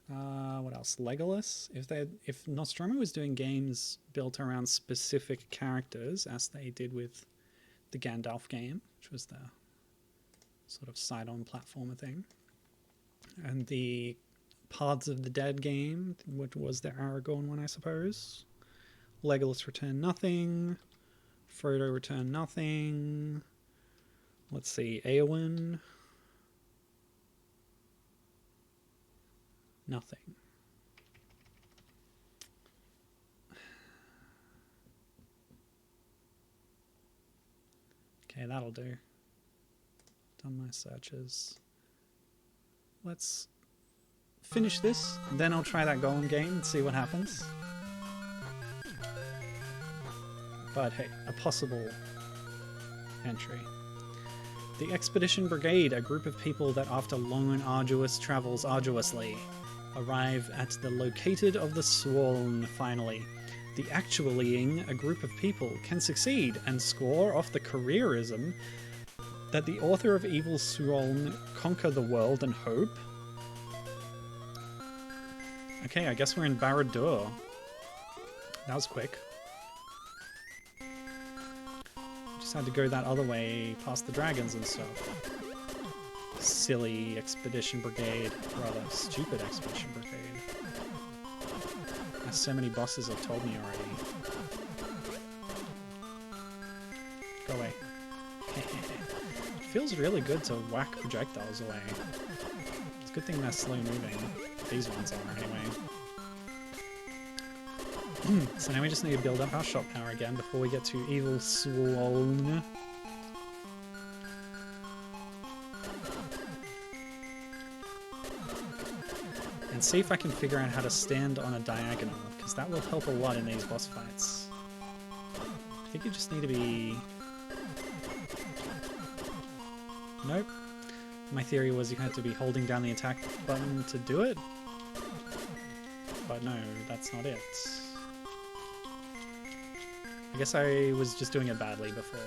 [SPEAKER 1] What else? Legolas? If Nostromo was doing games built around specific characters, as they did with the Gandalf game, which was the sort of side-on platformer thing, and the Paths of the Dead game, which was the Aragorn one, I suppose. Legolas returned nothing. Frodo returned nothing. Let's see, Arwen. Nothing. Okay, that'll do. Done my searches. Let's finish this, then I'll try that Golem game and see what happens. But hey, a possible entry. The Expedition Brigade, a group of people that after long and arduous travels arduously, arrive at the located of the Swoln finally. The actuallying a group of people can succeed and score off the careerism that the author of Evil Swoln conquer the world and hope. Okay, I guess we're in Barad-dûr. That was quick. Just had to go that other way past the dragons and stuff. Silly Expedition Brigade. Rather stupid Expedition Brigade. As so many bosses have told me already. Go away. It feels really good to whack projectiles away. It's a good thing they're slow moving. These ones are anyway. So now we just need to build up our shot power again before we get to Evil Swoln. And see if I can figure out how to stand on a diagonal, because that will help a lot in these boss fights. I think you just need to be... Nope. My theory was you had to be holding down the attack button to do it. But no, that's not it. I guess I was just doing it badly before.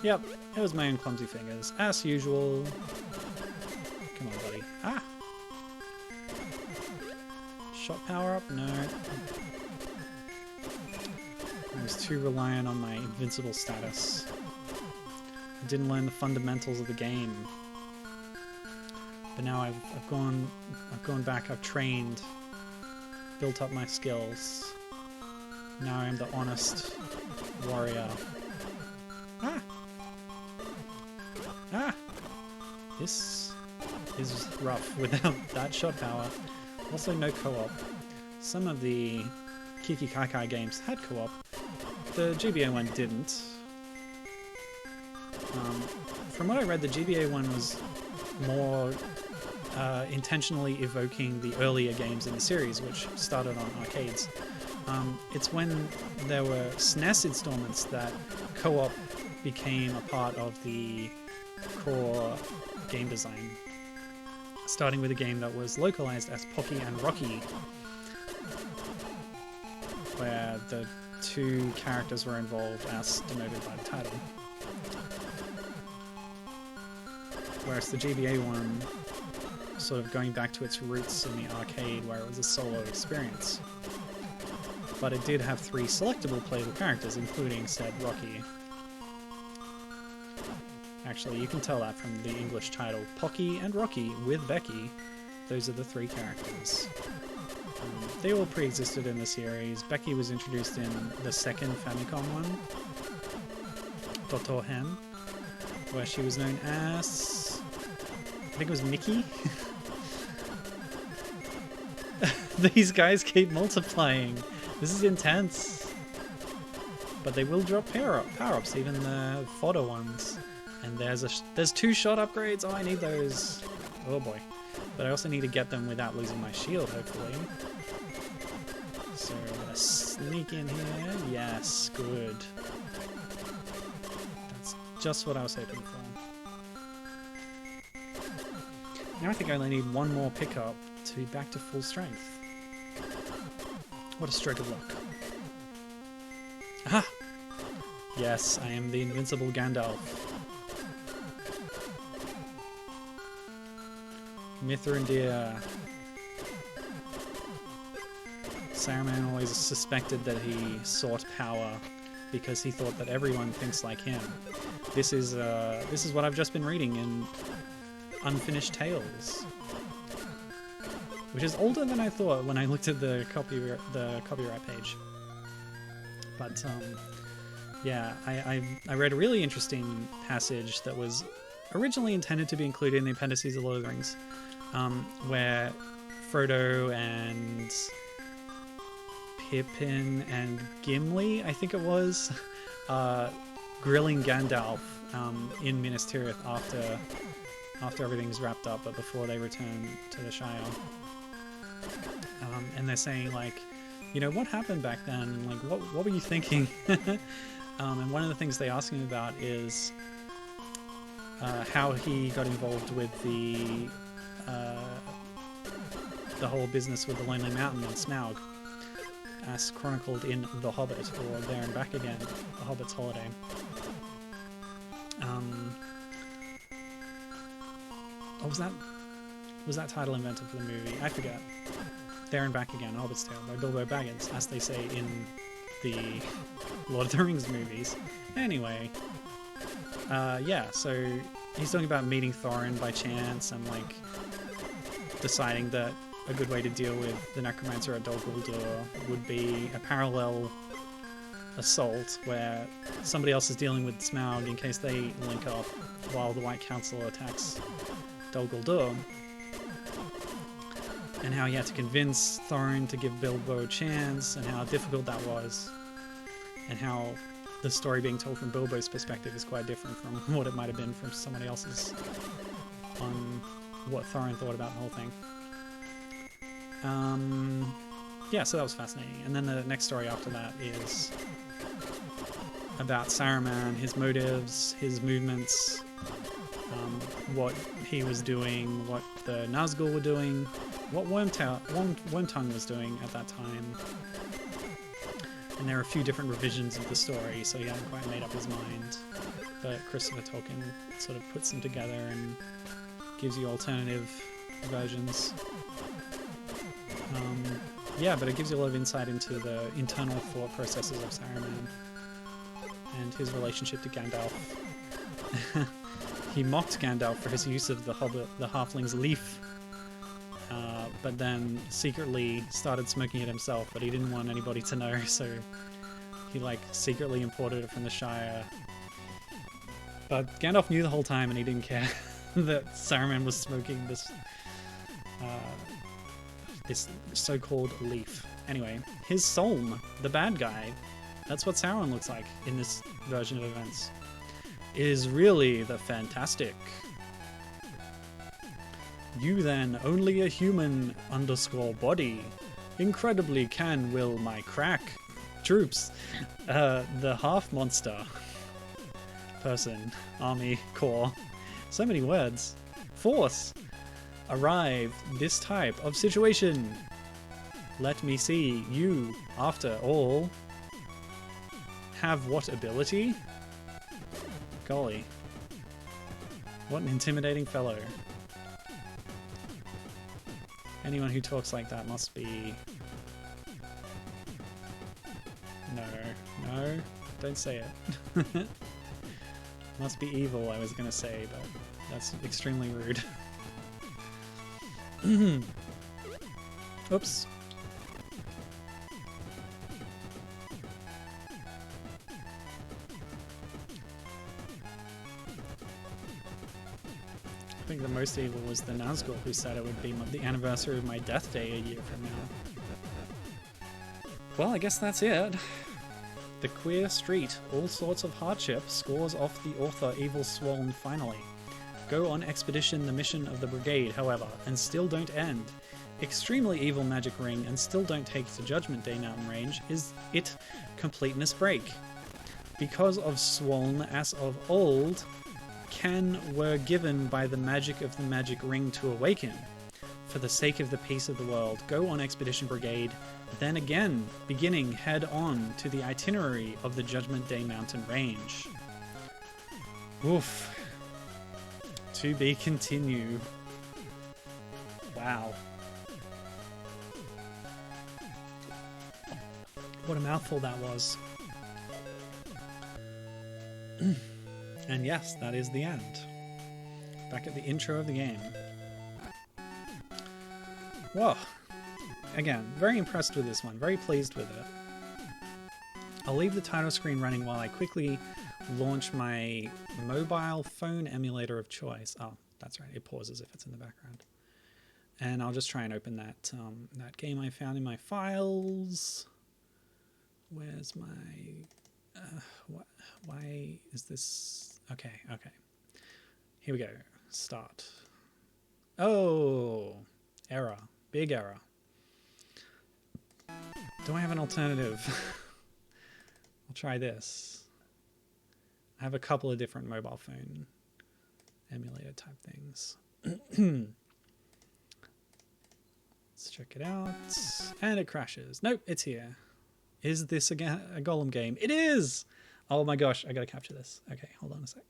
[SPEAKER 1] Yep, it was my own clumsy fingers, as usual. Come on, buddy. Ah! Shot power up? No. I was too reliant on my invincible status. I didn't learn the fundamentals of the game. But now I've gone back, I've trained, built up my skills. Now I am the honest warrior. Ah! Ah! This is rough without that shot power. Also no co-op. Some of the Kiki Kai games had co-op. The GBA one didn't. From what I read, the GBA one was more intentionally evoking the earlier games in the series, which started on arcades. It's when there were SNES installments that co-op became a part of the core game design. Starting with a game that was localized as Pocky and Rocky, where the two characters were involved as denoted by the title. Whereas the GBA one, sort of going back to its roots in the arcade where it was a solo experience. But it did have 3 selectable playable characters, including said Rocky. Actually, you can tell that from the English title, Pocky and Rocky with Becky. Those are the 3 characters. They all pre-existed in the series. Becky was introduced in the second Famicom one, Dr. Hen, where she was known as... I think it was Mickey? These guys keep multiplying. This is intense. But they will drop power-ups, even the Frodo ones. And there's 2 shot upgrades. Oh, I need those. Oh boy. But I also need to get them without losing my shield, hopefully. So I'm gonna sneak in here. Yes, good. That's just what I was hoping for. Now I think I only need 1 more pickup to be back to full strength. What a stroke of luck. Aha! Yes, I am the invincible Gandalf. Mithrandir. Saruman always suspected that he sought power because he thought that everyone thinks like him. This is what I've just been reading in Unfinished Tales, which is older than I thought when I looked at the copyright page. But yeah, I read a really interesting passage that was originally intended to be included in the appendices of Lord of the Rings, where Frodo and Pippin and Gimli, I think it was, grilling Gandalf in Minas Tirith after everything's wrapped up, but before they return to the Shire. And they're saying, like, you know, what happened back then? Like, what were you thinking? And one of the things they ask him about is how he got involved with the whole business with the Lonely Mountain and Smaug, as chronicled in The Hobbit, or There and Back Again, The Hobbit's Holiday. What was that title invented for the movie? I forget. There and Back Again, Hobbit's Tale by Bilbo Baggins, as they say in the Lord of the Rings movies. Anyway, yeah, so he's talking about meeting Thorin by chance and like deciding that a good way to deal with the necromancer at Dol Guldur would be a parallel assault where somebody else is dealing with Smaug in case they link up while the White Council attacks Dol Guldur, and how he had to convince Thorin to give Bilbo a chance and how difficult that was, and how the story being told from Bilbo's perspective is quite different from what it might have been from somebody else's on what Thorin thought about the whole thing. Yeah, so that was fascinating. And then the next story after that is about Saruman, his motives, his movements, what he was doing, what the Nazgul were doing, what Wormtongue was doing at that time. And there are a few different revisions of the story, so he hadn't quite made up his mind. But Christopher Tolkien sort of puts them together and gives you alternative versions. Yeah, but it gives you a lot of insight into the internal thought processes of Saruman and his relationship to Gandalf. He mocked Gandalf for his use of the halfling's leaf, but then secretly started smoking it himself, but he didn't want anybody to know, so he like secretly imported it from the Shire. But Gandalf knew the whole time and he didn't care that Saruman was smoking this this so-called leaf. Anyway, his Solm, the bad guy, that's what Sauron looks like in this version of events, is really the fantastic. You then, only a human _body, incredibly can will my crack. Troops, the half monster. Person, army, corps. So many words. Force. Arrive, this type of situation. Let me see, you, after all, have what ability? Golly. What an intimidating fellow. Anyone who talks like that must be... No, don't say it. Must be evil, I was gonna say, but that's extremely rude. Oops. I think the most evil was the Nazgul, who said it would be the anniversary of my death day a year from now. Well, I guess that's it. The Queer Street, all sorts of hardship, scores off the author Evil Swoln finally. Go on expedition the mission of the Brigade, however, and still don't end. Extremely evil magic ring and still don't take to Judgment Day mountain range. Is it completeness break? Because of swoln as of old, can were given by the magic of the magic ring to awaken. For the sake of the peace of the world, go on Expedition Brigade, then again, beginning head on to the itinerary of the Judgment Day mountain range. Oof. To be continued. Wow. What a mouthful that was. And yes, that is the end. Back at the intro of the game. Whoa. Again, very impressed with this one. Very pleased with it. I'll leave the title screen running while I quickly launch my mobile phone emulator of choice. Oh, that's right. It pauses if it's in the background. And I'll just try and open that that game I found in my files. Where's my... why is this... Okay. Here we go. Start. Oh! Error. Big error. Do I have an alternative? I'll try this. I have a couple of different mobile phone emulator type things. Let's check it out. And it crashes. Nope, it's here. Is this again a Golem game? It is! Oh my gosh, I gotta capture this. Okay, hold on a sec.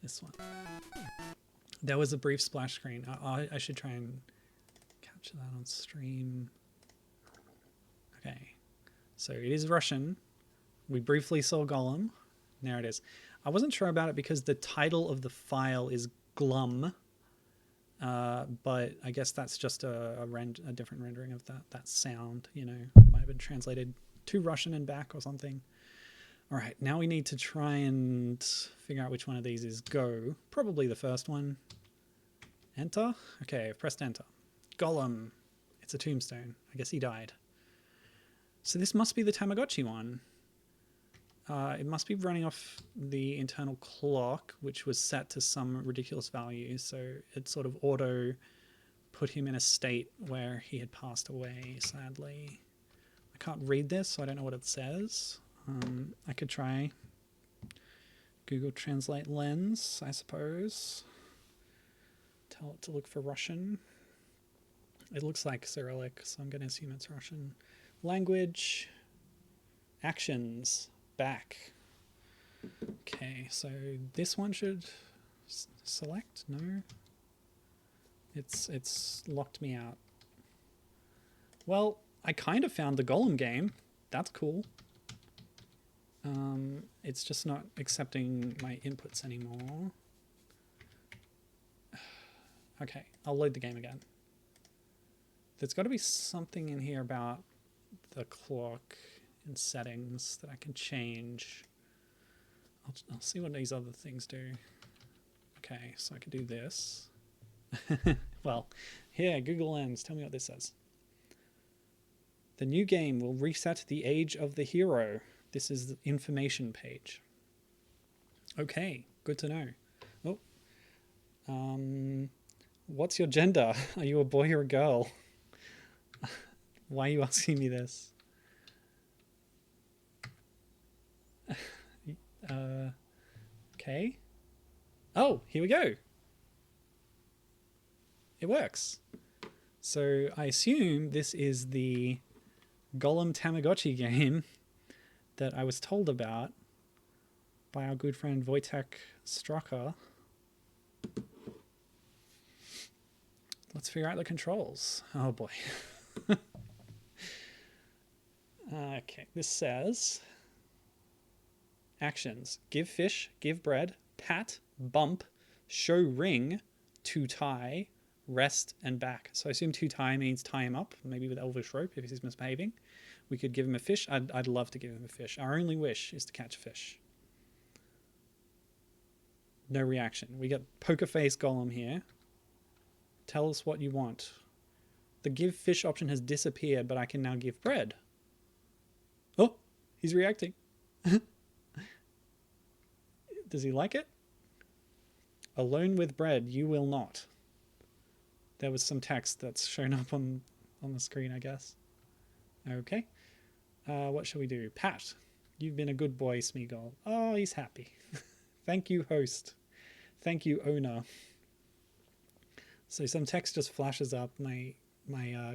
[SPEAKER 1] This one. There was a brief splash screen. I should try and capture that on stream. Okay. So it is Russian. We briefly saw Gollum. There it is. I wasn't sure about it because the title of the file is Glum. But I guess that's just a different rendering of that sound, you know. Might have been translated to Russian and back or something. All right, now we need to try and figure out which one of these is go. Probably the first one. Enter. Okay, I've pressed enter. Gollum. It's a tombstone. I guess he died. So this must be the Tamagotchi one. It must be running off the internal clock, which was set to some ridiculous value. So it sort of auto put him in a state where he had passed away, sadly. I can't read this, so I don't know what it says. I could try Google Translate Lens, I suppose. Tell it to look for Russian. It looks like Cyrillic, so I'm going to assume it's Russian. Language. Actions. Back. Okay, so this one should select? No? It's locked me out. Well, I kind of found the Golem game. That's cool. It's just not accepting my inputs anymore. Okay, I'll load the game again. There's got to be something in here about the clock and settings that I can change. I'll see what these other things do. Okay, so I could do this. Well, here, Google Lens, tell me what this says. The new game will reset the age of the hero. This is the information page. Okay, good to know. Oh. What's your gender? Are you a boy or a girl? Why are you asking me this? Okay. Oh, here we go. It works. So I assume this is the Gollum Tamagotchi game that I was told about by our good friend Wojtek Strucker. Let's figure out the controls. Oh boy. Okay, this says actions: give fish, give bread, pat, bump, show ring, to tie, rest, and back. So I assume to tie means tie him up, maybe with elvish rope if he's misbehaving. We could give him a fish. I'd love to give him a fish. Our only wish is to catch a fish. No reaction. We got poker face Gollum here. Tell us what you want. The give fish option has disappeared, but I can now give bread. Oh, he's reacting. Does he like it? Alone with bread, you will not. There was some text that's shown up on the screen, I guess. Okay. What shall we do? Pat, you've been a good boy, Smeagol. Oh, he's happy. Thank you, host. Thank you, owner. So some text just flashes up. My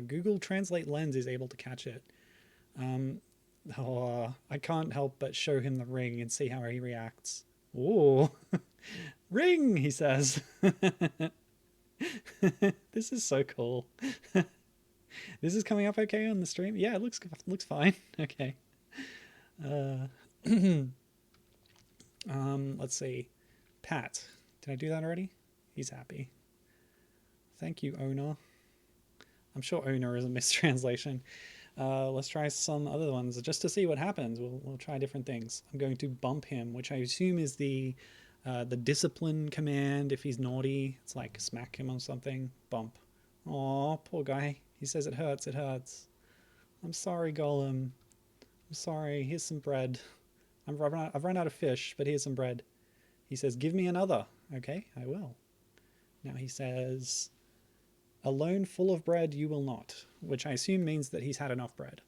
[SPEAKER 1] Google Translate Lens is able to catch it. I can't help but show him the ring and see how he reacts. Ooh, ring, he says. This is so cool. This is coming up okay on the stream? Yeah, it looks fine. Okay. Let's see. Pat, did I do that already? He's happy. Thank you, owner. I'm sure owner is a mistranslation. Let's try some other ones just to see what happens. We'll try different things. I'm going to bump him, which I assume is the discipline command. If he's naughty, it's like smack him on something. Bump. Aw, poor guy. He says it hurts. It hurts. I'm sorry, Gollum. I'm sorry. Here's some bread. I've run out of fish, but here's some bread. He says, give me another. Okay, I will. Now he says, alone full of bread you will not, which I assume means that he's had enough bread.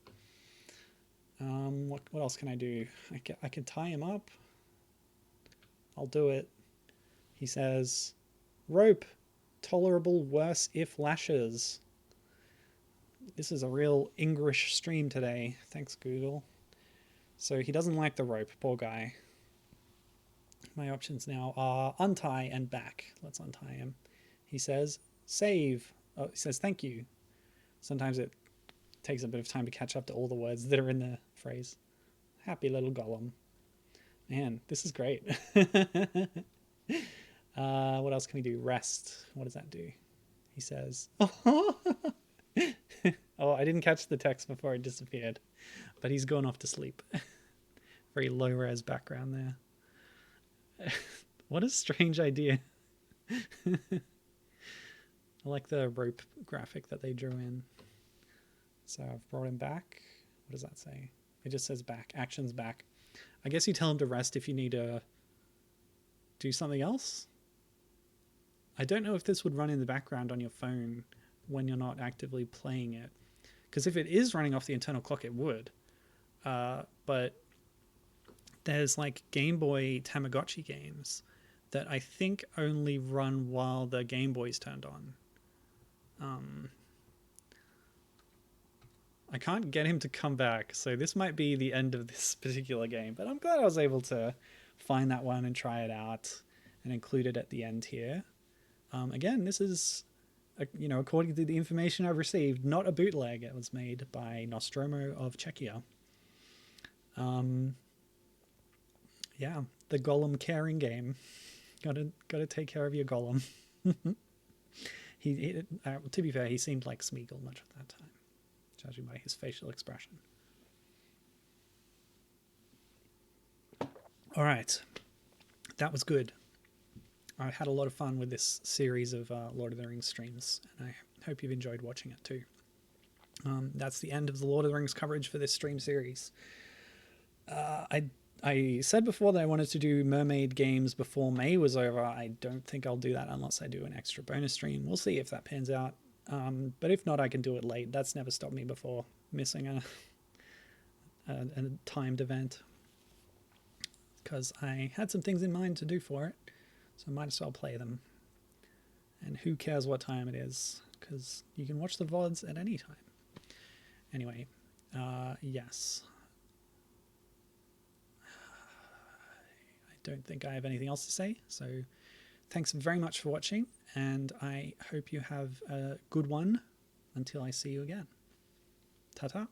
[SPEAKER 1] What else can I do? I can tie him up. I'll do it. He says, rope, tolerable worse if lashes. This is a real English stream today. Thanks, Google. So he doesn't like the rope, poor guy. My options now are untie and back. Let's untie him. He says, save. Oh, he says, thank you. Sometimes it takes a bit of time to catch up to all the words that are in the phrase. Happy little golem. Man, this is great. What else can we do? Rest. What does that do? He says, oh, I didn't catch the text before it disappeared, but he's gone off to sleep. Very low res background there. What a strange idea. I like the rope graphic that they drew in. So I've brought him back. What does that say? It just says back. Actions back. I guess you tell him to rest if you need to do something else. I don't know if this would run in the background on your phone when you're not actively playing it. Because if it is running off the internal clock, it would. But there's like Game Boy Tamagotchi games that I think only run while the Game Boy's turned on. I can't get him to come back, so this might be the end of this particular game, but I'm glad I was able to find that one and try it out and include it at the end here. Again, this is, according to the information I've received, not a bootleg. It was made by Nostromo of Czechia. Yeah, the Golem caring game. Gotta take care of your Golem. To be fair, he seemed like Smeagol much of that time, judging by his facial expression. All right, that was good. I had a lot of fun with this series of Lord of the Rings streams, and I hope you've enjoyed watching it too. That's the end of the Lord of the Rings coverage for this stream series. I said before that I wanted to do mermaid games before May was over. I don't think I'll do that unless I do an extra bonus stream. We'll see if that pans out. But if not, I can do it late. That's never stopped me before missing a timed event, because I had some things in mind to do for it, so I might as well play them. And who cares what time it is, because you can watch the VODs at any time. Anyway, yes. Don't think I have anything else to say, so thanks very much for watching, and I hope you have a good one until I see you again. Ta-ta.